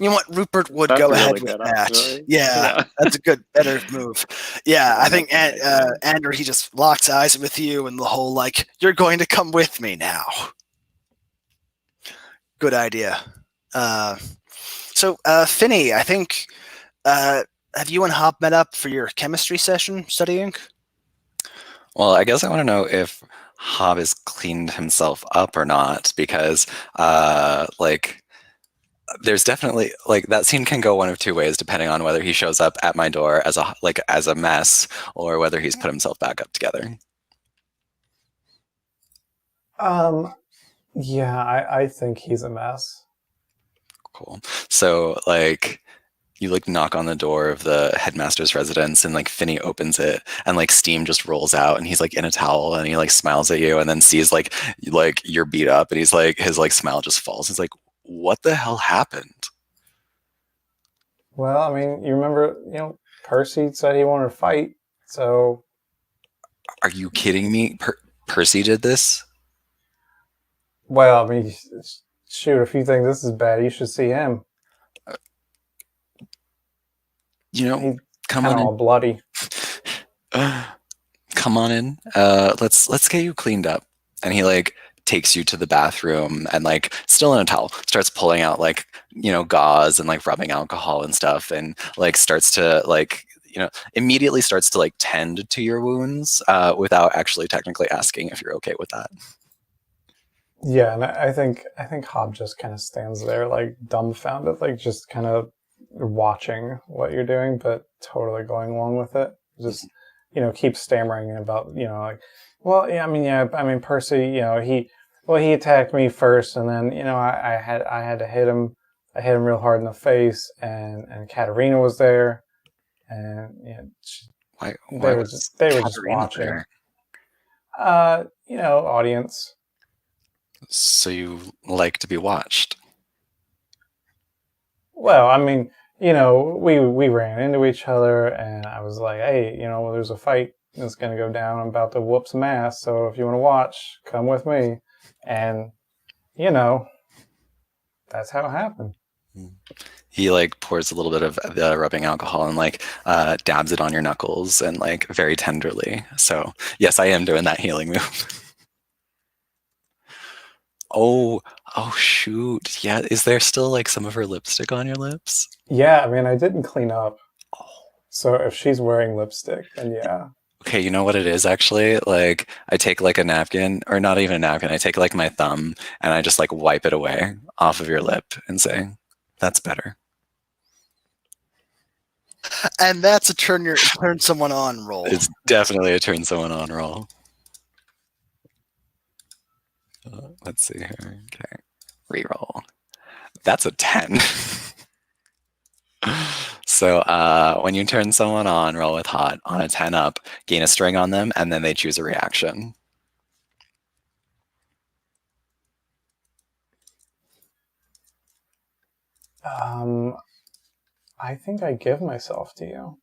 S1: You know what? Rupert would
S2: That's
S1: go ahead
S2: really
S1: with
S2: good,
S1: that.
S2: actually.
S1: Yeah, that's a better move. Yeah, I think
S2: that's a nice move.
S1: Andrew, he just locks eyes with you, and the whole like, "You're going to come with me now." Good idea. So, Finney, I think, have you and Hop met up for your chemistry session studying?
S3: well, I guess I want to know if Hob has cleaned himself up or not, because like there's definitely like that scene can go one of two ways depending on whether he shows up at my door as a mess or whether he's put himself back up together.
S4: Yeah, I think he's a mess.
S3: Cool. So like you like knock on the door of the headmaster's residence and like Finney opens it and like steam just rolls out and he's like in a towel and he like smiles at you and then sees like you're beat up and he's like his like smile just falls. He's like, what the hell happened?
S4: Well, I mean, you remember, Percy said he wanted to fight, so...
S3: Are you kidding me? Percy did this?
S4: Well, I mean, shoot, if you think this is bad, you should see him. He's
S3: Come
S4: kind
S3: on
S4: of all bloody.
S3: Come on in. Let's get you cleaned up. And he like takes you to the bathroom and like still in a towel starts pulling out like gauze and like rubbing alcohol and stuff and like starts to like immediately starts to like tend to your wounds without actually technically asking if you're okay with that.
S4: Yeah, and I think Hob just kind of stands there like dumbfounded, like just kind of watching what you're doing, but totally going along with it. Just keeps stammering about like, well, yeah, I mean Percy, he attacked me first, and then I had to hit him. I hit him real hard in the face, and Katerina was there, and
S3: Why
S4: they were
S3: was
S4: just
S3: Katerina
S4: watching.
S3: there?
S4: Audience.
S3: So you like to be watched?
S4: Well, I mean, we ran into each other, and I was like, hey, there's a fight that's going to go down. I'm about to whoop some ass, so if you want to watch, come with me. And, that's how it happened.
S3: He like pours a little bit of the rubbing alcohol and like dabs it on your knuckles and like very tenderly. So yes, I am doing that healing move. Oh shoot. Yeah, is there still like some of her lipstick on your lips?
S4: Yeah, I mean, I didn't clean up.
S3: Oh.
S4: So if she's wearing lipstick, then yeah.
S3: Okay, you know what it is actually? Like I take like a napkin, or not even a napkin, I take like my thumb and I just like wipe it away off of your lip and say, that's better.
S1: And that's a turn someone on roll.
S3: It's definitely a turn someone on roll. Let's see here. Okay. Reroll. That's a 10. So when you turn someone on, roll with hot on a 10 up, gain a string on them, and then they choose a reaction.
S4: I think I give myself to you.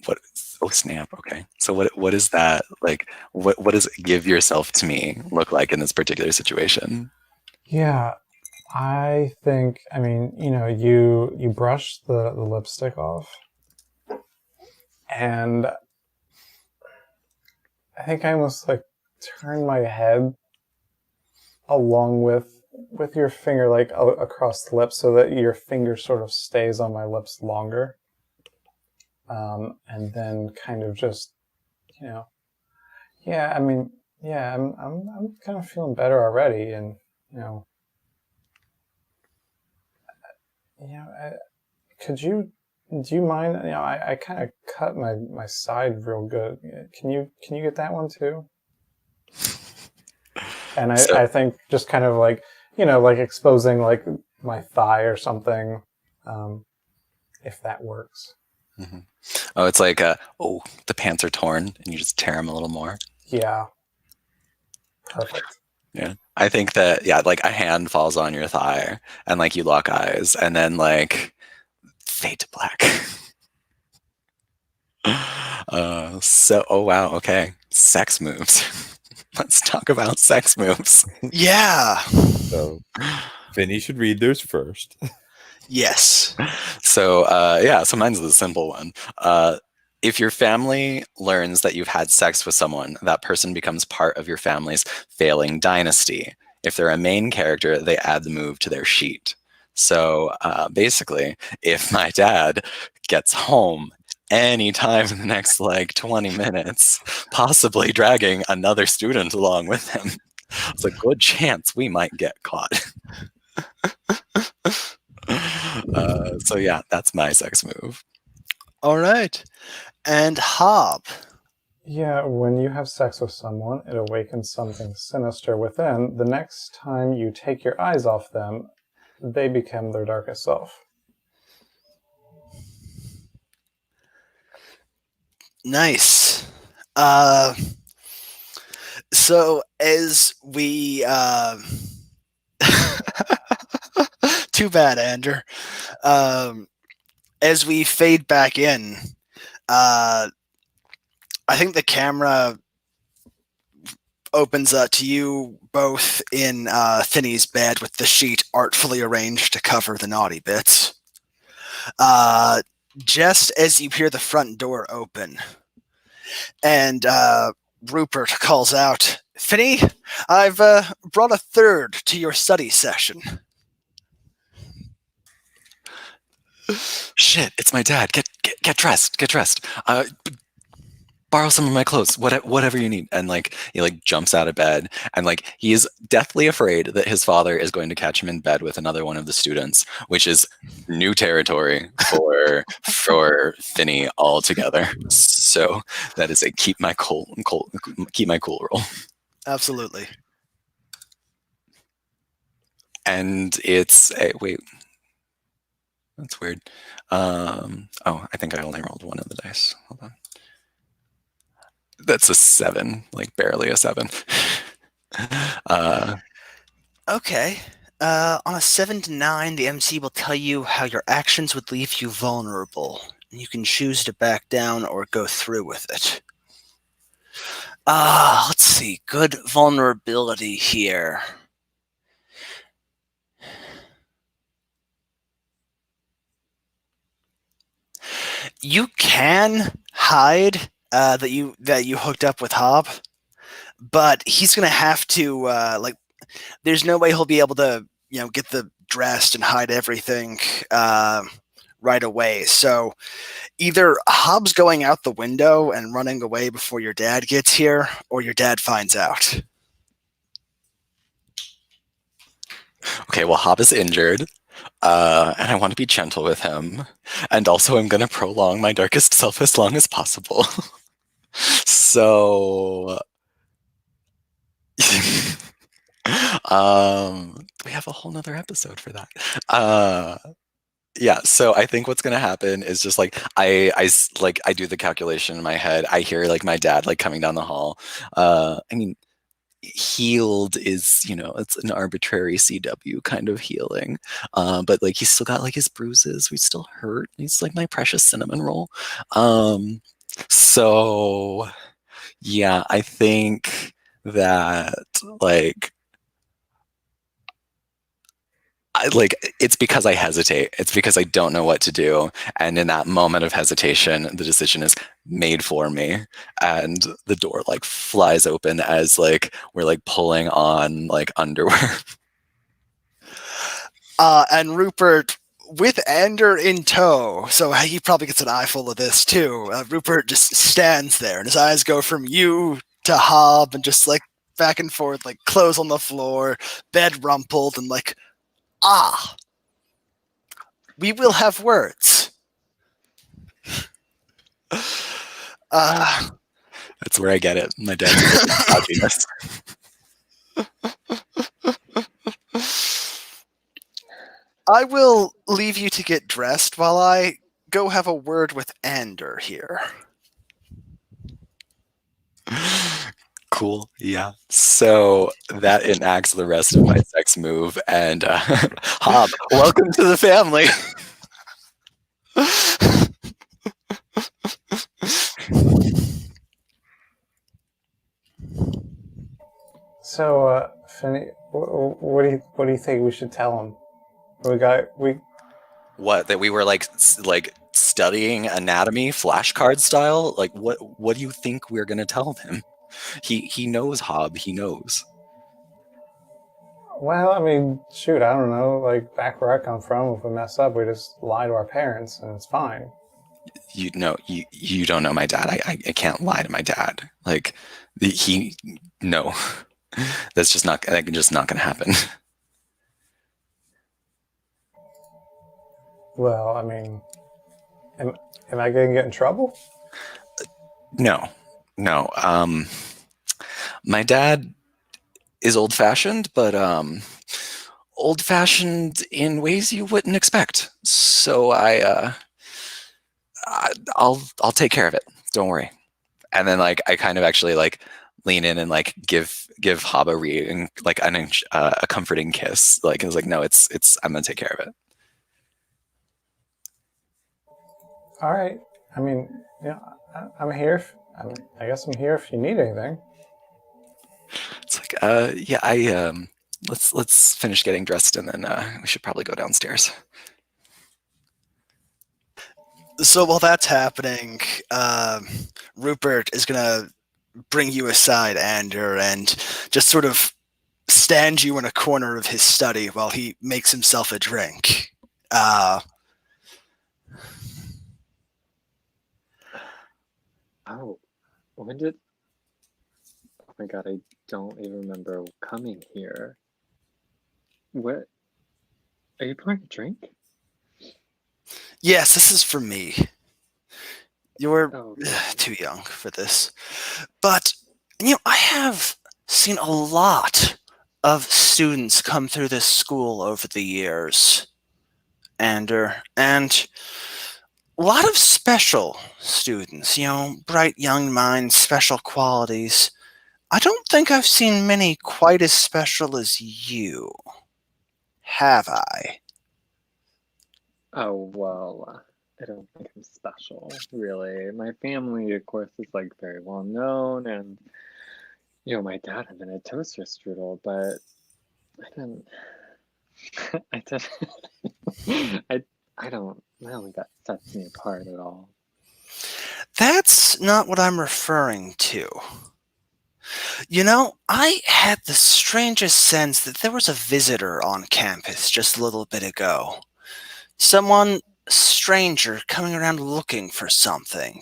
S3: What? Oh snap! Okay, so what is that like? What does give yourself to me look like in this particular situation?
S4: Yeah, I think. I mean, you brush the lipstick off, and I think I almost like turn my head along with your finger, like across the lips, so that your finger sort of stays on my lips longer. And then kind of just, yeah, I mean, yeah, I'm kind of feeling better already, and do you mind? I kind of cut my side real good. Can you get that one too? And I think just kind of like, like exposing like my thigh or something, if that works.
S3: Mm-hmm. Oh, it's like, the pants are torn and you just tear them a little more.
S4: Yeah. Perfect.
S3: Yeah. I think that, like a hand falls on your thigh and like you lock eyes and then like fade to black. Oh wow, okay. Sex moves. Let's talk about sex moves.
S1: Yeah.
S5: So Vinny should read theirs first.
S1: Yes.
S3: So so mine's the simple one. If your family learns that you've had sex with someone, that person becomes part of your family's failing dynasty. If they're a main character, they add the move to their sheet. So basically, if my dad gets home anytime in the next like 20 minutes, possibly dragging another student along with him, it's a good chance we might get caught. So yeah, that's my sex move.
S1: All right. And Hob.
S4: Yeah, when you have sex with someone, it awakens something sinister within. The next time you take your eyes off them, they become their darkest self.
S1: Nice. So as we too bad, Andrew. As we fade back in, I think the camera opens up to you both in Finney's bed with the sheet artfully arranged to cover the naughty bits. Just as you hear the front door open, and Rupert calls out, "Finney, I've brought a third to your study session."
S3: Shit, it's my dad. Get dressed. Get dressed. Borrow some of my clothes. Whatever you need. And like he like jumps out of bed and like he is deathly afraid that his father is going to catch him in bed with another one of the students, which is new territory for Finney altogether. So that is a keep my cool rule.
S1: Absolutely.
S3: And it's wait. That's weird. I think I only rolled one of the dice. Hold on. That's a 7, like barely a 7.
S1: Okay. On a 7 to 9, the MC will tell you how your actions would leave you vulnerable. You can choose to back down or go through with it. Let's see. Good vulnerability here. You can hide that you hooked up with Hob, but he's gonna have to there's no way he'll be able to get the dressed and hide everything right away. So either Hobbs going out the window and running away before your dad gets here, or your dad finds out.
S3: Okay, well, Hob is injured, and I want to be gentle with him, and also I'm going to prolong my darkest self as long as possible. So, we have a whole nother episode for that. Yeah, so I think what's gonna happen is just like I do the calculation in my head. I hear like my dad like coming down the hall. I mean, healed is it's an arbitrary CW kind of healing, but like he's still got like his bruises. We still hurt. He's like my precious cinnamon roll. So yeah, I think that like it's because I hesitate. It's because I don't know what to do. And in that moment of hesitation, the decision is made for me. And the door like flies open as like we're like pulling on like underwear.
S1: And Rupert, with Ander in tow, so he probably gets an eyeful of this too. Rupert just stands there, and his eyes go from you to Hob, and just like back and forth, like clothes on the floor, bed rumpled, and like, we will have words.
S3: That's where I get it. My dad's happiness.
S1: I will leave you to get dressed while I go have a word with Ander here.
S3: Cool. Yeah. So that enacts the rest of my sex move. And Hob, welcome to the family.
S4: So, Finny, what do you think we should tell him?
S3: What, that we were like studying anatomy flashcard style? Like what do you think we're gonna tell him? He knows, Hob. He knows.
S4: Well, I mean, shoot, I don't know. Like back where I come from, if we mess up, we just lie to our parents, and it's fine.
S3: You know, you don't know my dad. I can't lie to my dad. Like no. That's just not gonna happen.
S4: Well, I mean, am I going to get in trouble?
S3: No. My dad is old-fashioned, but old-fashioned in ways you wouldn't expect. So I'll take care of it. Don't worry. And then like I kind of actually like lean in and like give Hob like a comforting kiss. Like I was like, no, it's I'm gonna take care of it.
S4: All right. I mean, I'm here. I guess I'm here if you need anything.
S3: It's like, yeah, let's finish getting dressed and then we should probably go downstairs.
S1: So while that's happening, Rupert is gonna bring you aside, Ander, and just sort of stand you in a corner of his study while he makes himself a drink.
S2: When did... Oh my god, I don't even remember coming here. What? Are you pouring a drink?
S1: Yes, this is for me. You're
S2: Okay.
S1: too young for this. But, I have seen a lot of students come through this school over the years, Ander, and a lot of special students, bright young minds, special qualities. I don't think I've seen many quite as special as you. Have I?
S2: Oh, well, I don't think I'm special, really. My family, of course, is like very well known, and my dad had been a toaster strudel, but I don't think that sets me apart at all.
S1: That's not what I'm referring to. I had the strangest sense that there was a visitor on campus just a little bit ago. Someone stranger coming around looking for something.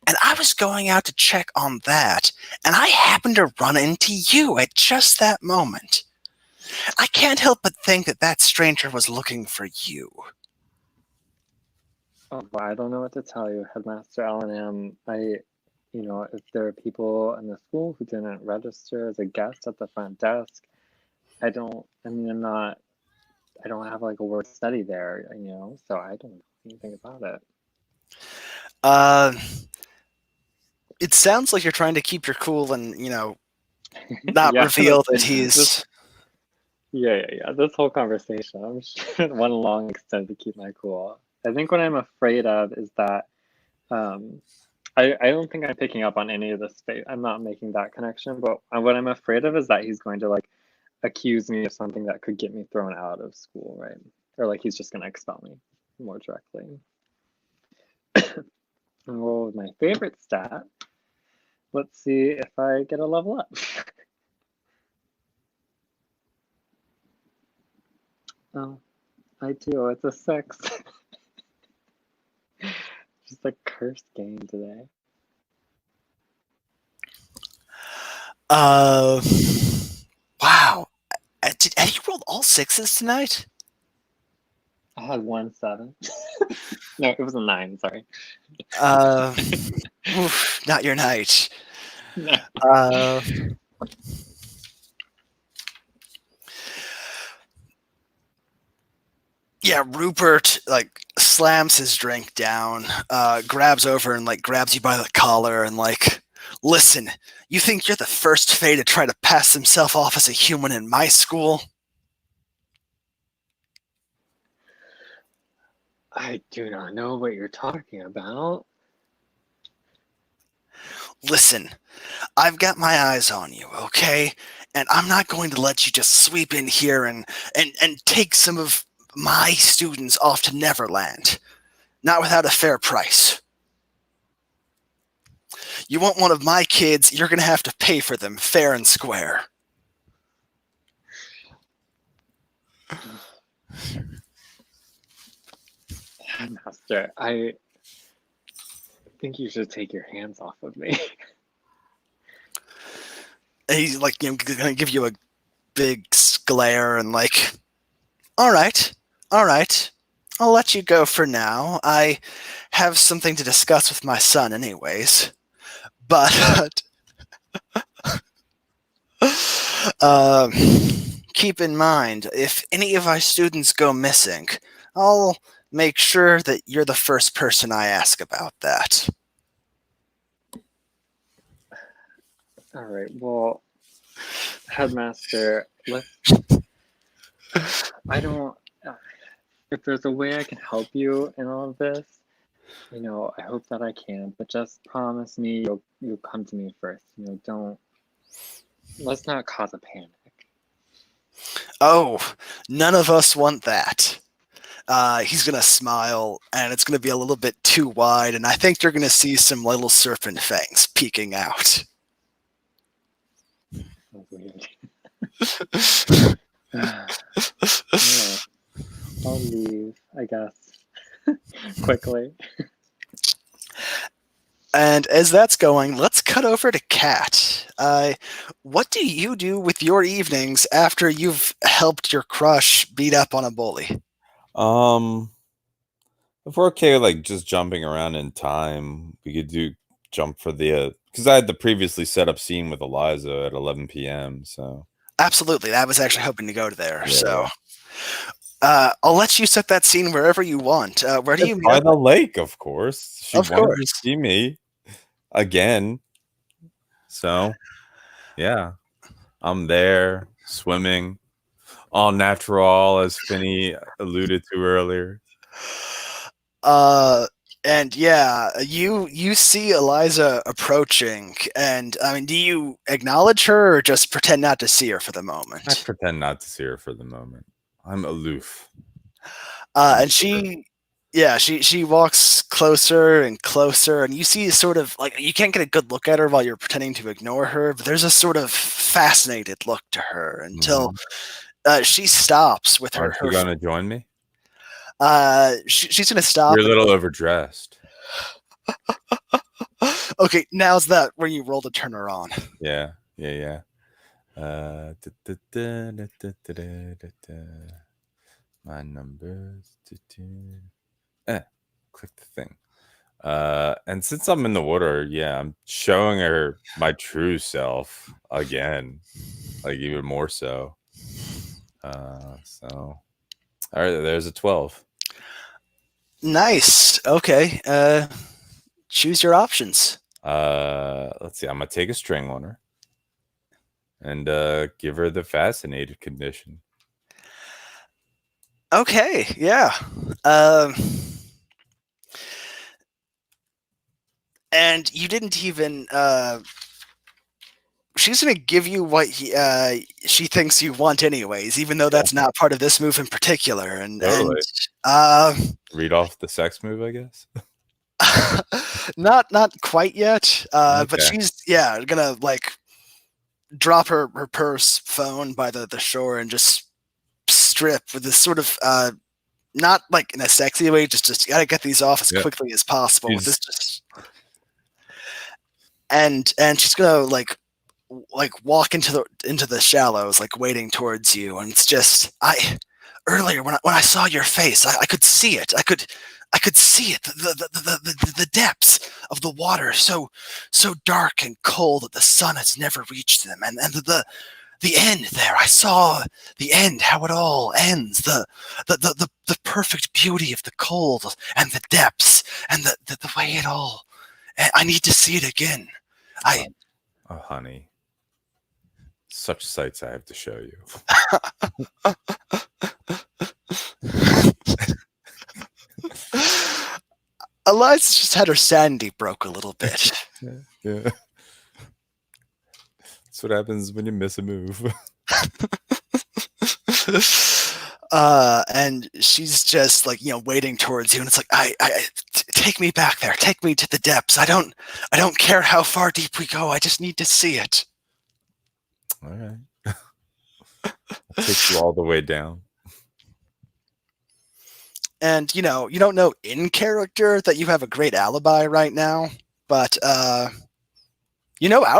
S1: And I was going out to check on that, and I happened to run into you at just that moment. I can't help but think that that stranger was looking for you.
S2: Oh, well, I don't know what to tell you, Headmaster Allenham. If there are people in the school who didn't register as a guest at the front desk, I don't have like a word study there, so I don't know anything about it.
S1: It sounds like you're trying to keep your cool and, not
S2: Yeah,
S1: reveal that he's...
S2: Yeah. This whole conversation, I'm sure one long extent to keep my cool. I think what I'm afraid of is that I don't think I'm picking up on any of this space. I'm not making that connection, but what I'm afraid of is that he's going to like accuse me of something that could get me thrown out of school, right? Or like he's just gonna expel me more directly. And roll with my favorite stat. Let's see if I get a level up. Oh, I do. It's a 6. Just a cursed game today.
S1: Wow. Have you rolled all 6s tonight?
S2: I had 1 7. No, it was a 9. Sorry.
S1: Oof, not your night.
S2: No.
S1: Yeah, Rupert like slams his drink down, grabs over and like grabs you by the collar and like, listen, you think you're the first Fae to try to pass himself off as a human in my school?
S2: I do not know what you're talking about.
S1: Listen, I've got my eyes on you, okay? And I'm not going to let you just sweep in here and take some of my students off to Neverland. Not without a fair price. You want one of my kids, you're going to have to pay for them fair and square.
S2: Headmaster, I think you should take your hands off of me.
S1: And he's like, going to give you a big glare and like, all right, I'll let you go for now. I have something to discuss with my son anyways. But keep in mind, if any of my students go missing, I'll make sure that you're the first person I ask about that.
S2: All right, well, Headmaster, I don't, if there's a way I can help you in all of this, you know, I hope that I can, but just promise me you'll come to me first. You know, let's not cause a panic.
S1: Oh, none of us want that. He's going to smile, and it's going to be a little bit too wide, and I think you're going to see some little serpent fangs peeking out.
S2: So weird. Yeah, I'll leave, I guess, quickly.
S1: And as that's going, let's cut over to Kat. What do you do with your evenings after you've helped your crush beat up on a bully?
S5: If we're okay with like just jumping around in time, we could jump for the because I had the previously set up scene with Eliza at 11 p.m. So
S1: Absolutely. I was actually hoping to go to there.
S5: Yeah.
S1: So I'll let you set that scene wherever you want. Where do you meet
S5: by
S1: up?
S5: the lake, of course. She
S1: Of
S5: wanted to
S1: course.
S5: see me again. So yeah, I'm there swimming, all natural, as Finney alluded to earlier.
S1: And yeah, you see Eliza approaching, and I mean, do you acknowledge her or just pretend not to see her for the
S5: I
S1: moment?
S5: pretend not to see her for the moment. I'm aloof.
S1: And she walks closer and closer, and you see sort of like you can't get a good look at her while you're pretending to ignore her, but there's a sort of fascinated look to her until she stops with
S5: Aren't you gonna join me?
S1: she's gonna stop.
S5: You're a little overdressed.
S1: Okay, now's that where you roll to turn her on.
S5: Yeah. My numbers. Click the thing. And since I'm in the water, yeah, I'm showing her my true self again, like even more so. So, all right, there's a 12.
S1: Nice. Okay. Choose your options.
S5: Let's see. I'm gonna take a string on her and give her the fascinated condition.
S1: Okay. Yeah. And you didn't even she's gonna give you what she thinks you want, anyways, even though that's not part of this move in particular. And
S5: Totally.
S1: and
S5: Read off the sex move, I guess.
S1: not quite yet. But
S5: Okay.
S1: she's gonna like drop her purse phone by the shore and just strip with this sort of not like in a sexy way, just gotta get these off as
S5: Yeah.
S1: quickly as possible with
S5: She's-
S1: this just and she's gonna like walk into the shallows, like waiting towards you. And it's just earlier when I saw your face, I could see it. I could see it, the depths of the water, so dark and cold that the sun has never reached them, and the end there. I saw the end, how it all ends, the perfect beauty of the cold and the depths and the way it all. I need to see it again.
S5: Oh, honey. Such sights I have to show you.
S1: Eliza just had her sanity broke a little bit.
S5: Yeah. That's what happens when you miss a move.
S1: And she's just like, waiting towards you, and it's like, take me back there, take me to the depths. I don't care how far deep we go. I just need to see it.
S5: All right. I'll take you all the way down.
S1: And you don't know in character that you have a great alibi right now, but out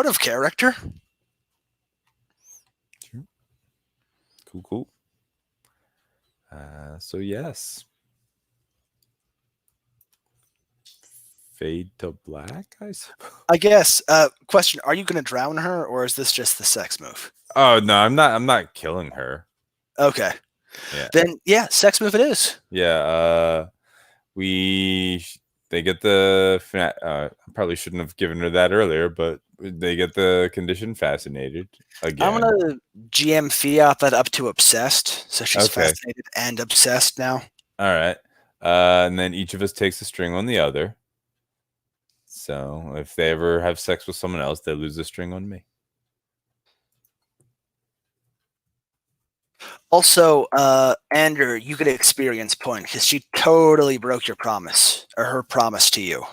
S1: of character.
S5: Cool. So yes. Fade to black, I suppose.
S1: I guess. Question: are you going to drown her, or is this just the sex move?
S5: Oh no, I'm not killing her.
S1: Okay.
S5: Yeah.
S1: Then sex move it is.
S5: Yeah. They get the. I probably shouldn't have given her that earlier, but they get the condition fascinated again.
S1: I'm gonna GM Fiat that up to obsessed, so she's
S5: Okay.
S1: fascinated and obsessed now.
S5: All right. And then each of us takes a string on the other. So if they ever have sex with someone else, they lose a string on me.
S1: Also, Andrew, you get an experience point because she totally broke your promise, or her promise to you.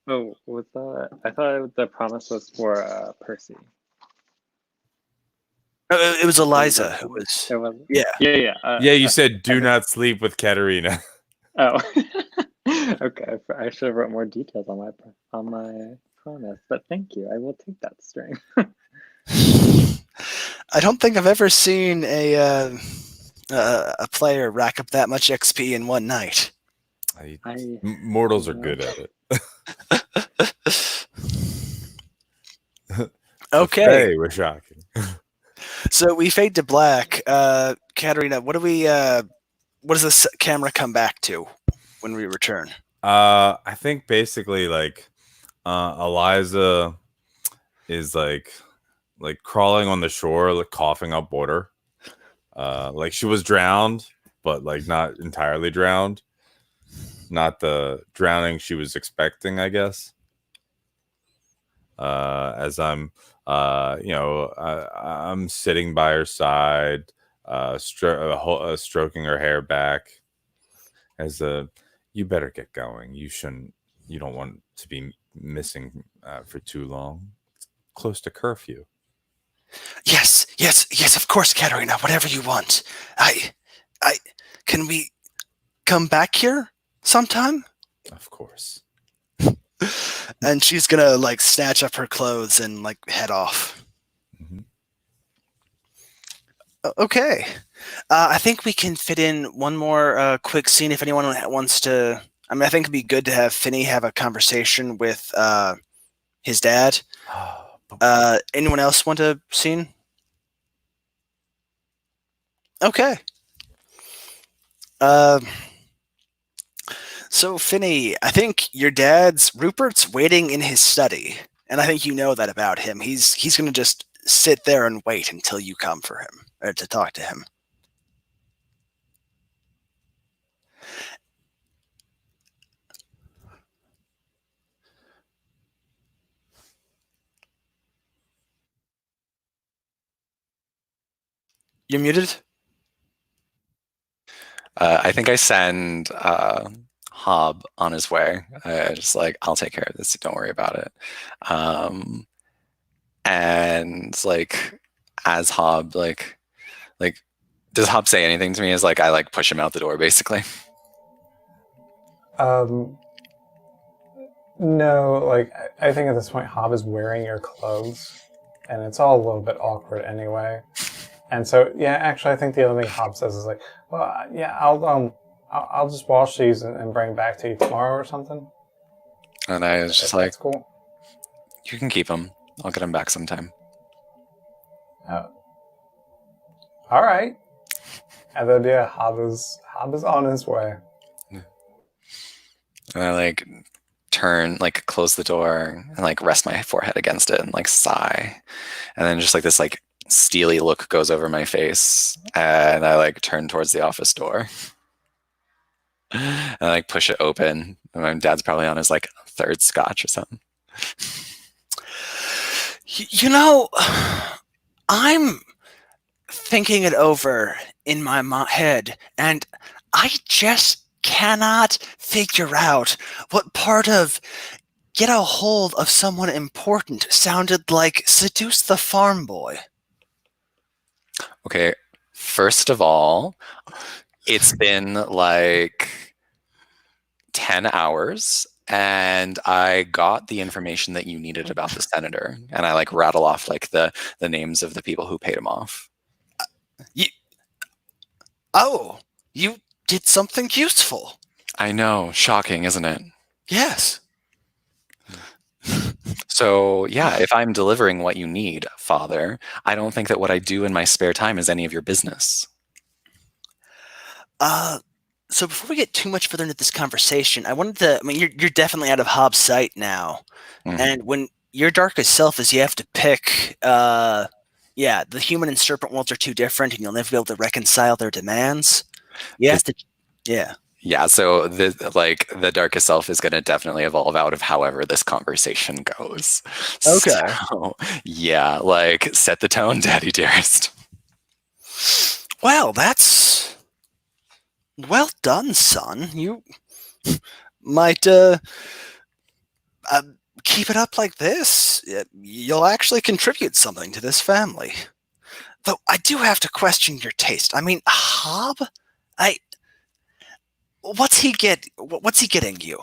S2: Oh, was that? I thought the promise was for Percy.
S1: It was Eliza.
S2: It
S1: It was.
S2: was.
S1: Yeah.
S2: Yeah.
S5: Yeah, you said do not sleep with Katerina.
S2: Oh, okay. I should have wrote more details on my promise, but thank you. I will take that string.
S1: I don't think I've ever seen a player rack up that much XP in one night.
S5: Mortals are good at it.
S1: Okay.
S5: Hey, we're shocking.
S1: So we fade to black. Katerina, what does this camera come back to when we return?
S5: I think basically Eliza is like crawling on the shore, like coughing up water. Like she was drowned, but like not entirely drowned. Not the drowning she was expecting, I guess. As I'm I'm sitting by her side, stroking her hair back. As you better get going. You don't want to be missing for too long. It's close to curfew.
S1: Yes, of course, Katerina, whatever you want. Can we come back here sometime?
S5: Of course.
S1: And she's gonna like snatch up her clothes and like head off.
S5: Mm-hmm.
S1: Okay. I think we can fit in one more quick scene if anyone wants to. I mean, I think it'd be good to have Finney have a conversation with his dad. Anyone else want a scene? Okay. So, Finney, I think your Rupert's waiting in his study, and I think you know that about him. He's going to just sit there and wait until you come for him, or to talk to him. You're muted.
S3: I think I send Hob on his way. Just like, I'll take care of this. Don't worry about it. And like, as Hob, like, does Hob say anything to me? As like, I like push him out the door, basically.
S4: No, like I think at this point Hob is wearing your clothes, and it's all a little bit awkward anyway. And so, yeah, actually, I think the other thing Hob says is like, "Well, yeah, I'll just wash these and bring back to you tomorrow or something."
S3: And I was just like,
S4: "That's cool."
S3: You can keep him. I'll get him back sometime.
S4: All right. And then yeah, Hob is on his way.
S3: And I like turn, like close the door and like rest my forehead against it and like sigh. And then just like this like steely look goes over my face and I like turn towards the office door. And I like push it open. And my dad's probably on his like third scotch or something.
S1: You know, I'm thinking it over in my head, and I just cannot figure out what part of get a hold of someone important sounded like seduce the farm boy.
S3: Okay, first of all, it's been like 10 hours and I got the information that you needed about the senator. And I like rattle off like the names of the people who paid him off.
S1: You did something useful.
S3: I know, shocking, isn't it?
S1: Yes.
S3: So yeah, if I'm delivering what you need, Father, I don't think that what I do in my spare time is any of your business.
S1: So before we get too much further into this conversation, I wanted to. I mean, you're definitely out of Hobbs' sight now, and when your darkest self is, you have to pick. Yeah, the human and serpent worlds are too different, and you'll never be able to reconcile their demands. You have to. Yeah.
S3: Yeah, so the darkest self is going to definitely evolve out of however this conversation goes.
S1: Okay.
S3: So, yeah, like set the tone, Daddy dearest.
S1: Well, that's well done, son. You might keep it up like this. You'll actually contribute something to this family. Though I do have to question your taste. I mean, Hob, what's he getting you?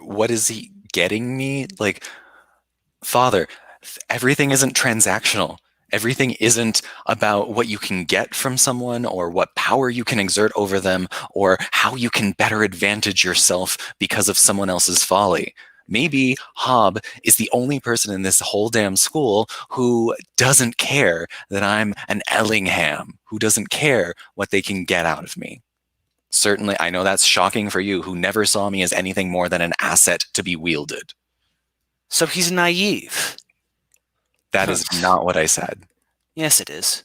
S3: What is he getting me? Like, Father, everything isn't transactional. Everything isn't about what you can get from someone or what power you can exert over them or how you can better advantage yourself because of someone else's folly. Maybe Hob is the only person in this whole damn school who doesn't care that I'm an Ellingham, who doesn't care what they can get out of me. Certainly, I know that's shocking for you, who never saw me as anything more than an asset to be wielded.
S1: So he's naive.
S3: That is not what I said.
S1: Yes, it is.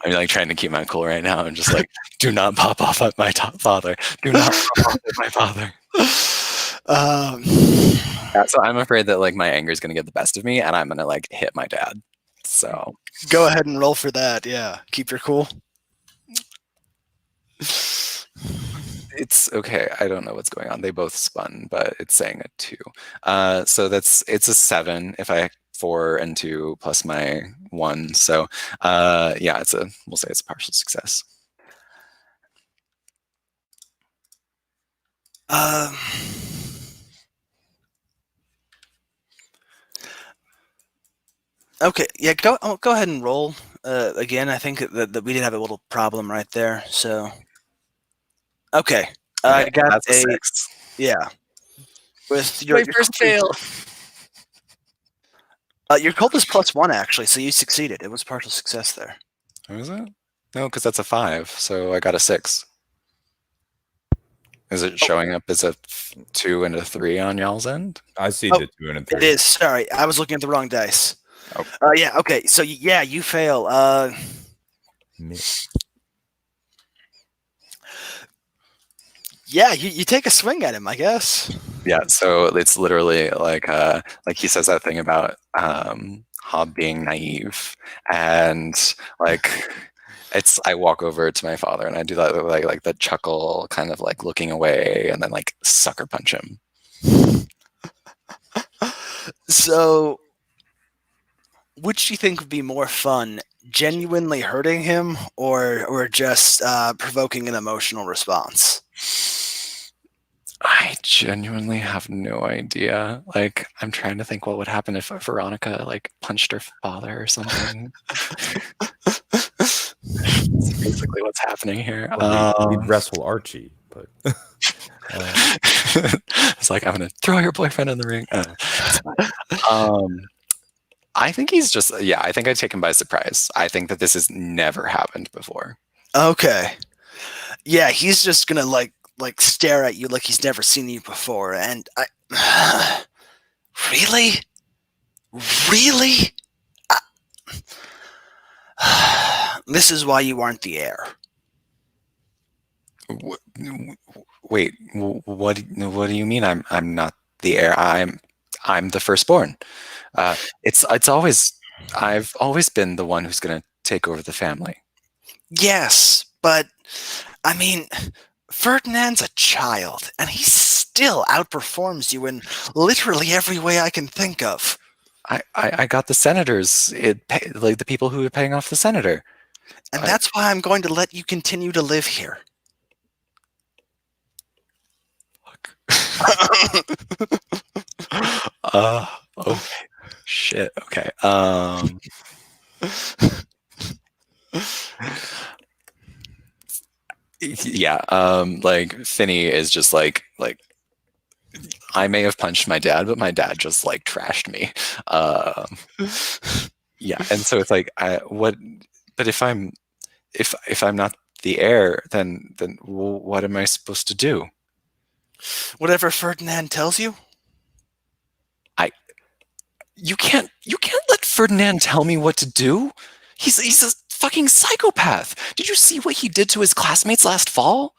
S3: I'm like trying to keep my cool right now. I'm just like, do not pop off at my father. Do not pop off at my father. Yeah, so I'm afraid that like my anger is going to get the best of me and I'm going to like hit my dad. So
S1: go ahead and roll for that. Yeah. Keep your cool.
S3: It's okay. I don't know what's going on. They both spun, but it's saying a 2. So it's a 7 if I 4 and 2 plus my 1. So yeah, we'll say it's a partial success.
S1: Okay, yeah, go ahead and roll again. I think that we did have a little problem right there. So, okay, I got
S3: that's a 6.
S1: Yeah, with your
S3: first fail.
S1: Your cult is +1 actually, so you succeeded. It was partial success there.
S3: What is it? No, because that's a 5, so I got a 6. Is it showing up as a 2 and a 3 on y'all's end?
S5: I see the 2 and a 3.
S1: It is. Sorry, I was looking at the wrong dice.
S3: Oh.
S1: Yeah. Okay. So yeah, you fail. Yeah, you take a swing at him, I guess.
S3: Yeah, so it's literally like he says that thing about Hob being naive, and like I walk over to my father and I do that like the chuckle, kind of like looking away, and then like sucker punch him.
S1: So, which do you think would be more fun, genuinely hurting him or just provoking an emotional response?
S3: I genuinely have no idea. Like, I'm trying to think what would happen if Veronica like punched her father or something. That's basically what's happening here.
S5: Well, he'd wrestle Archie, but
S3: It's like, I'm gonna throw your boyfriend in the ring. It's fine. I think he's just I think I'd take him by surprise. I think that this has never happened before.
S1: Okay. Yeah, he's just gonna like stare at you like he's never seen you before, and I really, really, this is why you aren't the heir.
S3: Wait, what do you mean? I'm not the heir. I'm the firstborn. It's always I've always been the one who's gonna take over the family.
S1: Yes, but I mean, Ferdinand's a child, and he still outperforms you in literally every way I can think of.
S3: I got the senators, like the people who are paying off the senator.
S1: And that's why I'm going to let you continue to live here.
S3: Okay. Shit. Okay. Yeah. Like Finney is just like I may have punched my dad, but my dad just like trashed me. Yeah, and so it's like what? But if I'm not the heir, then what am I supposed to do?
S1: Whatever Ferdinand tells you.
S3: You can't let Ferdinand tell me what to do. He's a fucking psychopath. Did you see what he did to his classmates last fall?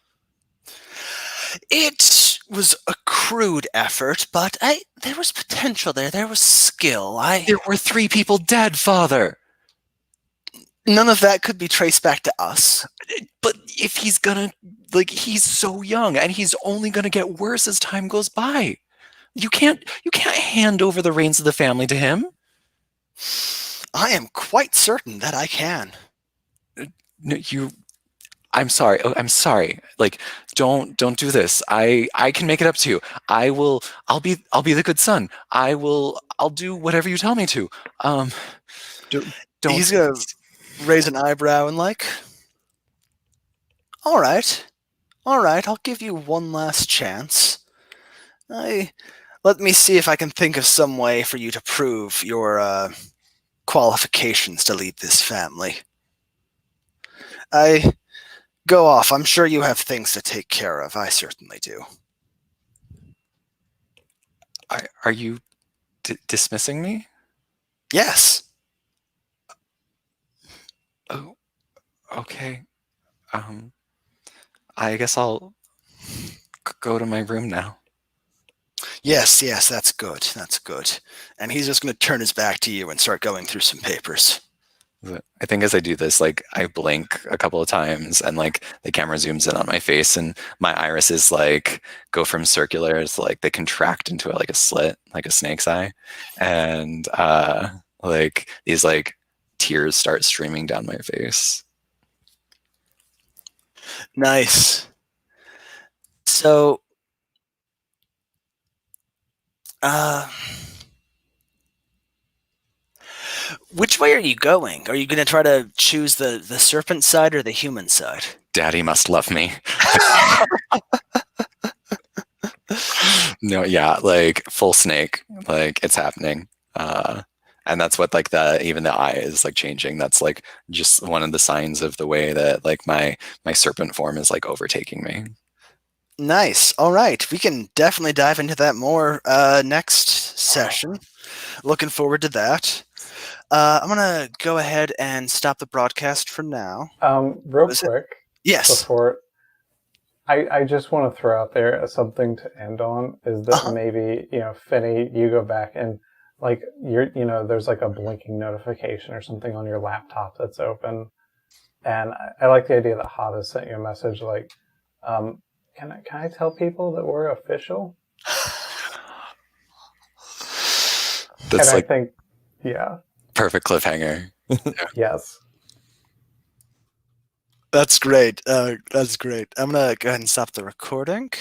S1: It was a crude effort, but there was potential there. There was skill.
S3: There were 3 people dead, Father.
S1: None of that could be traced back to us.
S3: But if he's gonna, he's so young, and he's only gonna get worse as time goes by. You can't hand over the reins of the family to him.
S1: I am quite certain that I can.
S3: No, I'm sorry. Oh, I'm sorry. Like, don't do this. I can make it up to you. I'll be the good son. I'll do whatever you tell me to. Don't.
S1: He's gonna raise an eyebrow and like, all right, I'll give you one last chance. Let me see if I can think of some way for you to prove your qualifications to lead this family. Go off. I'm sure you have things to take care of. I certainly do.
S3: Are you dismissing me?
S1: Yes.
S3: Oh, okay. I guess I'll go to my room now.
S1: Yes, that's good. That's good. And he's just going to turn his back to you and start going through some papers.
S3: I think as I do this, like I blink a couple of times and like the camera zooms in on my face and my irises like go from circular to like they contract into like a slit, like a snake's eye. And like these like tears start streaming down my face.
S1: Nice. So, which way are you going? Are you going to try to choose the serpent side or the human side?
S3: Daddy must love me. No, yeah, like full snake, like it's happening. And that's what like even the eye is like changing. That's like just one of the signs of the way that like my serpent form is like overtaking me.
S1: Nice. All right. We can definitely dive into that more next session. Looking forward to that. I'm going to go ahead and stop the broadcast for now.
S4: Real quick.
S1: Yes.
S4: Before I just want to throw out there something to end on is that
S1: Uh-huh.
S4: maybe, Finney, you go back and like there's like a blinking notification or something on your laptop that's open. And I like the idea that Hod has sent you a message like, can I tell people that we're official?
S3: That's
S4: And I
S3: like
S4: think, yeah,
S3: perfect cliffhanger.
S4: yes.
S1: That's great. That's great. I'm gonna go ahead and stop the recording.